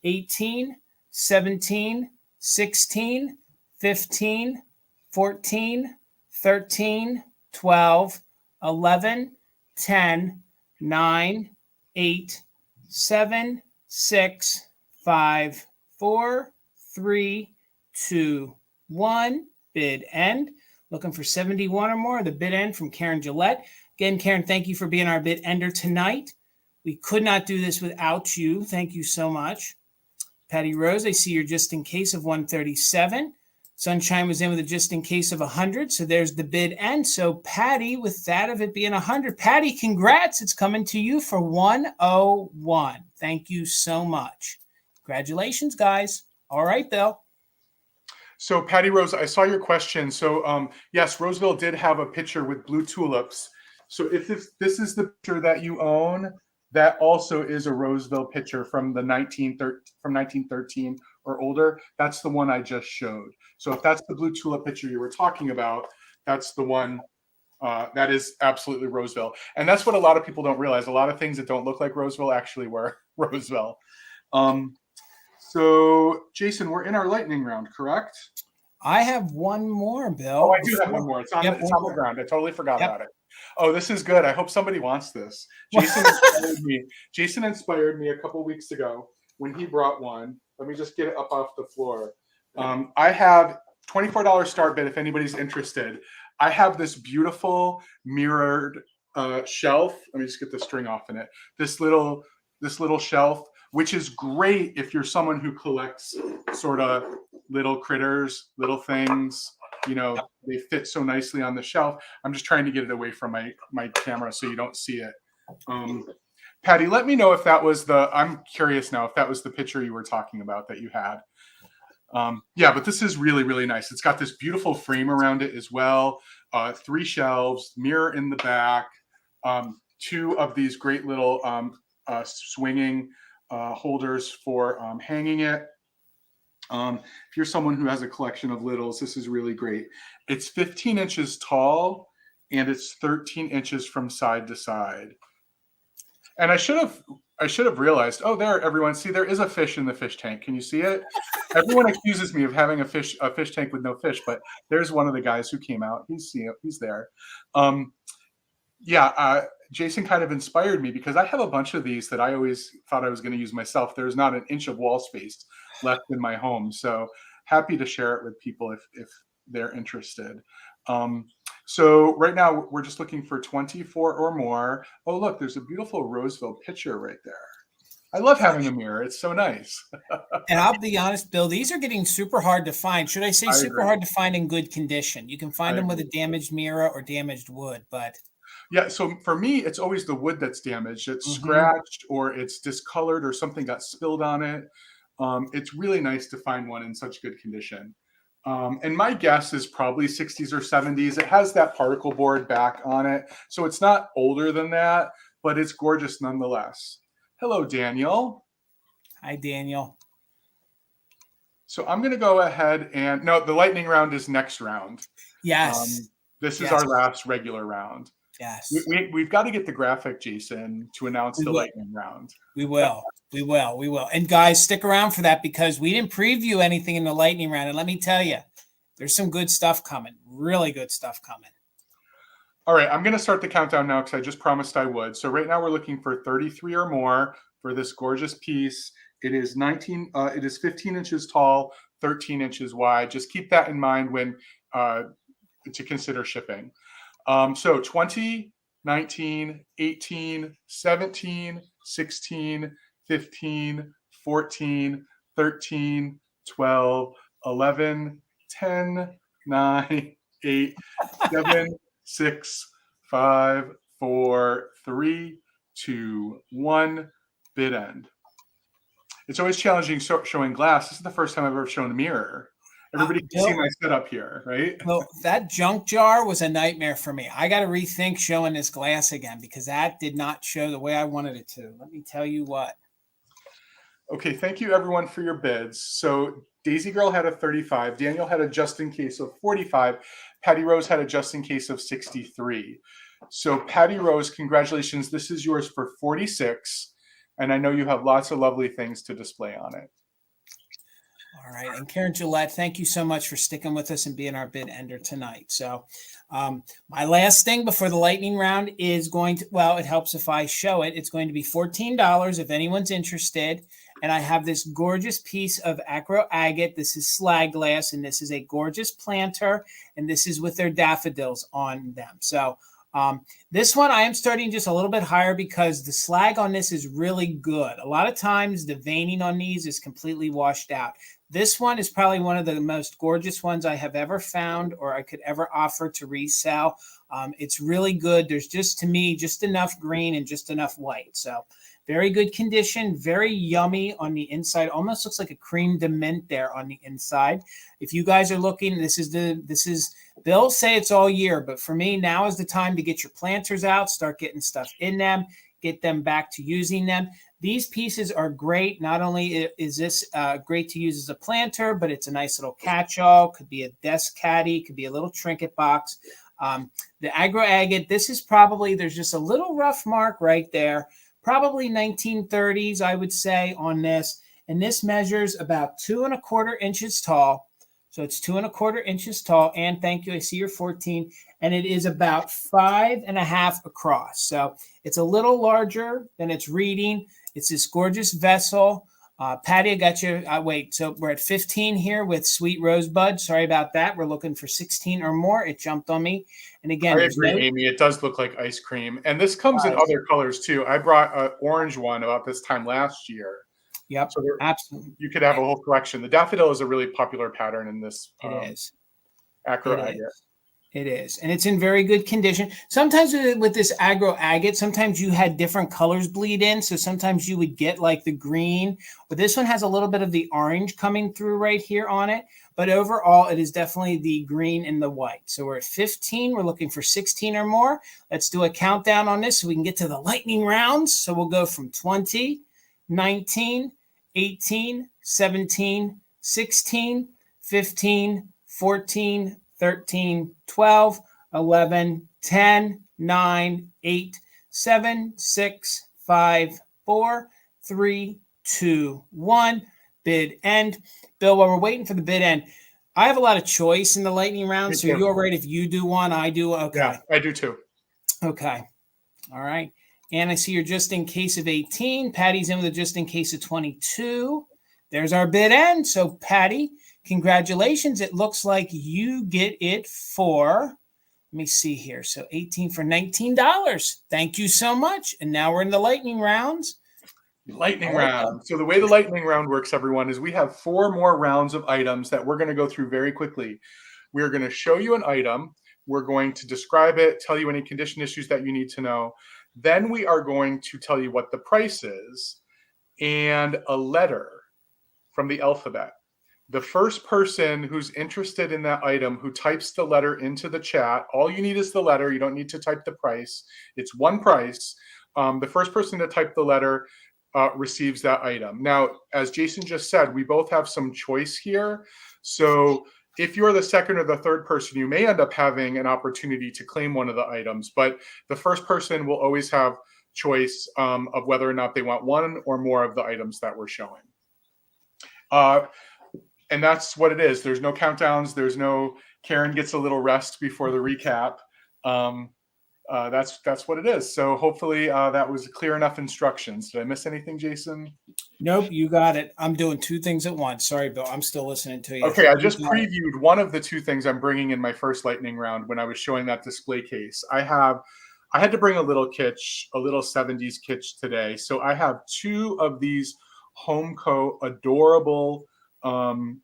18, 17, 16, 15, 14, 13, 12, 11, 10, 9, 8, 7, 6, 5, 4, 3, 2, 1. Bid end. Looking for 71 or more. The bid end from Karen Gillette. Again, Karen, thank you for being our bid ender tonight. We could not do this without you. Thank you so much. Patty Rose, I see you're just in case of 137. Sunshine was in with a just in case of 100. So there's the bid end. So Patty, with that of it being 100, Patty, congrats. It's coming to you for 101. Thank you so much. Congratulations, guys. All right, Bill. So Patty Rose, I saw your question. So yes, Roseville did have a picture with blue tulips. So if this is the picture that you own, that also is a Roseville picture from 1913 or older. That's the one I just showed. So if that's the blue tulip picture you were talking about, that's the one that is absolutely Roseville. And that's what a lot of people don't realize. A lot of things that don't look like Roseville actually were Roseville. So Jason, we're in our lightning round, correct? I have one more, Bill. Oh, I do have one more. It's on the ground. I totally forgot about it. Oh, this is good. I hope somebody wants this. Jason inspired me a couple weeks ago when he brought one. Let me just get it up off the floor. I have $24 start bid if anybody's interested. I have this beautiful mirrored shelf. Let me just get the string off in it. This little shelf, which is great if you're someone who collects sort of little critters, little things. You know, they fit so nicely on the shelf. I'm just trying to get it away from my camera so you don't see it. Patty, let me know if that was I'm curious now if that was the picture you were talking about that you had. Yeah, but this is really, really nice. It's got this beautiful frame around it as well. 3 shelves, mirror in the back, 2 of these great little swinging holders for hanging it. If you're someone who has a collection of littles, this is really great. It's 15 inches tall and it's 13 inches from side to side. And I should have realized, oh, there, everyone, see, there is a fish in the fish tank. Can you see it? Everyone accuses me of having a fish tank with no fish, but there's one of the guys who came out. He's there. Jason kind of inspired me because I have a bunch of these that I always thought I was going to use myself. There's not an inch of wall space left in my home. So happy to share it with people if they're interested. So right now we're just looking for 24 or more. Oh, look, there's a beautiful Roseville picture right there. I love having a mirror. It's so nice. And I'll be honest, Bill, these are getting super hard to find. Should I say super hard to find in good condition? You can find them with a damaged mirror or damaged wood, but yeah, so for me, it's always the wood that's damaged. It's scratched or it's discolored or something got spilled on it. It's really nice to find one in such good condition. And my guess is probably 60s or 70s. It has that particle board back on it. So it's not older than that, but it's gorgeous nonetheless. Hello, Daniel. Hi, Daniel. So I'm going to go ahead and no, the lightning round is next round. Yes. This is our last regular round. Yes. We've got to get the graphic, Jason, to announce the lightning round. We will. And guys, stick around for that because we didn't preview anything in the lightning round. And let me tell you, there's some good stuff coming. Really good stuff coming. All right, I'm going to start the countdown now because I just promised I would. So right now we're looking for 33 or more for this gorgeous piece. It is 15 inches tall, 13 inches wide. Just keep that in mind when to consider shipping. So 20, 19, 18, 17, 16, 15, 14, 13, 12, 11, 10, 9, 8, 7, 6, 5, 4, 3, 2, 1, bid end. It's always challenging showing glass. This is the first time I've ever shown a mirror. Everybody can see my setup here, right? Well, that junk jar was a nightmare for me. I got to rethink showing this glass again because that did not show the way I wanted it to. Let me tell you what. Okay, thank you everyone for your bids. So Daisy Girl had a 35. Daniel had a just in case of 45. Patty Rose had a just in case of 63. So Patty Rose, congratulations. This is yours for 46. And I know you have lots of lovely things to display on it. All right. And Karen Gillette, thank you so much for sticking with us and being our bid ender tonight. So my last thing before the lightning round is going to, well, it helps if I show it. It's going to be $14 if anyone's interested. And I have this gorgeous piece of acro agate. This is slag glass, and this is a gorgeous planter. And this is with their daffodils on them. So this one I am starting just a little bit higher because the slag on this is really good. A lot of times the veining on these is completely washed out. This one is probably one of the most gorgeous ones I have ever found or I could ever offer to resell. It's really good. There's just, to me, just enough green and just enough white. So very good condition, very yummy on the inside. Almost looks like a creme de mint there on the inside. If you guys are looking, this is Bill say it's all year, but for me, now is the time to get your planters out, start getting stuff in them, get them back to using them. These pieces are great. Not only is this great to use as a planter, but it's a nice little catch-all. Could be a desk caddy, could be a little trinket box. The agro agate, this is probably, there's just a little rough mark right there. Probably 1930s, I would say, on this. And this measures about 2 1/4 inches tall. So it's 2 1/4 inches tall. And thank you, I see you're 14. And it is about 5 1/2 across. So it's a little larger than it's reading. It's this gorgeous vessel. Patty, I got you. Wait, so we're at 15 here with Sweet Rosebud. Sorry about that. We're looking for 16 or more. It jumped on me. And again, I agree, Amy. It does look like ice cream. And this comes in other colors too. I brought an orange one about this time last year. Yep, so absolutely. You could have a whole collection. The daffodil is a really popular pattern in this. It is. Acro agate. It is, and it's in very good condition. Sometimes with this aggro agate, sometimes you had different colors bleed in. So sometimes you would get like the green, but this one has a little bit of the orange coming through right here on it. But overall, it is definitely the green and the white. So we're at 15. We're looking for 16 or more. Let's do a countdown on this so we can get to the lightning rounds. So we'll go from 20, 19, 18, 17, 16, 15, 14, 13, 12, 11, 10, 9, 8, 7, 6, 5, 4, 3, 2, 1. Bid end. Bill, while we're waiting for the bid end, I have a lot of choice in the lightning round. So you're all right if you do one, I do. Okay. Yeah, I do too. Okay. All right. And I see you're just in case of 18. Patty's in with a just in case of 22. There's our bid end. So Patty, congratulations. It looks like you get it for, let me see here. So 18 for $19. Thank you so much. And now we're in the lightning rounds. Lightning round. So the way the lightning round works, everyone, is we have 4 more rounds of items that we're going to go through very quickly. We're going to show you an item. We're going to describe it, tell you any condition issues that you need to know. Then we are going to tell you what the price is and a letter from the alphabet. The first person who's interested in that item who types the letter into the chat, all you need is the letter. You don't need to type the price. It's one price. The first person to type the letter receives that item. Now, as Jason just said, we both have some choice here. So if you're the second or the third person, you may end up having an opportunity to claim one of the items, but the first person will always have choice of whether or not they want one or more of the items that we're showing. And that's what it is. There's no countdowns. There's no Karen gets a little rest before the recap. That's what it is. So hopefully that was clear enough instructions. Did I miss anything, Jason? Nope, you got it. I'm doing 2 things at once. Sorry, Bill. I'm still listening to you. Okay, I just previewed one of the 2 things I'm bringing in my first lightning round when I was showing that display case. I had to bring a little kitsch, a little 70s kitsch today. So I have 2 of these Homeco adorable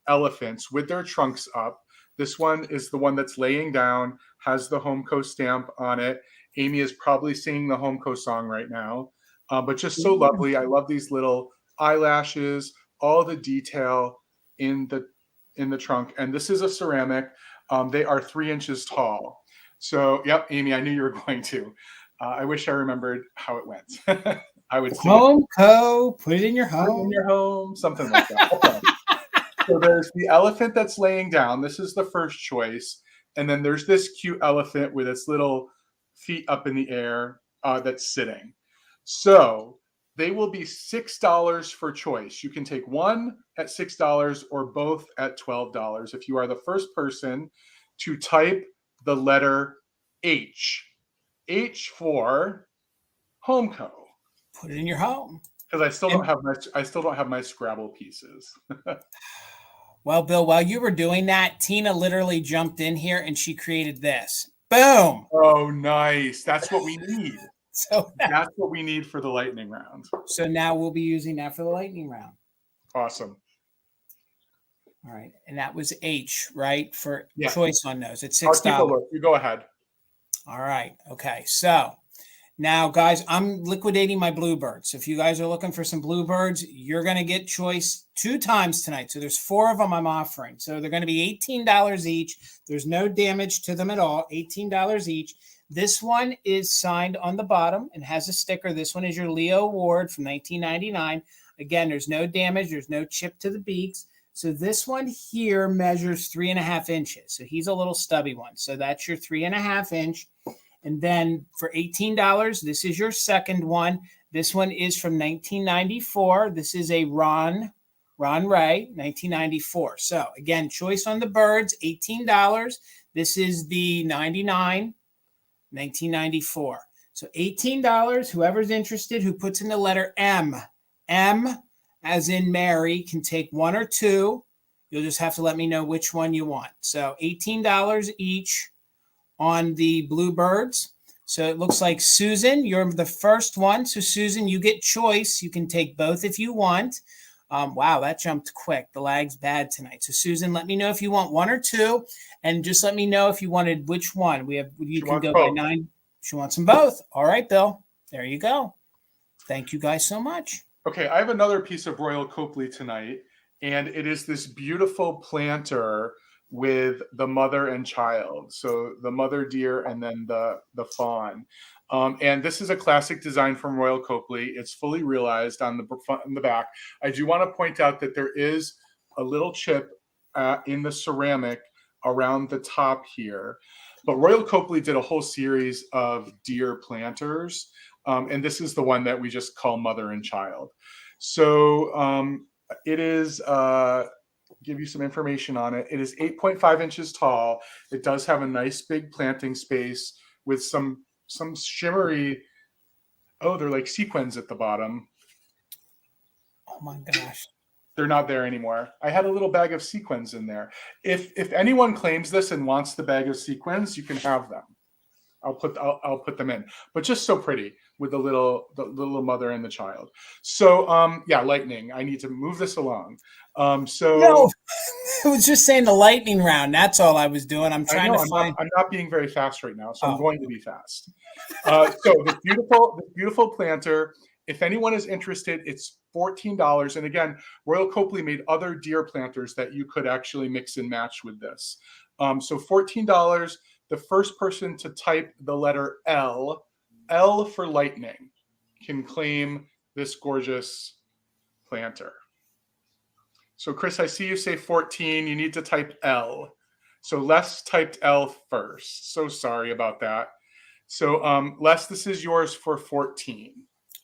elephants with their trunks up. This one is the one that's laying down, has the Homeco stamp on it. Amy is probably singing the Homeco song right now, but just so lovely. I love these little eyelashes, all the detail in the trunk. And this is a ceramic. They are 3 inches tall. So, yep, Amy, I knew you were going to. I wish I remembered how it went. I would say Homeco, put it in your home. Put it in your home, something like that. Okay. So there's the elephant that's laying down. This is the first choice. And then there's this cute elephant with its little feet up in the air that's sitting. So they will be $6 for choice. You can take one at $6 or both at $12 if you are the first person to type the letter H. H for Homeco. Put it in your home. Because I still don't have my Scrabble pieces. Well, Bill, while you were doing that, Tina literally jumped in here and she created this. Boom. Oh, nice. That's what we need. So that's what we need for the lightning round. So now we'll be using that for the lightning round. Awesome. All right. And that was H, right? For choice on those. It's $6. I'll keep a look. You go ahead. All right. Okay. So now, guys, I'm liquidating my bluebirds. So if you guys are looking for some bluebirds, you're going to get choice 2 times tonight. So there's 4 of them I'm offering. So they're going to be $18 each. There's no damage to them at all. $18 each. This one is signed on the bottom and has a sticker. This one is your Leo Award from 1999. Again, there's no damage. There's no chip to the beaks. So this one here measures 3.5 inches. So he's a little stubby one. So that's your 3.5 inch. And then for $18, this is your second one. This one is from 1994. This is a Ron Ray, 1994. So again, choice on the birds, $18. This is the 99, 1994. So $18, whoever's interested, who puts in the letter M as in Mary, can take 1 or 2. You'll just have to let me know which one you want. So $18 each on the bluebirds. So it looks like Susan, you're the first one. So Susan, you get choice. You can take both if you want. Wow, that jumped quick. The lag's bad tonight. So Susan, let me know if you want one or two, and just let me know if you wanted which one. You can go by 9. She wants them both. All right, Bill. There you go. Thank you guys so much. Okay, I have another piece of Royal Copley tonight, and it is this beautiful planter with the mother and child. So the mother deer and then the fawn. And this is a classic design from Royal Copley. It's fully realized on the front and the back. I do want to point out that there is a little chip in the ceramic around the top here. But Royal Copley did a whole series of deer planters. And this is the one that we just call mother and child. So it is, give you some information on it. It is 8.5 inches tall. It does have a nice big planting space with some shimmery, they're like sequins at the bottom. Oh my gosh. They're not there anymore. I had a little bag of sequins in there. If anyone claims this and wants the bag of sequins, you can have them. I'll put them in, but just so pretty with the little mother and the child. So yeah, lightning. I need to move this along. No, I was just saying the lightning round. That's all I was doing. I'm trying to find. I'm not being very fast right now, so I'm going to be fast. So this beautiful planter. If anyone is interested, it's $14. And again, Royal Copley made other deer planters that you could actually mix and match with this. So $14. The first person to type the letter L for lightning, can claim this gorgeous planter. So Chris, I see you say 14. You need to type L. So Les typed L first. So sorry about that. So Les, this is yours for 14.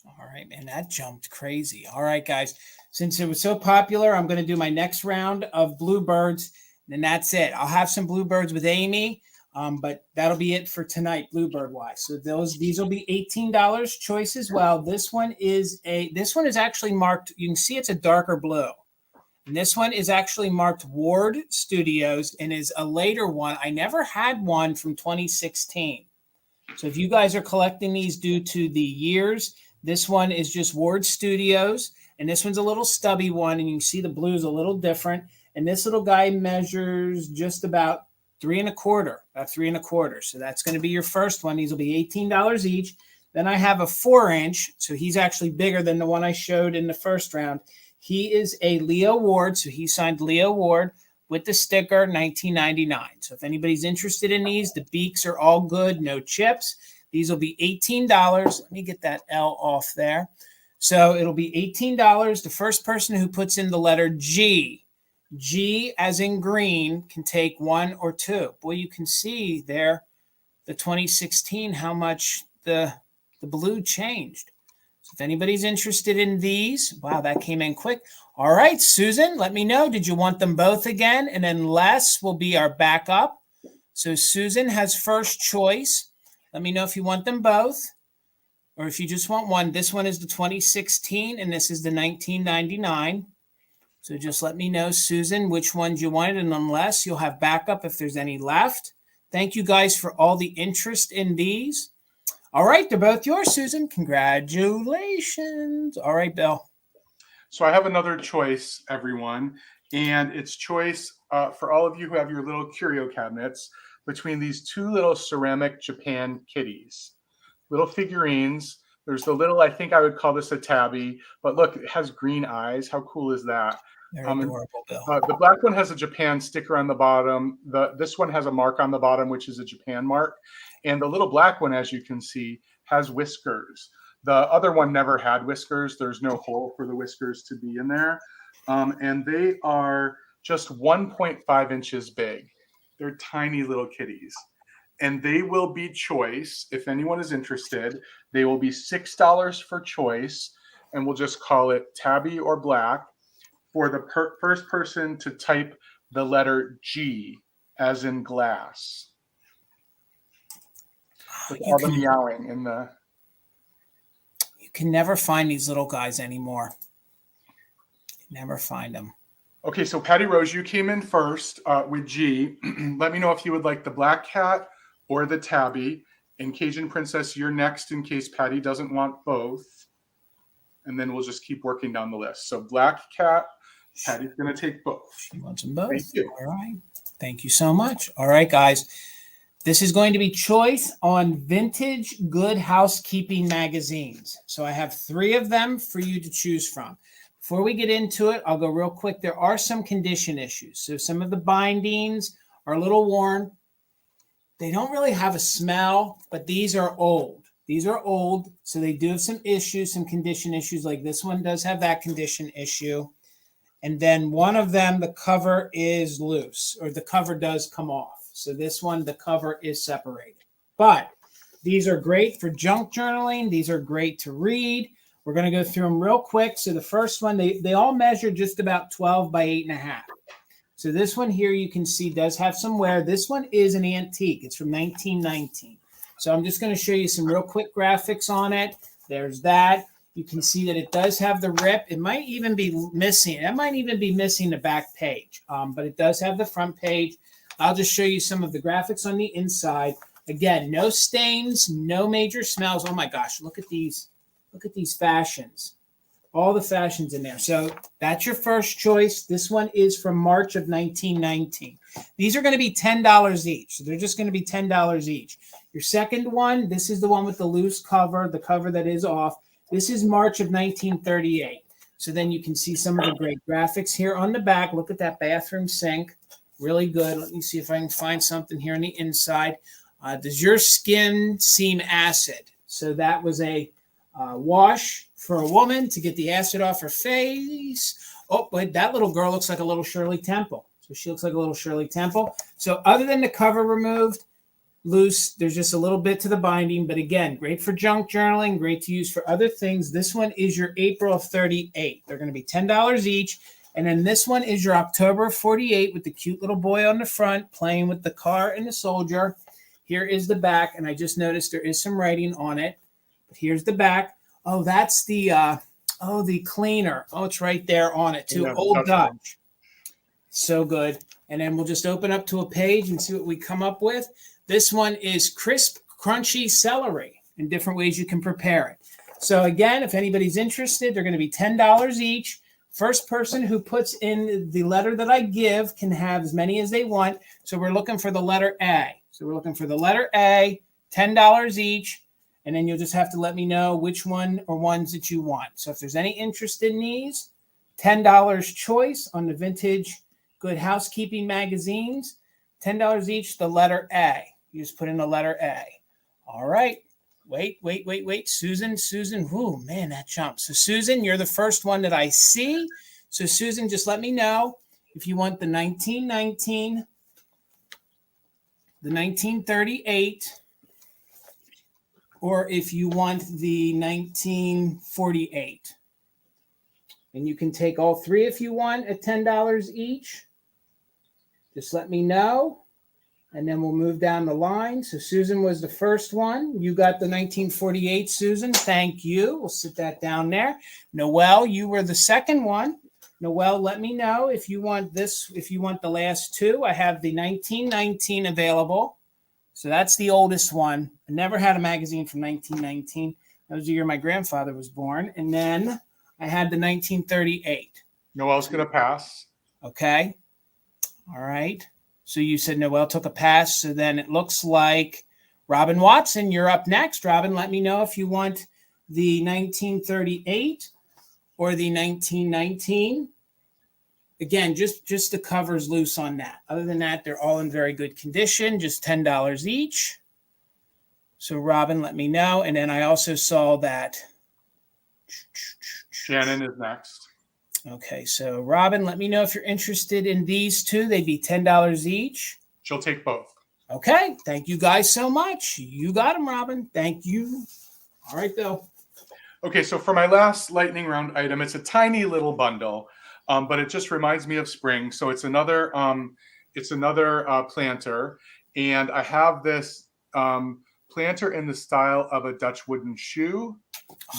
All right, man, that jumped crazy. All right, guys. Since it was so popular, I'm going to do my next round of bluebirds, and that's it. I'll have some bluebirds with Amy. But that'll be it for tonight, bluebird wise. So these will be $18 choice as well. This one is actually marked. You can see it's a darker blue, and this one is actually marked Ward Studios and is a later one. I never had one from 2016. So if you guys are collecting these due to the years, this one is just Ward Studios, and this one's a little stubby one, and you can see the blue is a little different. And this little guy measures just about 3 1/4. So that's going to be your first one. These will be $18 each. Then I have a 4-inch. So he's actually bigger than the one I showed in the first round. He is a Leo Ward. So he signed Leo Ward with the sticker, $19.99. So if anybody's interested in these, the beaks are all good, no chips. These will be $18. Let me get that L off there. So it'll be $18. The first person who puts in the letter G as in green, can take 1 or 2. Boy, you can see there, the 2016, how much the blue changed. So if anybody's interested in these, wow, that came in quick. All right, Susan, let me know. Did you want them both again? And then Les will be our backup. So Susan has first choice. Let me know if you want them both or if you just want one. This one is the 2016 and this is the 1999. So just let me know, Susan, which ones you wanted, and unless you'll have backup if there's any left. Thank you guys for all the interest in these. All right, they're both yours, Susan. Congratulations. All right, Bill. So I have another choice, everyone, and it's choice for all of you who have your little curio cabinets between these two little ceramic Japan kitties, little figurines. There's the little, I think I would call this a tabby, but look, it has green eyes. How cool is that? They're adorable, Bill. The black one has a Japan sticker on the bottom. This one has a mark on the bottom, which is a Japan mark. And the little black one, as you can see, has whiskers. The other one never had whiskers. There's no hole for the whiskers to be in there. And they are just 1.5 inches big. They're tiny little kitties. And they will be choice. If anyone is interested, they will be $6 for choice. And we'll just call it tabby or black for the first person to type the letter G as in glass. With all the meowing in the... You can never find these little guys anymore. Never find them. Okay, so Patty Rose, you came in first with G. Let me know if you would like the black cat or the tabby. And Cajun Princess, you're next in case Patty doesn't want both. and then we'll just keep working down the list. So black cat, Patty's going to take both. She wants them both. Thank you. All right. Thank you so much. All right, guys. This is going to be choice on vintage good housekeeping magazines. So I have 3 of them for you to choose from. Before we get into it, I'll go real quick. There are some condition issues. So some of the bindings are a little worn. They don't really have a smell, but these are old. These are old, so they do have some issues, some condition issues. Like this one does have that condition issue. And then one of them, the cover is loose, or the cover does come off. So this one, the cover is separated. But these are great for junk journaling. These are great to read. We're going to go through them real quick. So the first one, they all measure just about 12 by 8.5. So this one here you can see does have some wear. This one is an antique. It's from 1919. So I'm just going to show you some real quick graphics on it. There's that. You can see that it does have the rip. It might even be missing. It might even be missing the back page, but it does have the front page. I'll just show you some of the graphics on the inside. Again, no stains, no major smells. Oh my gosh, look at these. Look at these fashions. All the fashions in there. So that's your first choice. This one is from March of 1919. These are going to be $10 each. So they're just going to be $10 each. Your second one, this is the one with the loose cover, the cover that is off. This is March of 1938. So then you can see some of the great graphics here on the back. Look at that bathroom sink. Really good. Let me see if I can find something here on the inside. Does your skin seem acid? So that was a wash for a woman to get the acid off her face. Oh, wait, that little girl looks like a little Shirley Temple. So she looks like a little Shirley Temple. So other than the cover removed, loose, there's just a little bit to the binding. But again, great for junk journaling, great to use for other things. This one is your April of 38. They're going to be $10 each. And then this one is your October of 48 with the cute little boy on the front playing with the car and the soldier. Here is the back. And I just noticed there is some writing on it. But here's the back. Oh, that's the the cleaner. Oh, it's right there on it too. Yeah, Old Dutch. So good. And then we'll just open up to a page and see what we come up with. This one is crisp, crunchy celery and different ways you can prepare it. So again, if anybody's interested, they're going to be $10 each. First person who puts in the letter that I give can have as many as they want. So we're looking for the letter A. So we're looking for the letter A, $10 each. And then you'll just have to let me know which one or ones that you want. So if there's any interest in these, $10 choice on the vintage Good Housekeeping magazines, $10 each, the letter A. You just put in the letter A. All right. Wait. Susan. Whoo, man, that jumps. So Susan, you're the first one that I see. So Susan, just let me know if you want the 1919, the 1938, or if you want the 1948. And you can take all 3 if you want at $10 each. Just let me know. And then we'll move down the line. So Susan was the first one. You got the 1948, Susan. Thank you. We'll sit that down there. Noelle, you were the second one. Noelle, let me know if you want this, if you want the last 2. I have the 1919 available. So that's the oldest one. I never had a magazine from 1919. That was the year my grandfather was born. And then I had the 1938. Noelle's going to pass. Okay. All right. So you said Noelle took a pass. So then it looks like Robin Watson, you're up next. Robin, let me know if you want the 1938 or the 1919. Again, just the covers loose on that. Other than that, they're all in very good condition, just $10 each. So Robin, let me know. And then I also saw that. Shannon is next. Okay, so Robin, let me know if you're interested in these 2. They'd be $10 each. She'll take both. Okay, thank you guys so much. You got them, Robin. Thank you. All right, Bill. Okay, so for my last lightning round item, it's a tiny little bundle, but it just reminds me of spring. So it's another planter, and I have this planter in the style of a Dutch wooden shoe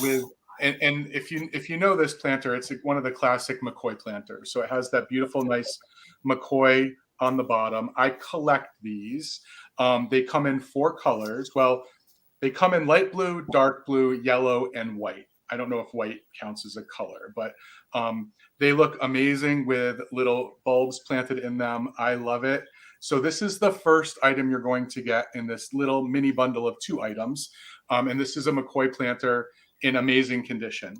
with. And if you know this planter, it's one of the classic McCoy planters. So it has that beautiful, nice McCoy on the bottom. I collect these. They come in 4 colors. Well, they come in light blue, dark blue, yellow, and white. I don't know if white counts as a color, but they look amazing with little bulbs planted in them. I love it. So this is the first item you're going to get in this little mini bundle of 2 items. And this is a McCoy planter in amazing condition.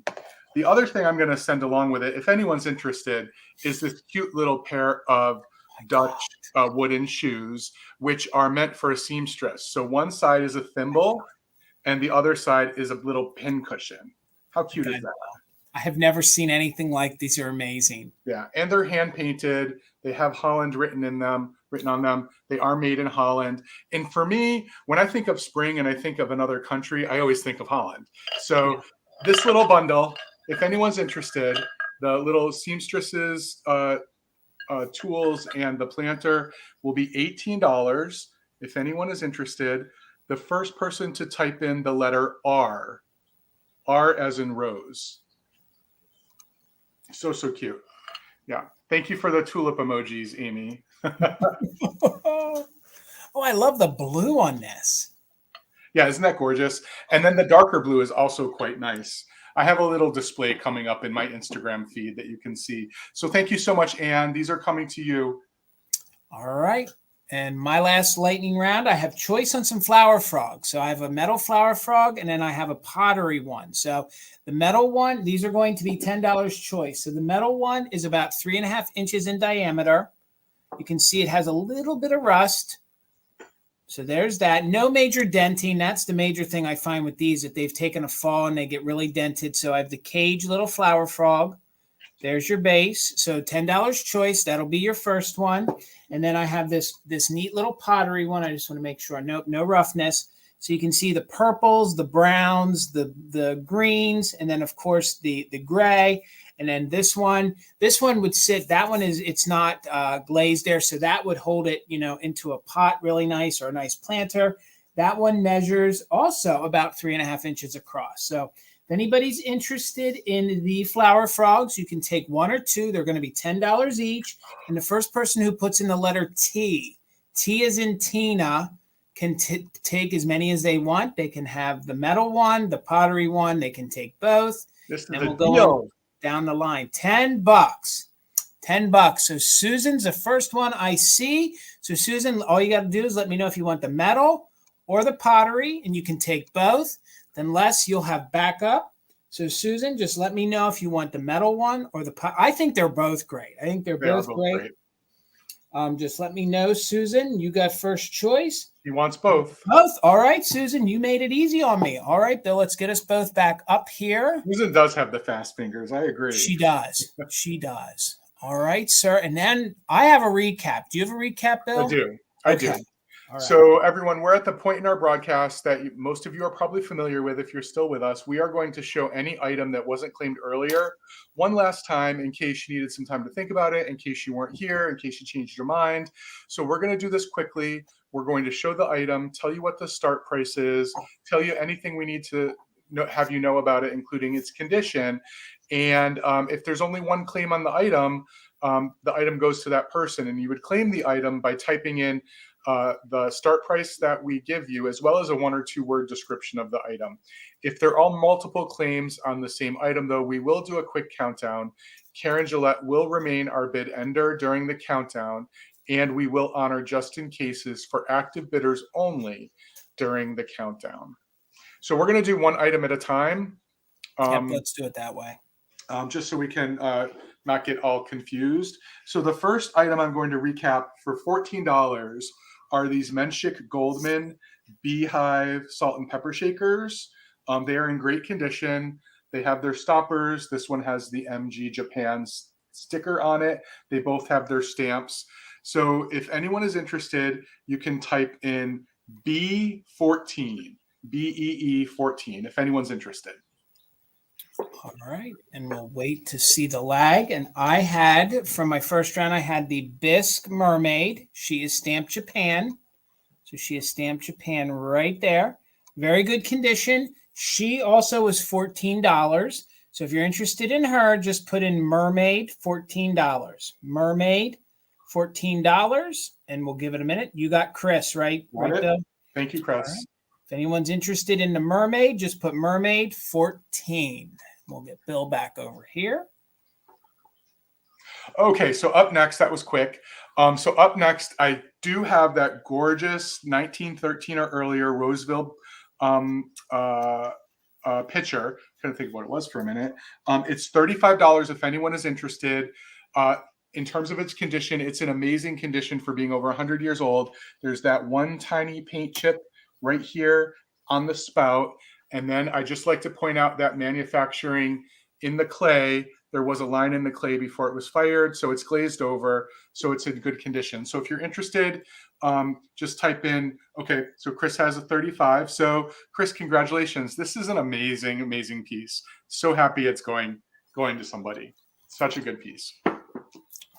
The other thing I'm going to send along with it, if anyone's interested, is this cute little pair of Dutch wooden shoes, which are meant for a seamstress. So one side is a thimble and the other side is a little pin cushion. How cute is that? I have never seen anything like these. Are amazing. Yeah, and they're hand painted. They have Holland written on them. They are made in Holland. And for me, when I think of spring and I think of another country, I always think of Holland. So this little bundle, if anyone's interested, the little seamstresses tools and the planter will be $18. If anyone is interested, the first person to type in the letter R as in rose. So cute. Yeah. Thank you for the tulip emojis, Amy. Oh, I love the blue on this. Yeah, isn't that gorgeous? And then the darker blue is also quite nice. I have a little display coming up in my Instagram feed that you can see. So thank you so much, Anne. These are coming to you. All right. And my last lightning round, I have choice on some flower frogs. So I have a metal flower frog, and then I have a pottery one. So the metal one, these are going to be $10 choice. So the metal one is about 3.5 inches in diameter. You can see it has a little bit of rust. So there's that. No major denting. That's the major thing I find with these, that they've taken a fall and they get really dented. So I have the cage little flower frog. There's your base. So $10 choice. That'll be your first one. And then I have this neat little pottery one. I just want to make sure no roughness. So you can see the purples, the browns, the greens, and then of course the gray. And then this one would sit. That one it's not glazed there, so that would hold it, into a pot really nice, or a nice planter. That one measures also about 3.5 inches across. So if anybody's interested in the flower frogs, you can take 1 or 2. They're going to be $10 each. And the first person who puts in the letter T as in Tina, can take as many as they want. They can have the metal one, the pottery one. They can take both. This is and a we'll deal. go down the line. $10. $10. So Susan's the first one I see. So Susan, all you got to do is let me know if you want the metal or the pottery, and you can take both. Then Les, you'll have backup. So Susan, just let me know if you want the metal one or the pot. I think they're both great. I think they're both great. Just let me know, Susan. You got first choice. He wants both. Both. All right, Susan, you made it easy on me. All right, Bill, let's get us both back up here. Susan does have the fast fingers. I agree. She does. She does. All right, sir. And then I have a recap. Do you have a recap, Bill? I do. I do. All right. So everyone, we're at the point in our broadcast that most of you are probably familiar with. If you're still with us, we are going to show any item that wasn't claimed earlier one last time, in case you needed some time to think about it, in case you weren't here, in case you changed your mind. So we're going to do this quickly. We're going to show the item, tell you what the start price is, tell you anything we need to have you know about it, including its condition. And if there's only one claim on the item goes to that person, and you would claim the item by typing in the start price that we give you, as well as a 1 or 2 word description of the item. If they're all multiple claims on the same item, though, we will do a quick countdown. Karen Gillette will remain our bid ender during the countdown, and we will honor just in cases for active bidders only during the countdown. So we're going to do one item at a time. Let's do it that way. Just so we can not get all confused. So the first item I'm going to recap for $14 are these Menschik Goldman Beehive salt and pepper shakers. They are in great condition. They have their stoppers. This one has the MG Japan sticker on it. They both have their stamps. So if anyone is interested, you can type in B14, BEE 14, if anyone's interested. All right, and we'll wait to see the lag. And I had, from my first round, I had the Bisque Mermaid. She is stamped Japan. So she is stamped Japan right there. Very good condition. She also was $14. So if you're interested in her, just put in Mermaid, $14. Mermaid, $14, and we'll give it a minute. You got Chris, right? Right, Bill? Thank you, Chris. If anyone's interested in the mermaid, just put mermaid 14. We'll get Bill back over here. Okay, so up next, that was quick. So up next, I do have that gorgeous 1913 or earlier Roseville picture. I'm trying to think of what it was for a minute. It's $35 if anyone is interested. In terms of its condition, it's in amazing condition for being over 100 years old. There's that one tiny paint chip right here on the spout. And then I just like to point out that manufacturing in the clay, there was a line in the clay before it was fired, so it's glazed over, so it's in good condition. So if you're interested, just type in, okay, so Chris has a 35. So Chris, congratulations. This is an amazing, amazing piece. So happy it's going to somebody. Such a good piece.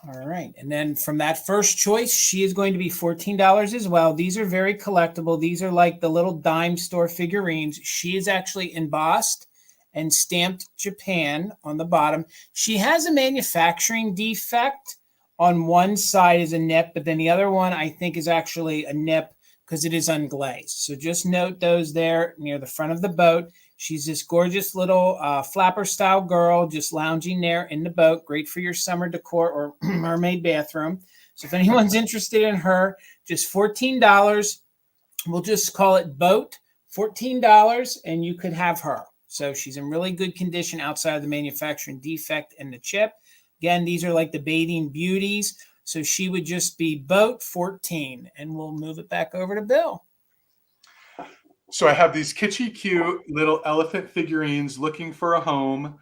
All right. And then from that first choice, she is going to be $14 as well. These are very collectible. These are like the little dime store figurines. She is actually embossed and stamped Japan on the bottom. She has a manufacturing defect on one side is a nip, but then the other one I think is actually a nip because it is unglazed. So just note those there near the front of the boat. She's this gorgeous little flapper style girl just lounging there in the boat. Great for your summer decor or mermaid bathroom. So if anyone's interested in her, just $14. We'll just call it boat, $14, and you could have her. So she's in really good condition outside of the manufacturing defect and the chip. Again, these are like the bathing beauties. So she would just be boat 14, and we'll move it back over to Bill. So I have these kitschy cute little elephant figurines looking for a home.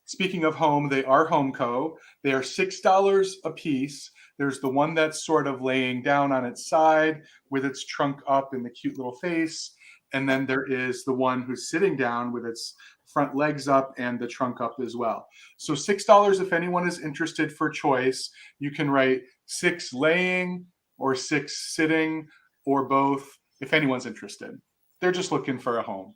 Speaking of home, they are Homeco. They are $6 a piece. There's the one that's sort of laying down on its side with its trunk up and the cute little face. And then there is the one who's sitting down with its front legs up and the trunk up as well. So $6 if anyone is interested for choice. You can write 6 laying or 6 sitting or both if anyone's interested. They're just looking for a home.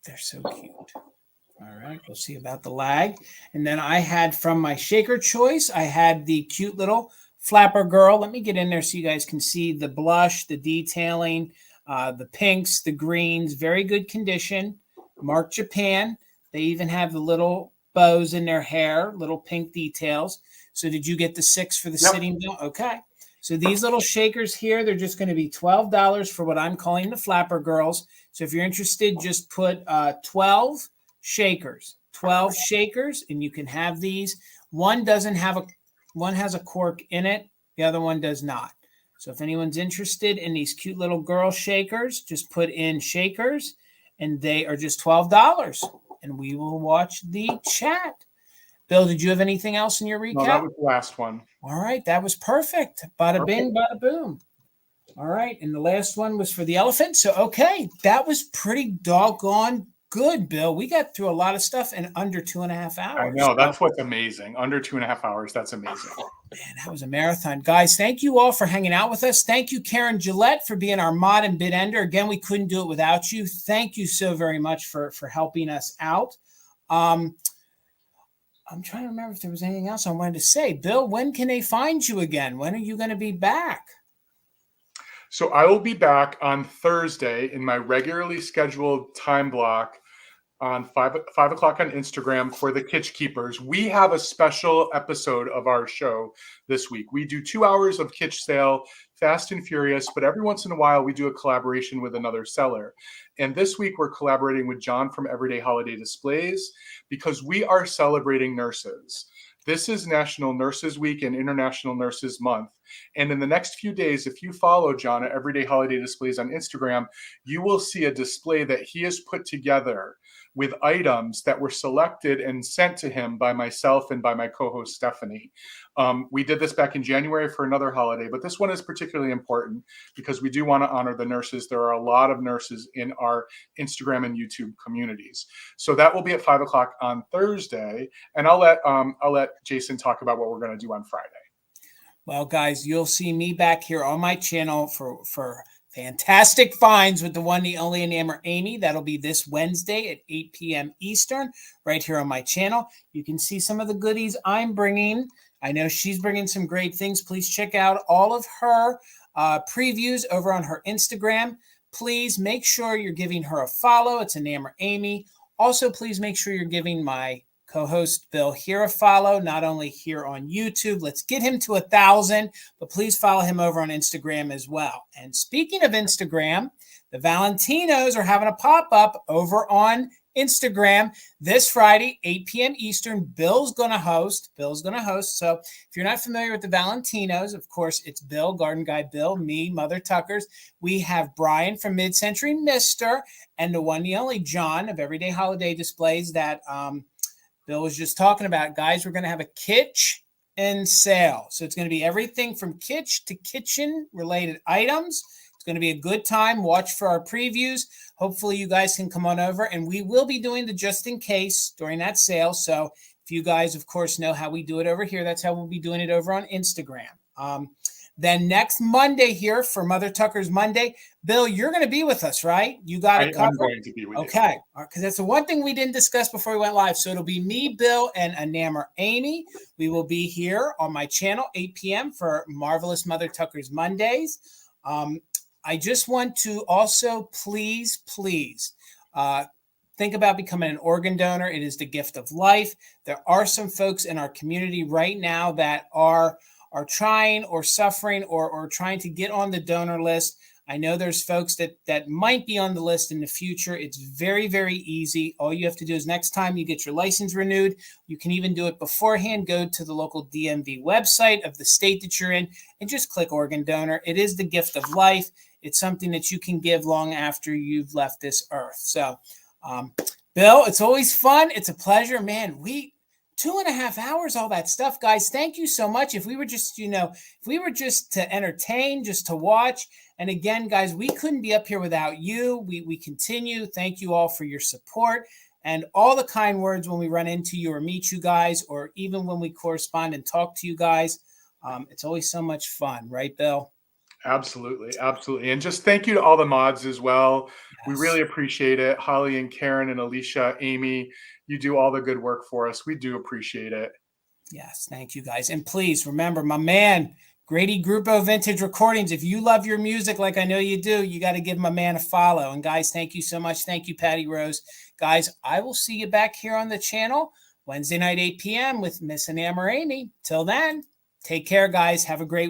They're so cute. All right, we'll see about the lag. And then I had from my shaker choice, I had the cute little flapper girl. Let me get in there so you guys can see the blush, the detailing, the pinks, the greens, very good condition. Marked Japan. They even have the little bows in their hair, little pink details. So did you get the 6 for the sitting bill? Okay. So these little shakers here, they're just going to be $12 for what I'm calling the flapper girls. So if you're interested, just put 12 shakers, and you can have these. One has a cork in it. The other one does not. So if anyone's interested in these cute little girl shakers, just put in shakers, and they are just $12. And we will watch the chat. Bill, did you have anything else in your recap? No, that was the last one. All right, that was perfect. Bada bing, bada boom. All right, and the last one was for the elephant. So, okay, that was pretty doggone good, Bill. We got through a lot of stuff in under 2.5 hours. I know, that's what's amazing. Under 2.5 hours, that's amazing. Man, that was a marathon. Guys, thank you all for hanging out with us. Thank you, Karen Gillette, for being our mod and bid ender. Again, we couldn't do it without you. Thank you so very much for helping us out. I'm trying to remember if there was anything else I wanted to say. Bill, when can they find you again? When are you going to be back? So I will be back on Thursday in my regularly scheduled time block on 5 o'clock on Instagram for the Kitsch Keepers. We have a special episode of our show this week. We do 2 hours of Kitsch sale, fast and furious, but every once in a while we do a collaboration with another seller. And this week we're collaborating with John from Everyday Holiday Displays because we are celebrating nurses. This is National Nurses Week and International Nurses Month. And in the next few days, if you follow John at Everyday Holiday Displays on Instagram, you will see a display that he has put together with items that were selected and sent to him by myself and by my co-host Stephanie. We did this back in January for another holiday, but this one is particularly important because we do want to honor the nurses. There are a lot of nurses in our Instagram and YouTube communities. So that will be at 5 o'clock on Thursday, and I'll let Jason talk about what we're going to do on Friday. Well, guys, you'll see me back here on my channel for fantastic finds with the one, the only, and Amber Amy. That'll be this Wednesday at 8 p.m. Eastern, right here on my channel. You can see some of the goodies I'm bringing. I know she's bringing some great things. Please check out all of her previews over on her Instagram. please make sure you're giving her a follow. It's Enamor Amy. Also, please make sure you're giving my co-host Bill here a follow, not only here on YouTube. Let's get him to 1,000, but please follow him over on Instagram as well. And speaking of Instagram, the Valentinos are having a pop-up over on Instagram this Friday, 8 p.m. Eastern. Bill's going to host. So if you're not familiar with the Valentinos, of course, it's Bill, Garden Guy Bill, me, Mother Tuckers. We have Brian from Mid-Century Mister, and the one, the only John of Everyday Holiday Displays that Bill was just talking about. Guys, we're going to have a kitsch and sale. So it's going to be everything from kitsch to kitchen related items. It's going to be a good time. Watch for our previews. Hopefully you guys can come on over, and we will be doing the just in case during that sale. So if you guys, of course, know how we do it over here, that's how we'll be doing it over on Instagram. Then next Monday here for Mother Tucker's Monday, Bill, you're going to be with us, right? You got it covered? I'm going to be with you. Okay, because that's the one thing we didn't discuss before we went live. So it'll be me, Bill, and Enamor Amy. We will be here on my channel, 8 p.m. for Marvelous Mother Tucker's Mondays. I just want to also please think about becoming an organ donor. It is the gift of life. There are some folks in our community right now that are trying or suffering or trying to get on the donor list. I know there's folks that might be on the list in the future. It's very, very easy. All you have to do is next time you get your license renewed, you can even do it beforehand. Go to the local DMV website of the state that you're in and just click organ donor. It is the gift of life. It's something that you can give long after you've left this earth. So, Bill, it's always fun. It's a pleasure, man. 2.5 hours, all that stuff, guys. Thank you so much. If we were just, if we were just to entertain, just to watch. And again, guys, we couldn't be up here without you. We continue. Thank you all for your support and all the kind words when we run into you or meet you guys, or even when we correspond and talk to you guys. It's always so much fun, right, Bill? Absolutely. And just thank you to all the mods as well. Yes. We really appreciate it. Holly and Karen and Alicia, Amy, you do all the good work for us. We do appreciate it. Yes, thank you guys. And please remember, my man, Grady Grupo Vintage Recordings. If you love your music like I know you do, you got to give my man a follow. And guys, thank you so much. Thank you, Patty Rose. Guys, I will see you back here on the channel Wednesday night, 8 p.m. with Miss Enamor Amy. Till then, take care, guys. Have a great